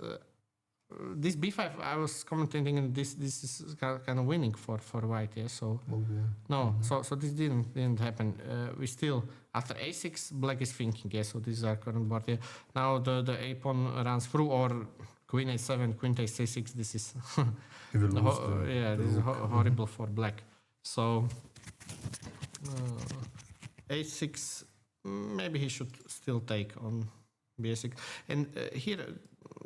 this b5 I was commenting, and this is kind of winning for white. Yeah, so Oh, yeah. no, so this didn't happen. We still after a6 black is thinking. Yeah, so this is our current board. Yeah, now the a pawn runs through, or queen a7, queen takes a6. This is He will lose the this is rook. horrible for black. So a6, maybe he should still take on b6. And here,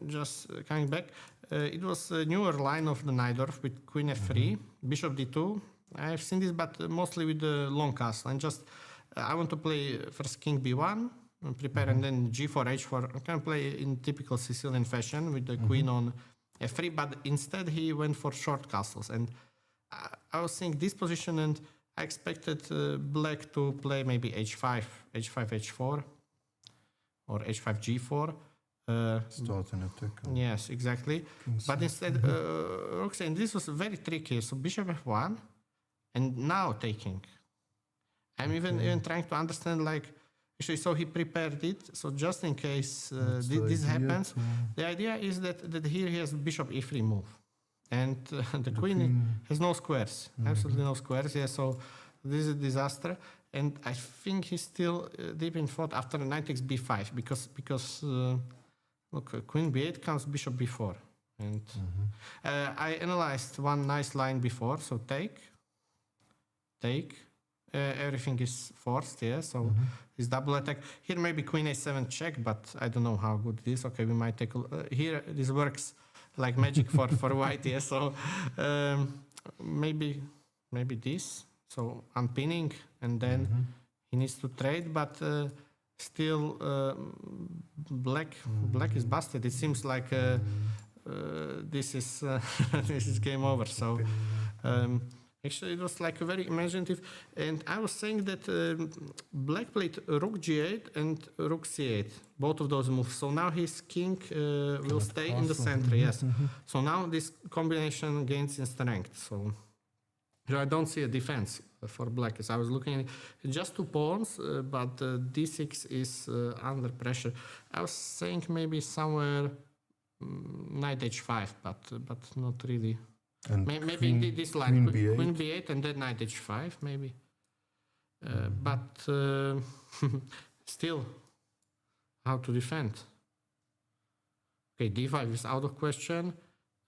just coming back, it was a newer line of the Najdorf with queen f3, bishop d2. I've seen this, but mostly with the long castle. And just I want to play first king b1, and prepare, and then g4, h4. I can play in typical Sicilian fashion with the queen on f3, but instead he went for short castles. And I was seeing this position, and I expected black to play maybe h5, h4, or h5, g4. Start an attack. Yes, exactly. But instead, Roxanne, this was very tricky. So bishop f1, and now taking. I'm even trying to understand, like, actually, so he prepared it. So just in case this happens, the idea is that here he has bishop e3 move. And the queen has no squares, absolutely no squares. Yeah, so this is a disaster. And I think he's still deep in thought after knight takes b5, because Okay, queen b8 comes bishop b4. And I analyzed one nice line before, so take. Everything is forced, yeah, so it's double attack. Here maybe queen a7 check, but I don't know how good it is. Okay, we might take here this works like magic for white, yeah, so maybe this. So I'm pinning and then he needs to trade, but still black is busted. It seems like this is this is game over. So actually it was like very imaginative, and I was saying that black played rook g8 and rook c8, both of those moves. So now his king will stay in the center. Yes. So now this combination gains in strength. So I don't see a defense for black. As I was looking at it, just 2 pawns, but d6 is under pressure. I was saying maybe somewhere knight h5, but not really. And Maybe queen, this line, queen queen b8. b8 and then knight h5, maybe. But still, how to defend? Okay, d5 is out of question.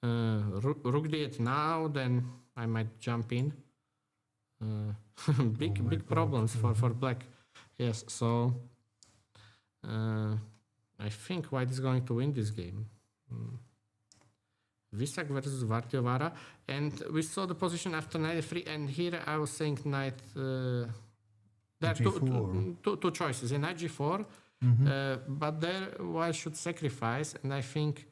Rook d8 now, then I might jump in. Big problems for black. Yes, so I think white is going to win this game. Visak versus Vartiovara, and we saw the position after knight f3, and here I was saying knight. There are two choices in knight g4, but there white should sacrifice, and I think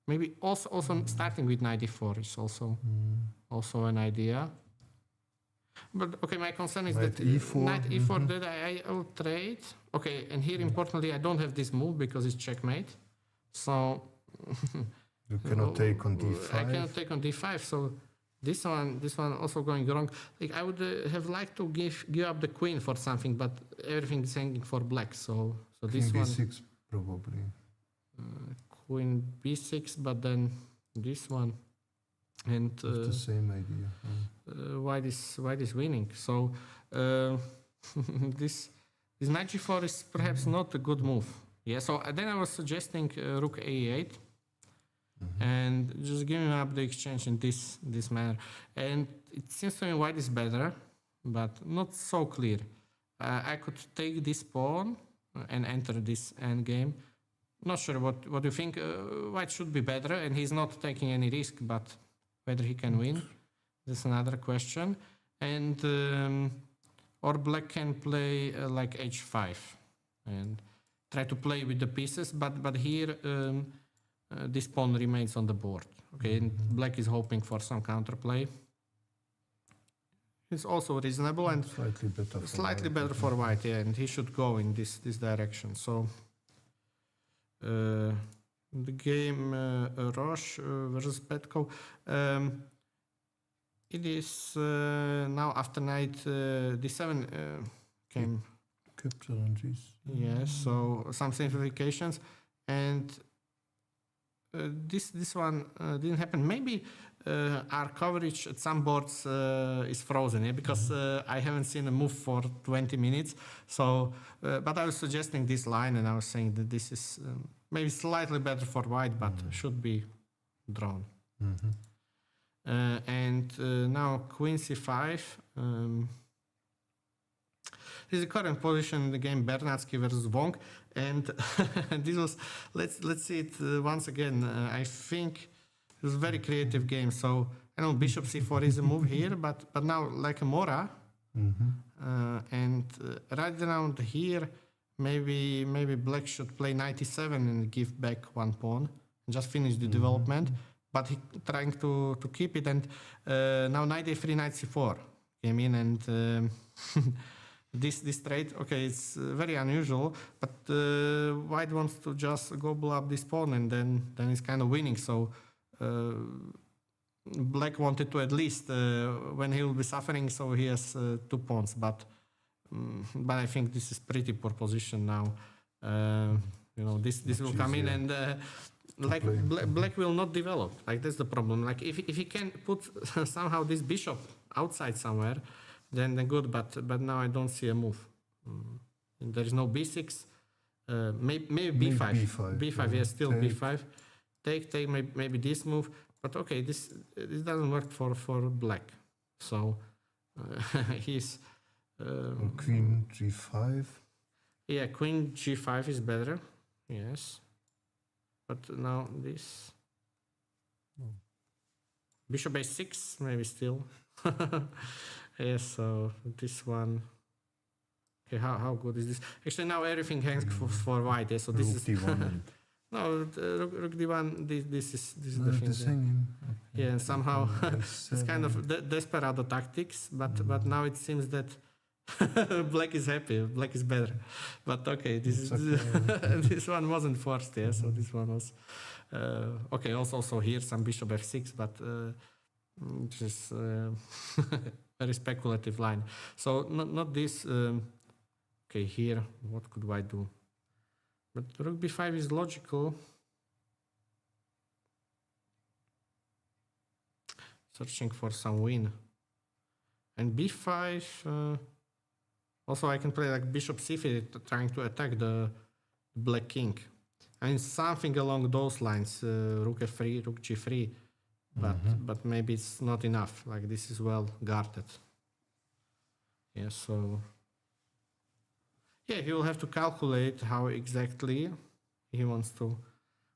maybe also starting with knight d4 is also an idea. But okay, my concern is Knight that e4, knight e4 that I will trade. Okay, and here importantly I don't have this move because it's checkmate. So You cannot take on d5. I cannot take on d5. So this one also going wrong. Like I would have liked to give up the queen for something, but everything is hanging for black. So this Queen one b6 probably. queen b6, but then this one, and It's the same idea. white is winning. So this knight g4 is perhaps not a good move. Yeah. So then I was suggesting rook a8. And just giving up the exchange in this manner, and it seems to me white is better, but not so clear. I could take this pawn and enter this endgame. Not sure what you think. White should be better, and he's not taking any risk, but whether he can win, that's another question. And or black can play like h5 and try to play with the pieces, but here. This pawn remains on the board. Okay, and black is hoping for some counterplay. It's also reasonable and slightly better for white. Yeah, and he should go in this direction. So the game Roche versus Petko. It is now after knight d7 came. Capture on g6. Yes, so some simplifications, and this one didn't happen. Maybe our coverage at some boards is frozen, yeah, because I haven't seen a move for 20 minutes. So, but I was suggesting this line, and I was saying that this is maybe slightly better for white, but should be drawn. And now queen c5. This is the current position in the game Bernatsky versus Wong, and this was let's see it once again. I think it was a very creative game. So I know bishop c4 is a move here, but now like a Mora, and right around here maybe black should play knight e7 and give back one pawn and just finish the development. But he trying to keep it, and now knight a3 knight c4 came in, and this trade, okay, it's very unusual, but white wants to just gobble up this pawn, and then it's kind of winning. So black wanted to at least when he will be suffering, so he has 2 pawns, but I think this is pretty poor position now. You know, this will come in, and like black will not develop. Like that's the problem. Like if he can put somehow this bishop outside somewhere, then good. But now I don't see a move. There is no b6. maybe Maybe b5. B5, b5, yeah. yes, still Take. b5. Take, maybe this move. But okay, this doesn't work for black. So he's... Or Queen G5. Yeah, Queen G5 is better. Yes. But now this... Oh. Bishop A6, maybe still. Yes, so this one... Okay, how good is this? Actually, now everything hangs for white. Yeah, so this Rook is... D1 and No, Rook D1, this is no, the the thing. same. Yeah, and somehow A7. it's kind of desperado tactics, but now it seems that black is happy, black is better. But okay, It's okay. this one wasn't forced, yeah. So this one was okay. Also here some bishop f6, but just very speculative line. So not this. Okay, here what could white do? But rook b5 is logical. Searching for some win. And b5, also I can play like bishop c3, trying to attack the black king. I mean something along those lines, rook f3, rook g3, but maybe it's not enough. Like this is well guarded. Yeah, so yeah, he will have to calculate how exactly he wants to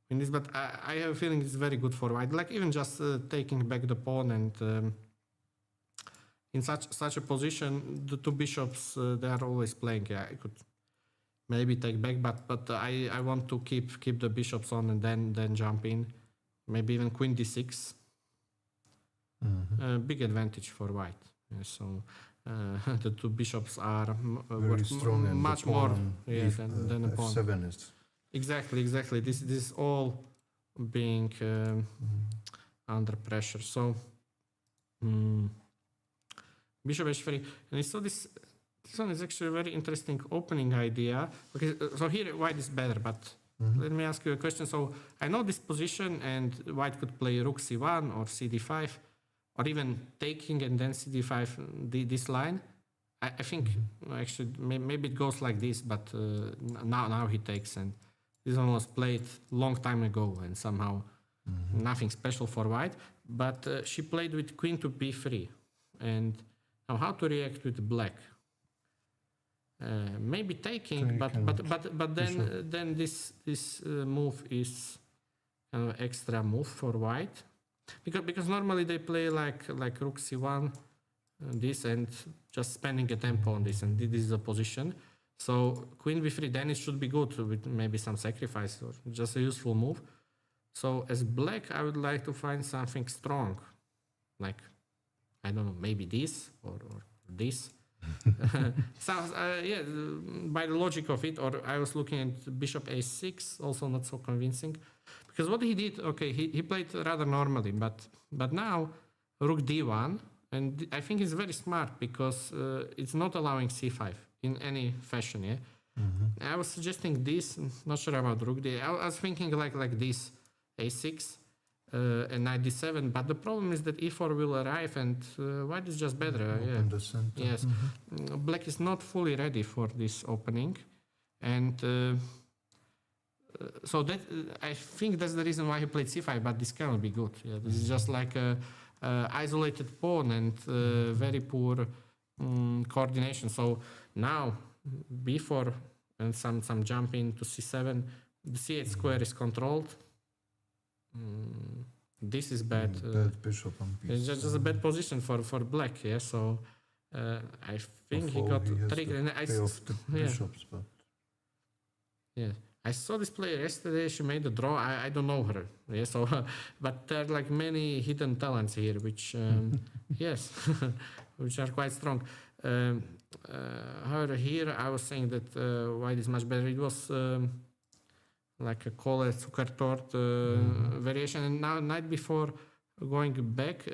win this, but I have a feeling it's very good for white. Like even just taking back the pawn and in such a position, the two bishops they are always playing. Yeah, I could maybe take back, but I want to keep the bishops on and then jump in. Maybe even queen d6. Big advantage for white. Yeah, so the two bishops are Very strong and much the more pawn than a pawn. F7 is. Exactly. This is all being under pressure. So bishop h3, and I saw this one is actually a very interesting opening idea. Okay, so here white is better, but let me ask you a question. So I know this position, and white could play rook c1 or cd5, or even taking and then cd5 this line. I think actually maybe it goes like this, but now he takes, and this one was played long time ago, and somehow nothing special for white. But she played with queen to b3, and now how to react with black? Maybe taking, but then this move is kind of extra move for white, because normally they play like rook c1, this, and just spending a tempo on this, and this is a position. So queen b3, then it should be good with maybe some sacrifice or just a useful move. So as black, I would like to find something strong, like I don't know, maybe this or this. Sounds yeah, by the logic of it. Or I was looking at bishop a6, also not so convincing, because what he did, okay, he played rather normally, but now rook d1, and I think it's very smart because it's not allowing c5 in any fashion. Yeah, I was suggesting this. Not sure about rook d. I was thinking like this, a6. And knight d7, but the problem is that e4 will arrive, and white is just better. Yeah. Open the center. Yes, black is not fully ready for this opening, and so that I think that's the reason why he played c5. But this cannot be good. Yeah, this is just like a isolated pawn and very poor coordination. So now b4 and some jump into c7. The c8 square is controlled. This is bad. Bad bishop on b7. It's just a bad position for black. Yeah, so I think he got triggered. And pay off the bishops, but yeah, I saw this player yesterday. She made a draw. I don't know her. Yeah, so but there are like many hidden talents here, which yes, which are quite strong. However, here I was saying that white is much better. It was like a Kohle Zuckertort variation, and now knight before going back,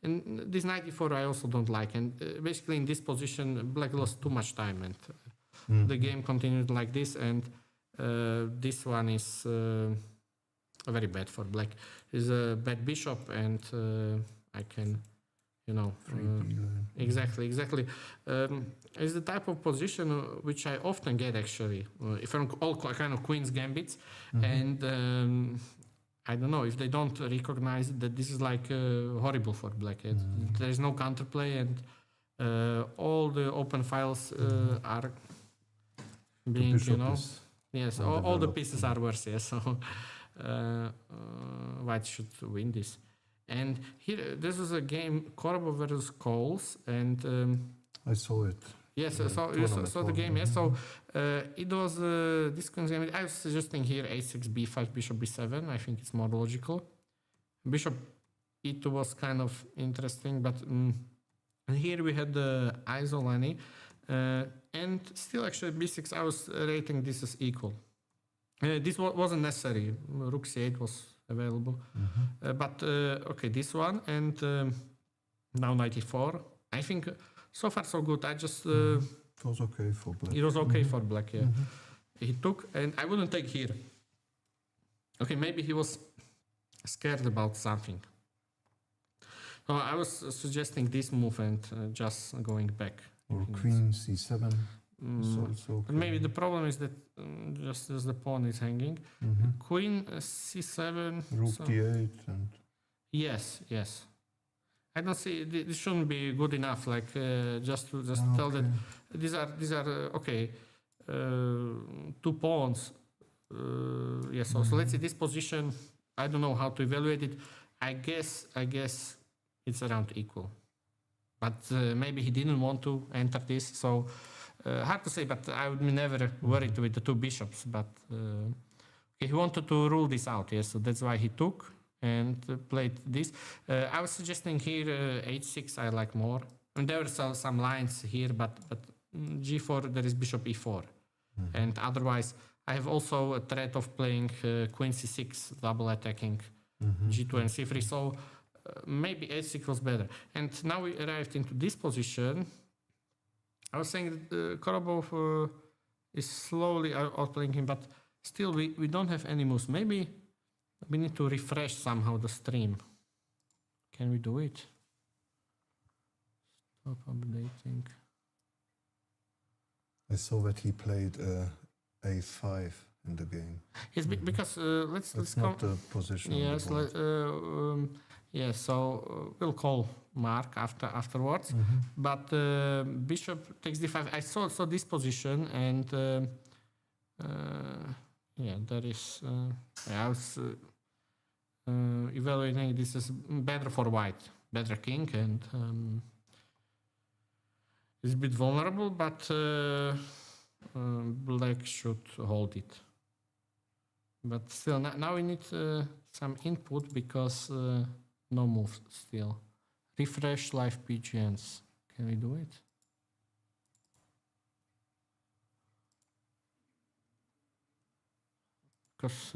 and this knight before I also don't like, and basically in this position black lost too much time, and the game continued like this, and this one is very bad for black. Is a bad bishop, and I can you know. Exactly. It's the type of position which I often get actually. If I'm all kind of queen's gambits, and I don't know if they don't recognize that this is like horrible for black. There is no counterplay, and all the open files are being, you know, yes, all the pieces are worse. Yes, so white should win this. And here, this was a game, Korbo versus Coles, and I saw it. yes, so you saw the game. Yes, so it was this game. I was suggesting here a6, b5, bishop b7. I think it's more logical. Bishop e2 was kind of interesting, but and here we had the isolani, and still actually b6. I was rating this as equal. This wasn't necessary. Rook c8 was available, but okay, this one, and now knight e4. I think so far so good. I just it was okay for black. it was okay for black. Yeah, he took, and I wouldn't take here. Okay, maybe he was scared about something. So I was suggesting this move and just going back. Or queen c7. But maybe the problem is that just as the pawn is hanging, queen c7, rook d8, and yes. I don't see this shouldn't be good enough. Like just to tell that these are okay. 2 pawns. Yes. So let's see this position. I don't know how to evaluate it. I guess it's around equal. But maybe he didn't want to enter this. So. Hard to say, but I would be never worried with the 2 bishops. But okay, he wanted to rule this out, yes, so that's why he took and played this. I was suggesting here h6 I like more. And there were some lines here, but g4 there is bishop e4. And otherwise, I have also a threat of playing queen c6, double attacking g2 and c3. So maybe h6 was better. And now we arrived into this position. I was saying that Korobov is slowly outplaying him, but still we don't have any moves. Maybe we need to refresh somehow the stream. Can we do it? Stop updating. I saw that he played a5 in the game. Yes, because let's not the position. Yes, yes. So we'll call Mark afterwards. But bishop takes d5. I saw this position, and yeah, there is. I was evaluating this as better for white, better king, and it's a bit vulnerable, but black should hold it. But still, now we need some input because no moves still. Refresh live PGNs. Can we do it? Because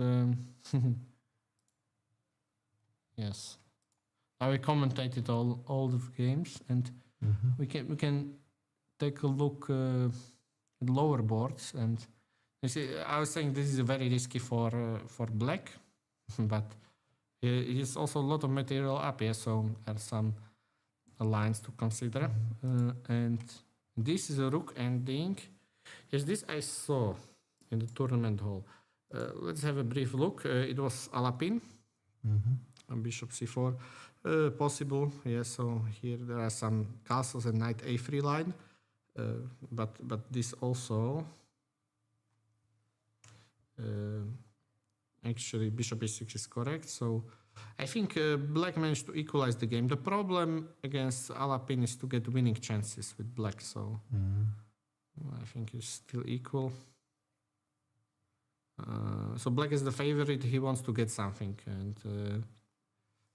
yes, now we commentated all the games, and we can take a look at lower boards. And you see, I was saying this is very risky for black, but it's also a lot of material up here, so there are some lines to consider. And this is a rook ending. Yes, this I saw in the tournament hall. Let's have a brief look. It was Alapin, bishop c4, possible. Yes, so here there are some castles and knight a3 line, but this also. Actually, bishop e6 is correct. So I think black managed to equalize the game. The problem against Alapin is to get winning chances with black. So I think it's still equal. So black is the favorite. He wants to get something. And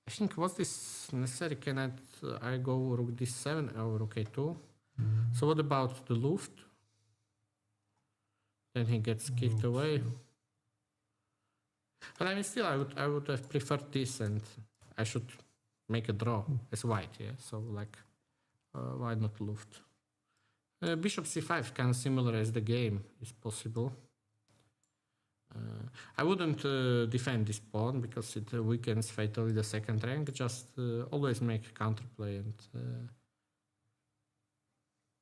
I think, was this necessary? Cannot I go rook d7 or rook a2? So what about the Luft? Then he gets kicked away. But I mean, still, I would have preferred this, and I should make a draw as white. Yeah, so like, why not Luft? Bishop c5, kind of similar as the game is possible. I wouldn't defend this pawn because it weakens fatally the second rank. Just always make counterplay and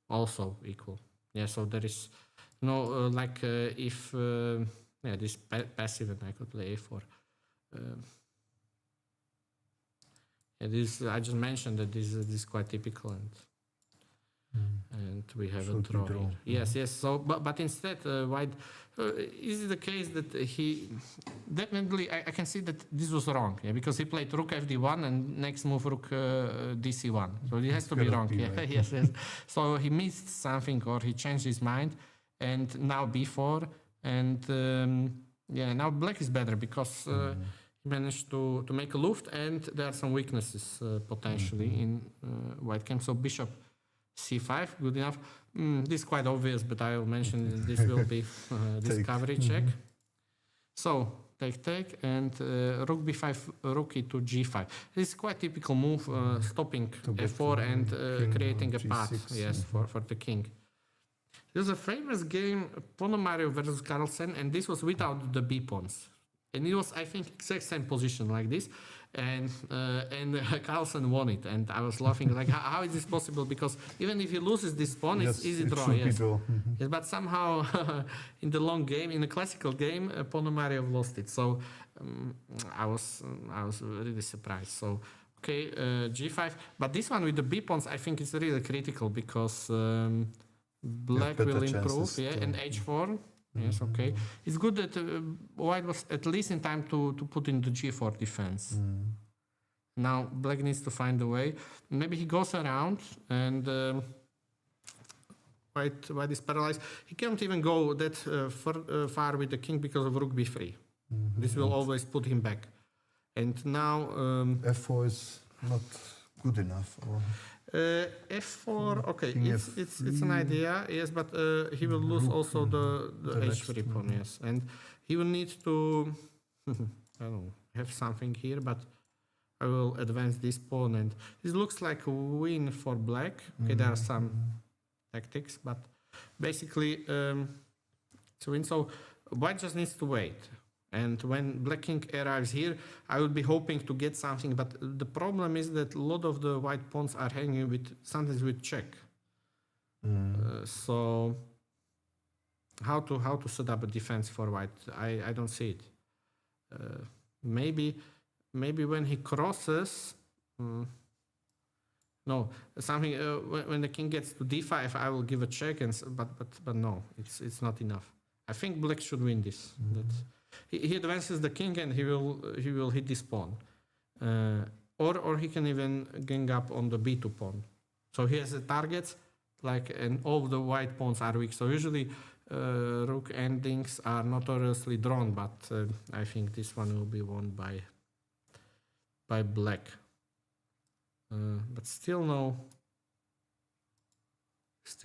also equal. Yeah, so there is no if yeah, this passive and I could play a4. Yeah, this I just mentioned that this is quite typical and we have a Should be draw. draw. Here. Yes, yes. So, but instead, White is it the case that he definitely I can see that this was wrong, yeah, because he played Rook FD1 and next move Rook DC1. So it has to be cannot wrong. be Yeah, right. yes, yes. So he missed something or he changed his mind, and now B4 and yeah, now Black is better because. He managed to make a luft, and there are some weaknesses potentially in White camp. So Bishop C5, good enough. This is quite obvious, but I will mention this will be discovery check. So take, and Rook B5, Rook E2 G5. This is quite typical move, stopping F4 and creating a path. Yes, for the king. There's a famous game, Ponomarev versus Carlsen, and this was without the B pawns. And it was, I think, exact same position like this, and Carlsen won it, and I was laughing like, how is this possible? Because even if he loses this pawn, it's easy draw. Yes. Yes, but somehow in the long game, in the classical game, Ponomarev lost it. So I was really surprised. So okay, G5, but this one with the B pawns, I think is really critical because Black will improve, yeah, and H4. Yes, okay. It's good that White was at least in time to put in the G4 defense. Now Black needs to find a way. Maybe he goes around and White is paralyzed. He can't even go that far with the king because of Rook B3. This will always put him back. And now F4 is not good enough. Or F4, okay, it's an idea, yes, but he will lose also the H3 pawn, yes, and he will need to, I don't know, have something here, but I will advance this pawn, and this looks like a win for Black. Okay, there are some tactics, but basically it's a win. So White just needs to wait. And when Black King arrives here, I would be hoping to get something, but the problem is that a lot of the white pawns are hanging with sometimes with check. So how to set up a defense for White? I don't see it. Maybe when he crosses, no, something when the king gets to D5, I will give a check, and but no, it's not enough. I think Black should win this. He advances the king and he will hit this pawn, or he can even gang up on the b2 pawn. So he has a target, like, and all the white pawns are weak. So usually rook endings are notoriously drawn, but I think this one will be won by Black. But still no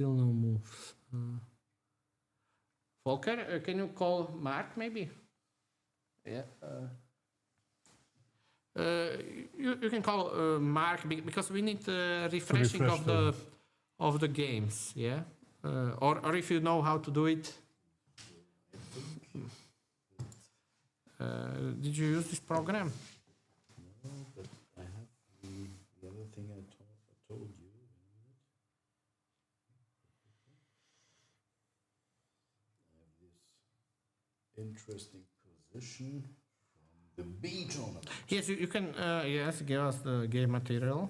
moves. Volker, can you call Mark maybe? Yeah. You can call Mark because we need refreshing of the games. Yeah. Or if you know how to do it. Did you use this program? No, but I have the other thing I told you. I have this interesting position from the B tournament. Yes, you can. Yes, give us the game material.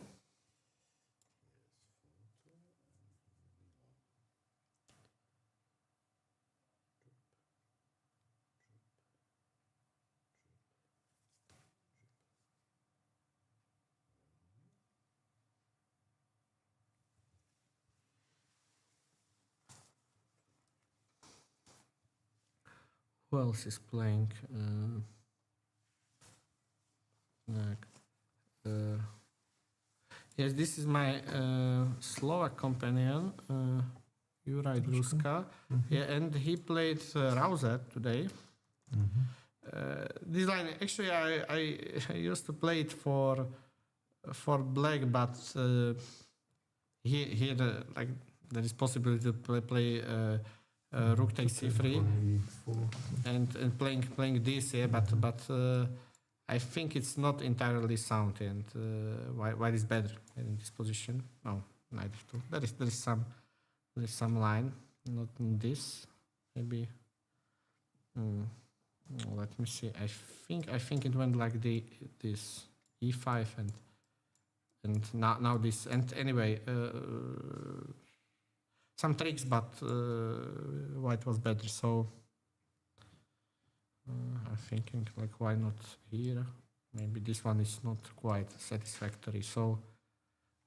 Who else is playing? Yes, this is my Slovak companion, Juraj Druska. Yeah, and he played Rauzet today. This line, actually, I used to play it for Black, but here like there is possibility to play rook takes c3, and playing this, yeah, but I think it's not entirely sound, and white is better in this position. No, knight f2. There is some line, not in this, maybe. Let me see. I think it went like this e5 and now this, and anyway, some tricks, but white was better, so I'm thinking like, why not here? Maybe this one is not quite satisfactory. So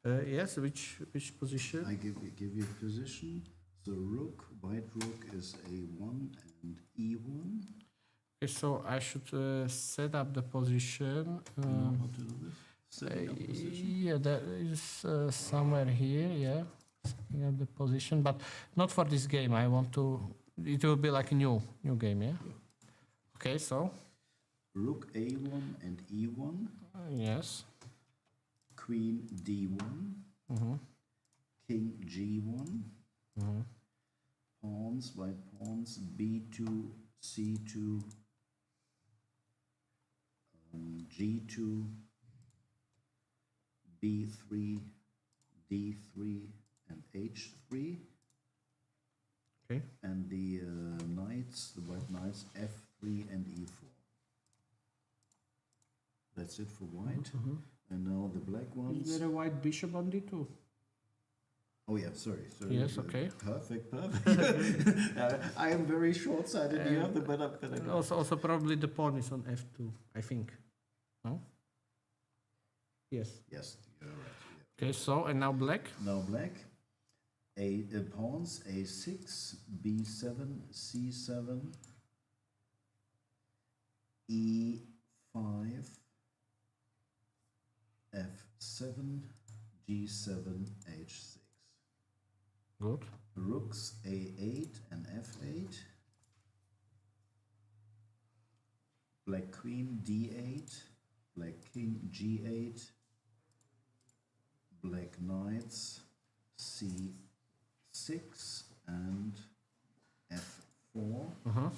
yes, which position? I give you position. So rook, white rook is a1 and e1. Okay, so I should set up the position. How to do this? Setting up position. Yeah, that is somewhere here. Yeah, setting up the position, but not for this game. I want to. It will be like a new game. Yeah. Okay, so Rook a1 and e1. Yes. Queen d1. King g1. Pawns, white pawns, b2, c2, g2, b3, d3, and h3. Okay. And the knights, the white knights, f3 and e4. That's it for white. And now the black ones. Is there a white bishop on d2? Oh yeah, sorry. Yes, okay. Perfect. I am very short-sighted. You have the better. Also probably the pawn is on f2. I think. No. Yes. Yes, you're right. Okay. So and now black. Now black. A pawns a6, b7, c7, e5, f7, g7, h6. Good. Rooks a8 and f8. Black queen d8. Black king g8. Black knights c6 and f4.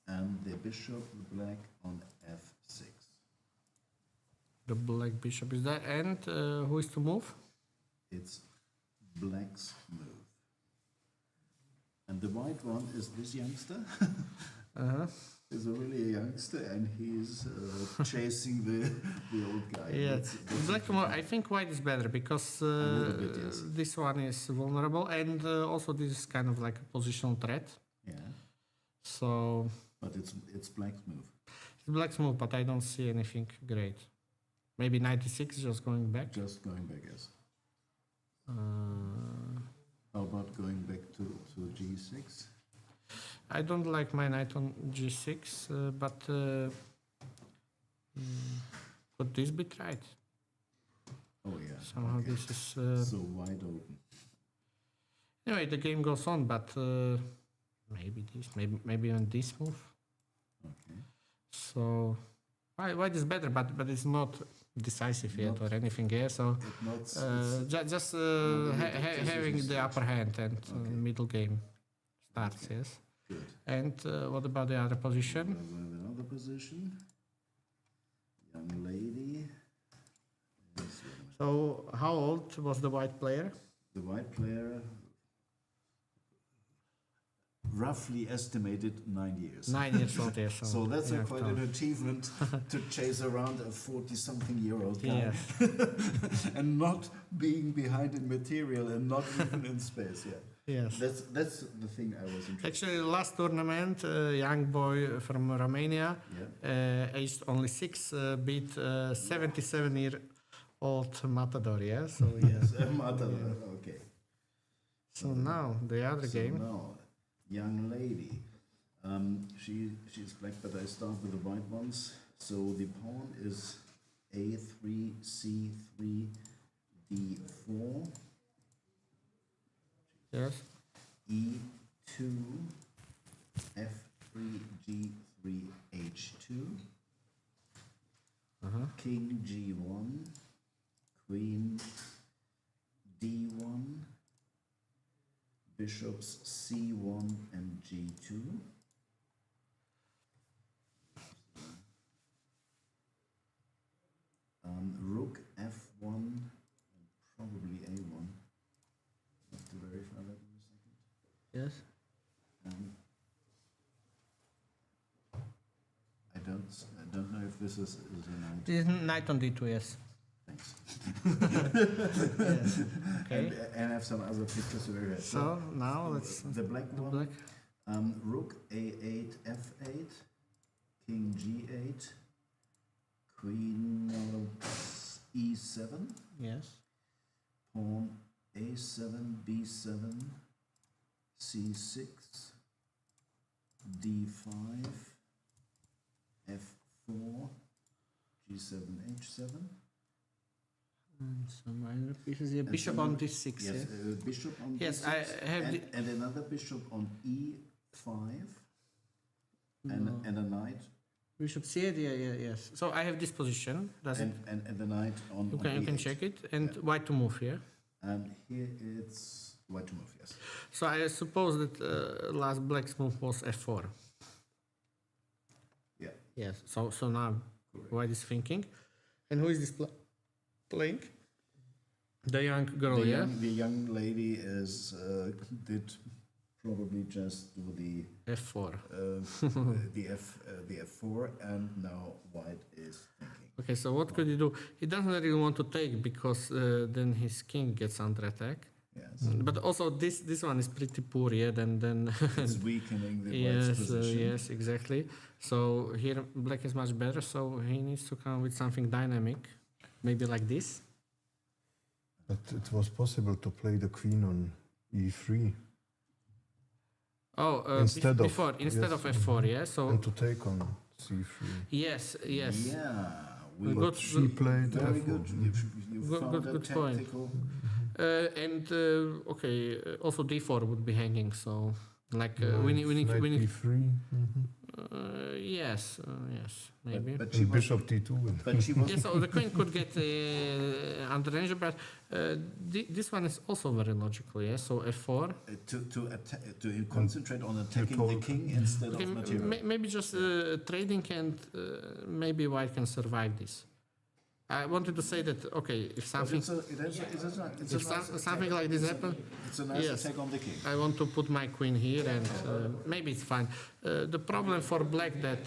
And the bishop, the black, on f6. The black bishop is there, and who is to move? It's black's move. And the white one is this youngster. He's a really youngster, and he's chasing the old guy. Yeah, That's black more. I think white is better because little bit, yes. this one is vulnerable, and also this is kind of like a positional threat. Yeah, So but it's black's move. it's black's move, but I don't see anything great. Maybe 96, just going back. Just going back, yes. How about going back to g6? I don't like my knight on g6, but could this be tried? Oh yeah. Somehow okay. this is... So wide open. Anyway, the game goes on, but maybe this, maybe on this move. Okay. So white is better, but it's not decisive yet or anything here. So just having the upper hand and middle game starts. Yes. Good. And what about the other position? Another position. Young lady. So how old was the white player? The white player, roughly estimated 9 years. 9 years old, yes. So that's yeah, quite an achievement to chase around a 40-something-year-old guy. Yes. And not being behind in material and not even in space. Yeah. Yes. That's the thing I was interested. Actually, last tournament, a young boy from Romania, aged only 6, beat 77-year-old Matador. Yeah. So Yes, Matador. Okay. So now the other game. Now, young lady. She's black, but I start with the white ones. So the pawn is a3, c3, d4. Yes. e2, f3, g3, h2. King g1, queen d1, bishops c1 and g2. Rook f1 and probably a1. Have to verify that in a second. Yes. I don't know if this is a knight. This is knight on d2, yes. Thanks. Yes. Okay. And I have some other pictures to verify. So now let's The black one. black. Rook a8 f8, king g8, queen e7, Yes. pawn a7, b7, c6, d5, f4, g7, h7. And some minor pieces here. And Bishop some on other- d6. Yes, Yeah. bishop on Yes, d6. I have and another bishop on e5, and a knight, Bishop c8. Yeah. Yes. So I have this position. Does it? and the knight on You on can e8. check it. And white to move here. And here it's white to move, yes. So I suppose that last black's move was f4. Yeah. Yes. So now Correct. white is thinking. And who is this playing? The young girl, The young lady did probably just do the f4. the f4, and now white is thinking. Okay, so what could he do? He doesn't really want to take because then his king gets under attack. Yes, But also this one is pretty poor, yeah. Then it's weakening the white's yes, position. yes, exactly. So here black is much better. So he needs to come with something dynamic, maybe like this. But it was possible to play the queen on e3 Oh, Instead of- before instead yes. of f4, yeah. So and to take on c3. yes. Yeah, we Good. But she played very f4. good. You Good- found good- a good point. tactical. And okay, also d4 would be hanging. So like Knight- we need knight e3. yes, maybe. But she And was, bishop d2. but she was Yes, so the queen could get under danger, but this one is also very logical. Yeah, so f4. to concentrate on attacking the told- king instead Okay, of material. maybe just trading, and maybe white can survive this. I wanted to say that okay, if But something it's a if nice something like this happens, It's a nice yes. attack on the king. I want to put my queen here, and maybe it's fine. The problem for black that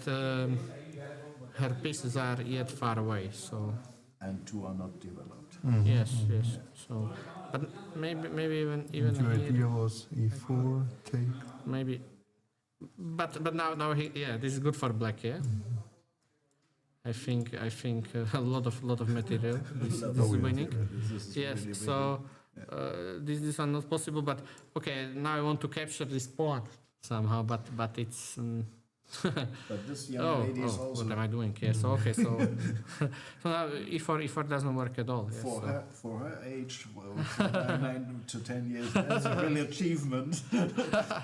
her pieces are yet far away. So And two are not developed. yes. So, but maybe even And your here, idea was e4, take. maybe. But now this is good for black. Yeah. I think a lot of material. This is winning. This is Yes, really so this one not possible, but okay, now I want to capture this pawn somehow, but it's But this young lady is also what am I doing? Yes, okay, so so now e4 doesn't work at all. Yes, for her age, well, 9 to 10 years, that's a real achievement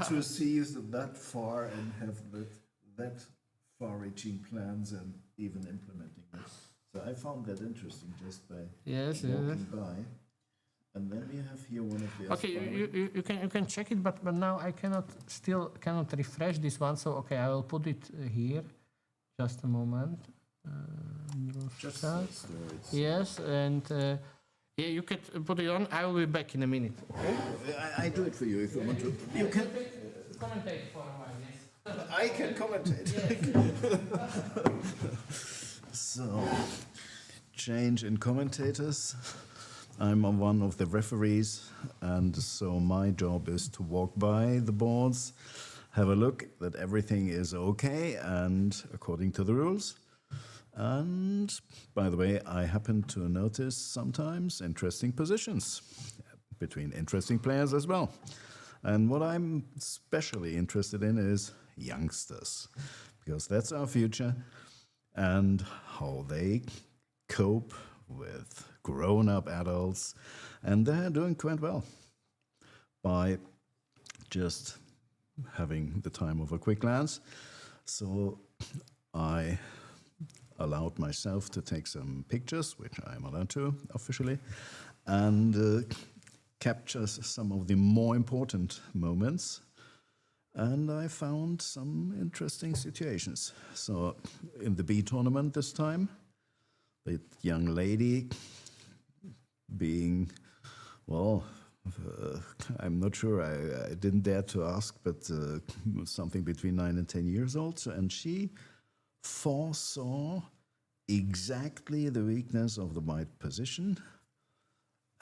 to see that far and have that far-reaching plans and even implementing it. So I found that interesting just by yes. walking by. And then we have here one of the Okay, you can check it, but now I cannot refresh this one. So okay, I will put it here. Just a moment. just start. stories. Yes, and yeah, you can put it on. I will be back in a minute. I do it for you if you want to. You can. Commentate for a while. Yes. I can commentate. So, change in commentators. I'm one of the referees, and so my job is to walk by the boards, have a look that everything is okay and according to the rules. And by the way, I happen to notice sometimes interesting positions between interesting players as well. And what I'm especially interested in is youngsters, because that's our future, and how they cope with grown-up adults, and they're doing quite well by just having the time of a quick glance. So I allowed myself to take some pictures, which I'm allowed to officially, and captures some of the more important moments. And I found some interesting situations. So in the B tournament this time, the young lady being, well, I'm not sure, I didn't dare to ask, but something between 9 and 10 years old. And she foresaw exactly the weakness of the white position.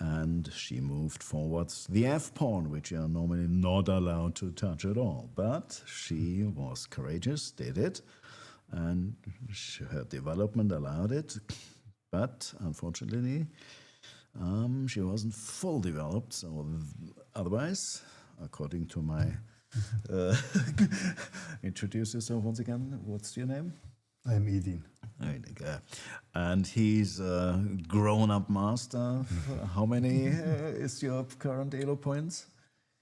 And she moved forwards the F-pawn, which you are normally not allowed to touch at all. But she was courageous, did it, and her development allowed it. But unfortunately, she wasn't full developed. So otherwise, according to my... introduce yourself once again. What's your name? I'm Edin. And he's a grown-up master. How many is your current Elo points?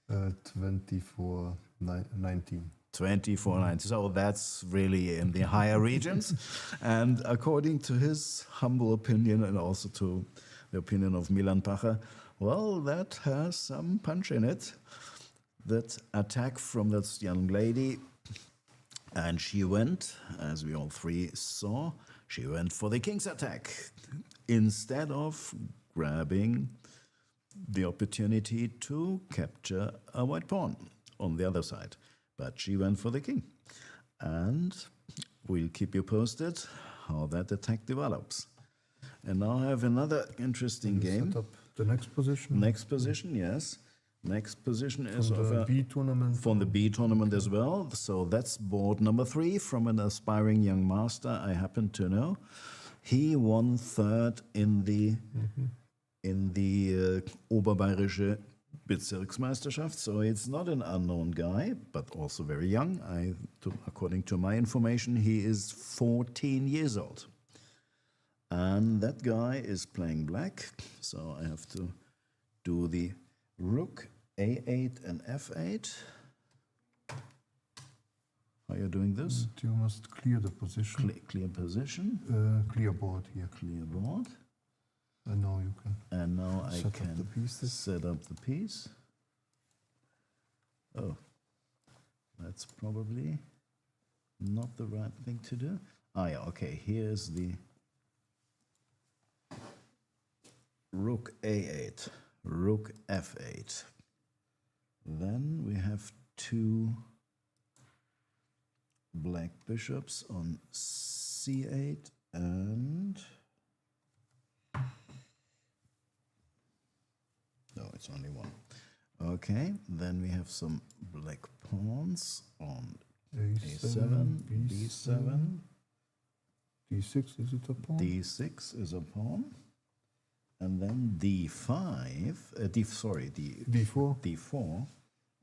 2419. 24.9. So that's really in the higher regions. And according to his humble opinion and also to the opinion of Milan Pacher, well, that has some punch in it. That attack from that young lady. And she went, as we all three saw, she went for the king's attack instead of grabbing the opportunity to capture a white pawn on the other side. But she went for the king. And we'll keep you posted how that attack develops. And now I have another interesting game. Set up the next position. Next position, yes. Next position is From the B tournament. From the B tournament as well. So that's board number 3 from an aspiring young master I happen to know. He won third in the Oberbayerische Bezirksmeisterschaft. So it's not an unknown guy, but also very young. According to my information, he is 14 years old. And that guy is playing black. So I have to do the Rook, A8 and F8. How are you doing this? You must clear the position. Clear position. Clear board here. Clear board. And now you can. And now I Set up can the pieces. set up the piece. Oh, that's probably not the right thing to do. Ah, yeah, okay, here's the Rook A8. Rook F8. Then we have 2 black bishops on C8 and... No, it's only one. Okay, then we have some black pawns on A7, B7. D6, is it a pawn? D6 is a pawn. And then D5, D4. D4,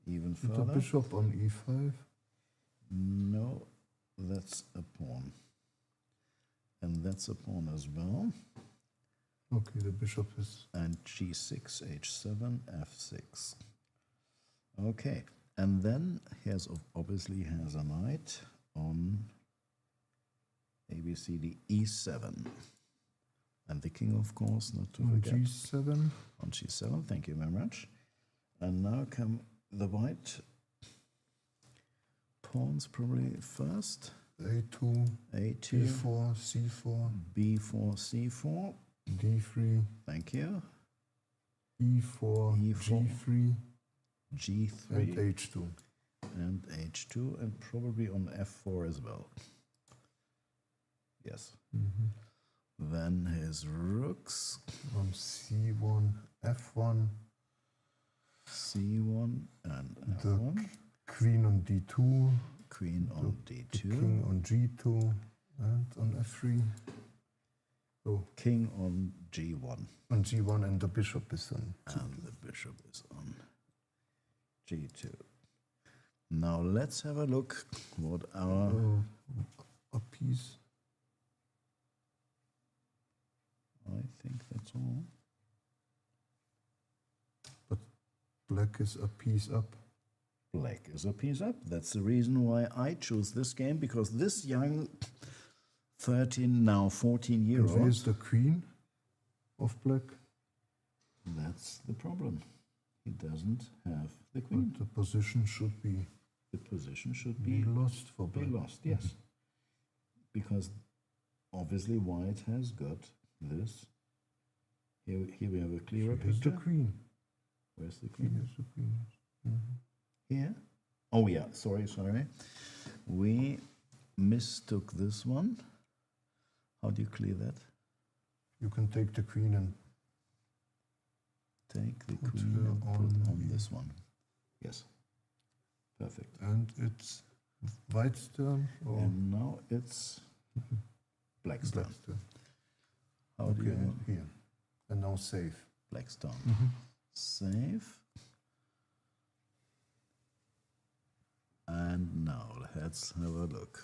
even With the further. bishop on E5. No, that's a pawn. And that's a pawn as well. Okay, the bishop is... And G6, H7, F6. Okay, and then he obviously has a knight on ABCD E7. And the king, of course, not to on forget. G7. On G7, thank you very much. And now come the white pawns probably first. A2, A2, B4, C4, B4, C4. D3, Thank you. E4, E4, G3, G3, and H2. and H2, and probably on F4 as well. Yes. Then his rooks, On C1, F1, C1 and the F1. queen on D2, Queen on the D2. king on G2, and on F3. Oh, King on G1. on G1, and the bishop is on. And the bishop is on G2. Now let's have a look what our... A piece. I think that's all. But black is a piece up. Black is a piece up. That's the reason why I chose this game, because this young 13, now 14-year-old... And where's the queen of black? That's the problem. he doesn't have the queen. But the position should be The position should be lost for be black. lost, yes. Because obviously white has got this. Here we have a clearer Here's the picture. queen. Where's the queen? Here's the queen. Here? Oh yeah, sorry. We mistook this one. How do you clear that? You can take the queen and Take the Put queen her and put on on the- this one. Yes. Perfect. it's white's turn or And now it's black's turn. black's turn. How do Okay, you here. And now save. black's turn? Save. And now let's have a look.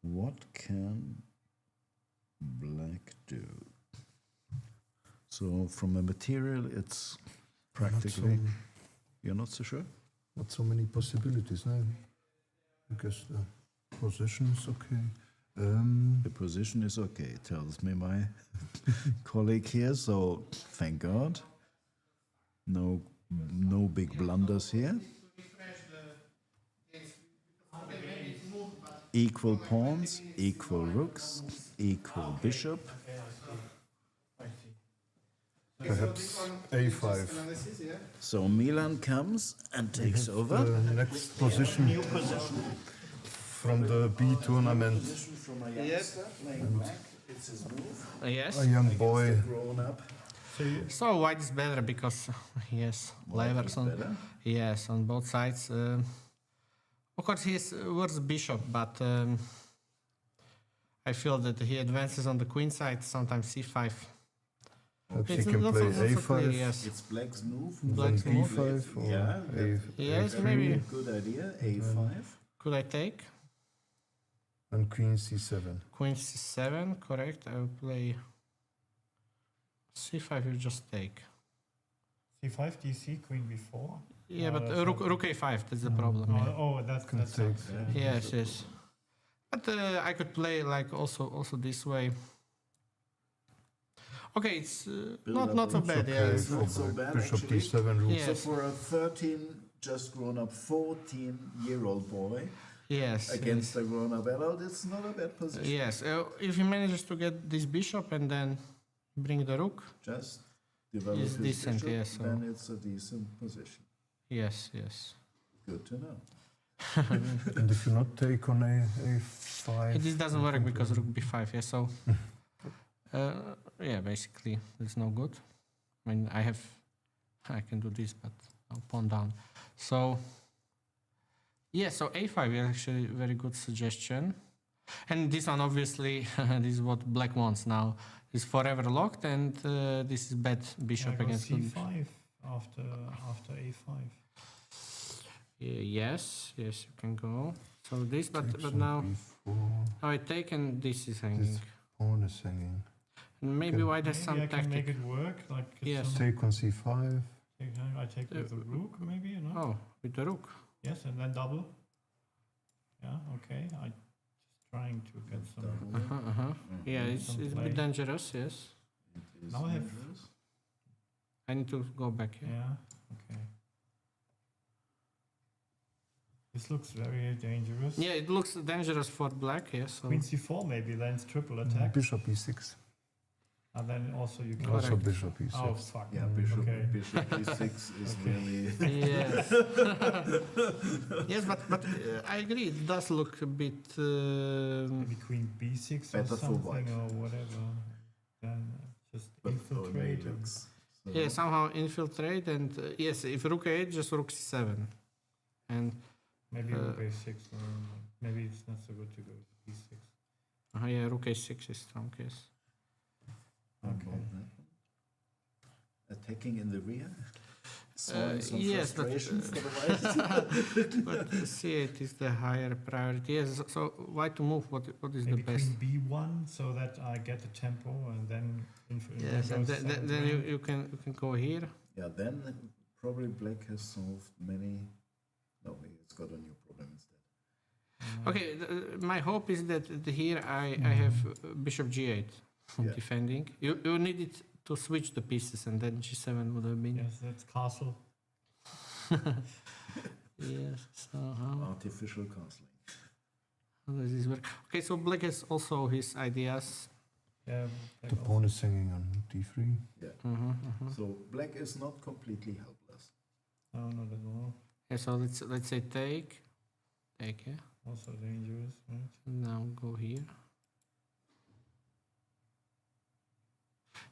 What can black do? So from a material, it's practically. You're not so sure? Not so many possibilities, no? Because the position is okay. The position is okay, tells me my colleague here. So thank God. No big blunders here. Equal pawns, equal rooks, equal bishop. Perhaps A5. So Milan comes and takes over. The next position New position. from the B tournament. Position from a youngster playing black. It's his move. Yes. A young boy. Grown up. So white is better because he has levers on. better? Yes, on both sides. Of course, he has worse bishop, but I feel that he advances on the queen side. Sometimes c5. Perhaps he It's can not play so clear, A5. yes. It's black's move. Then Black's move. B5 or Yeah, A, Yes, A3 maybe. Good idea. A5. Could I take and Queen C7. queen c7? Correct. I will play c5. You just take. C5, DC, queen b4. Yeah, No, but that's rook, not- rook a5. That's the problem. yeah. Oh, that's Can that's take. Yes, yes. But I could play like also this way. Okay, it's not so It's bad. Okay, Yeah, it's for not so black. bad, Bishop actually. D7 rules. Yeah. So Yes. for a 13, just grown up 14-year-old boy yes. against a grown up adult, it's not a bad position. Yes, if he manages to get this bishop and then bring the rook. Just develop It's his decent, bishop, yes, so- then it's a decent position. Yes, yes. Good to know. And if you not take on A5. This doesn't work because rook b5. Yeah, so yeah, basically it's no good. I mean, I can do this, but I'll pawn down. So yeah, so a5 is actually a very good suggestion. And this one, obviously, this is what black wants now. Is forever locked, and this is bad bishop I go against good C5 after A5. Yes, yes, you can go. So this, but Takes on now B4. now I take and this is hanging. This pawn is hanging. Maybe can- white has Maybe some I can make tactic. it work. Like it's Yes. some- Take on C5. I take with the rook, maybe, you know? Oh, with the rook. Yes, and then double. Yeah, okay. I just trying to get some. Uh-huh. Yeah, it's Some a bit play. dangerous. Yes, It is Now I have- dangerous. I need to go back here. Yeah, okay. This looks very dangerous. Yeah, it looks dangerous for black. Yes. So Queen C4 maybe, then it's triple attack. Bishop E6. And then also you can. Also Correct. Bishop E6. Oh, fuck. Yeah, bishop, Okay. bishop E6 is really... yes. Yes, but I agree. It does look a bit. Maybe Queen B6 Better or for something white. or whatever. Then just But infiltrate. it looks... so- Yeah, somehow infiltrate and yes, if rook a8, just rook c7, and Maybe Uh, rook A6 or maybe it's not so good to go B6. yeah, rook a6 is strong. Yes. Okay. Attacking in the rear? Sowing some yes, but, frustration for the white? But c8 is the higher priority. Yes. So why to move? What is Maybe the best? Queen B1 so that I get the tempo and then Yes, and then you can go here. Yeah, then probably black has solved many... No, it's got a new problem instead. Okay, my hope is that here I have bishop g8 Yeah. defending. You need it to switch the pieces, and then g7 would have been. Yes, that's castle. Yes. So how Artificial castling. does this work? Okay, so black has also his ideas. Yeah. The pawn is hanging on d3. Mm-hmm. So black is not completely helpless. No, not at all. Yeah, so let's say take, yeah. Also dangerous, right? Now go here.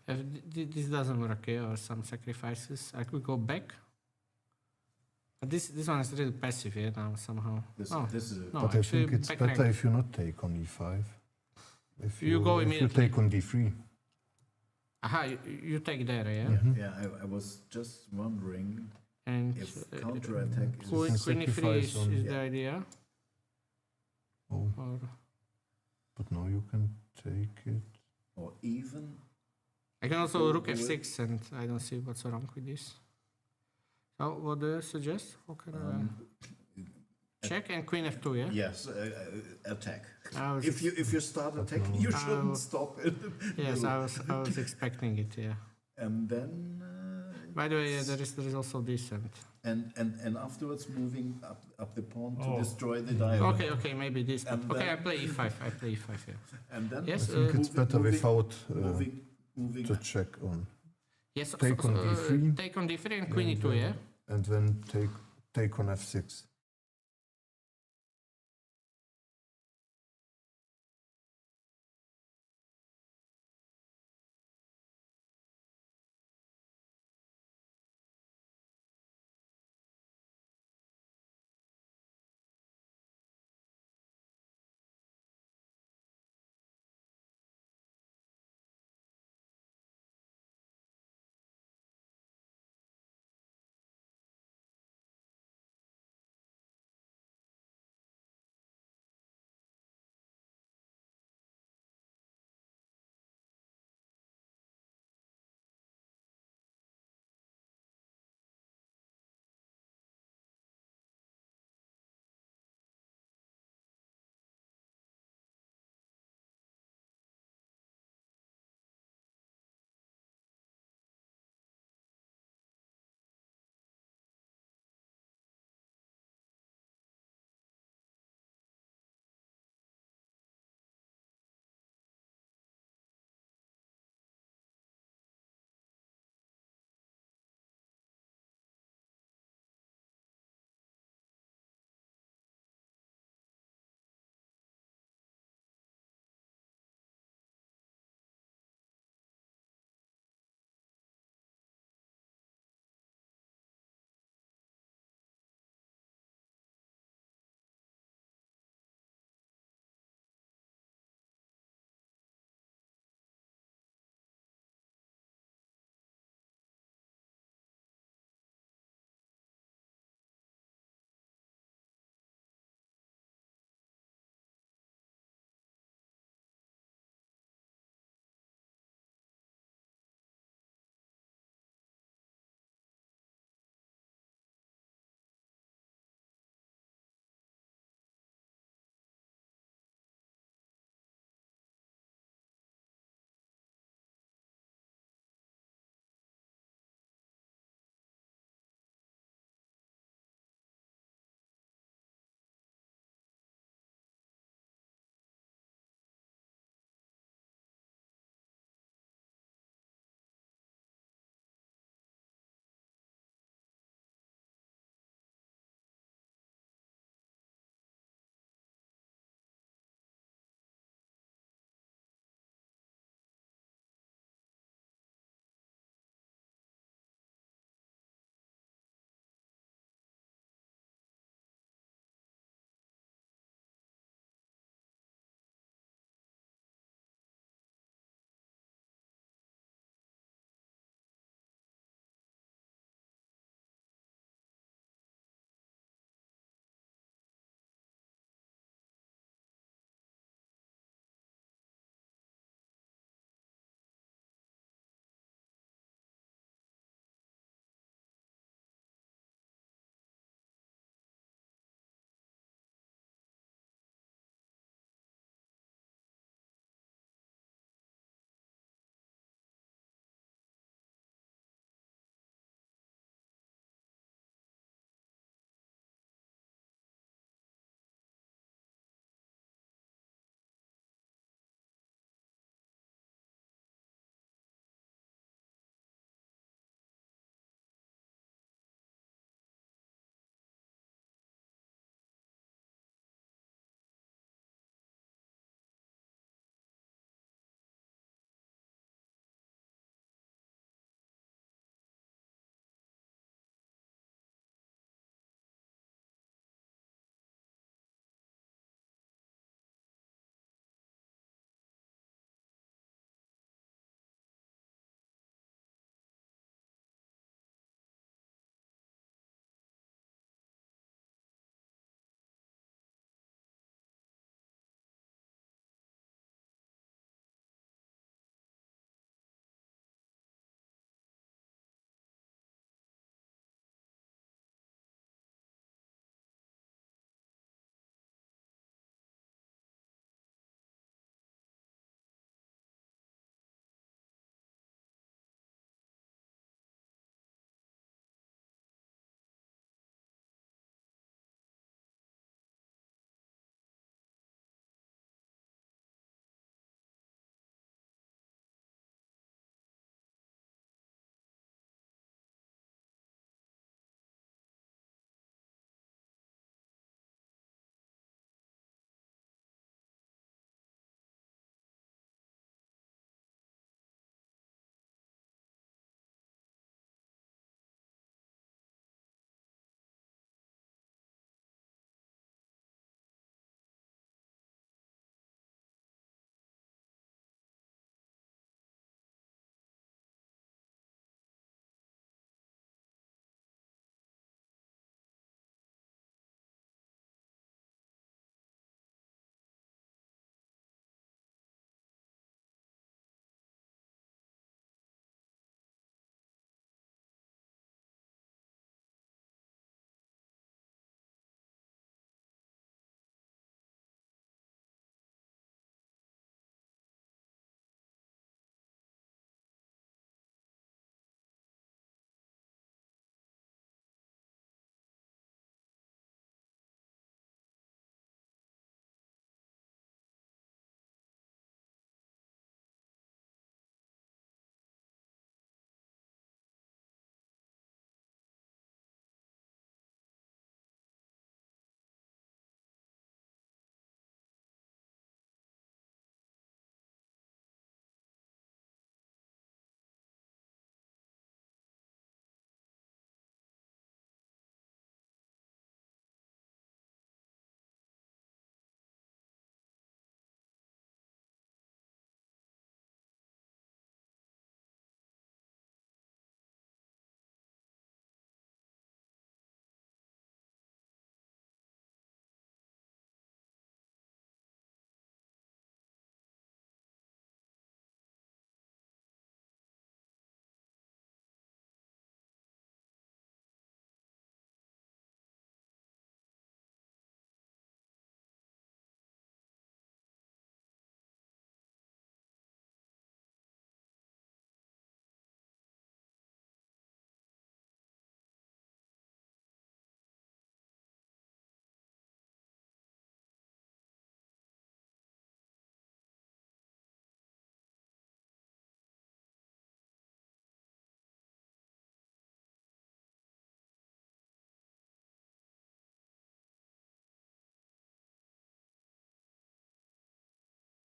If this doesn't work, yeah, or some sacrifices, I could go back. But this one is really passive, yeah, now somehow. This is a, No, But I actually, think it's back better rank. if you not take on e5. If You go if you immediately. take on d3. Aha, you take there, yeah? Mhm. yeah, I was just wondering And if counterattack is queen can e3 sacrifice is, on- is Yeah. the idea. Oh, Or but now you can take it. or even I can also Go rook do it. f6, and I don't see what's wrong with this. So what do you suggest? How can I check and queen f2, yeah? yes, attack. I was If you start attacking, no. you shouldn't stop it. Yes, I was expecting it, yeah. And then By the way, yeah, there is also this and afterwards moving up the pawn to Oh. destroy the diagonal. Okay, maybe this. But And okay, then- I play e5. Yeah. And then Yes, I think it's better without moving. the check on. Yes. Take on d3. Take on d3 and queen And e2, yeah. And then take on f6.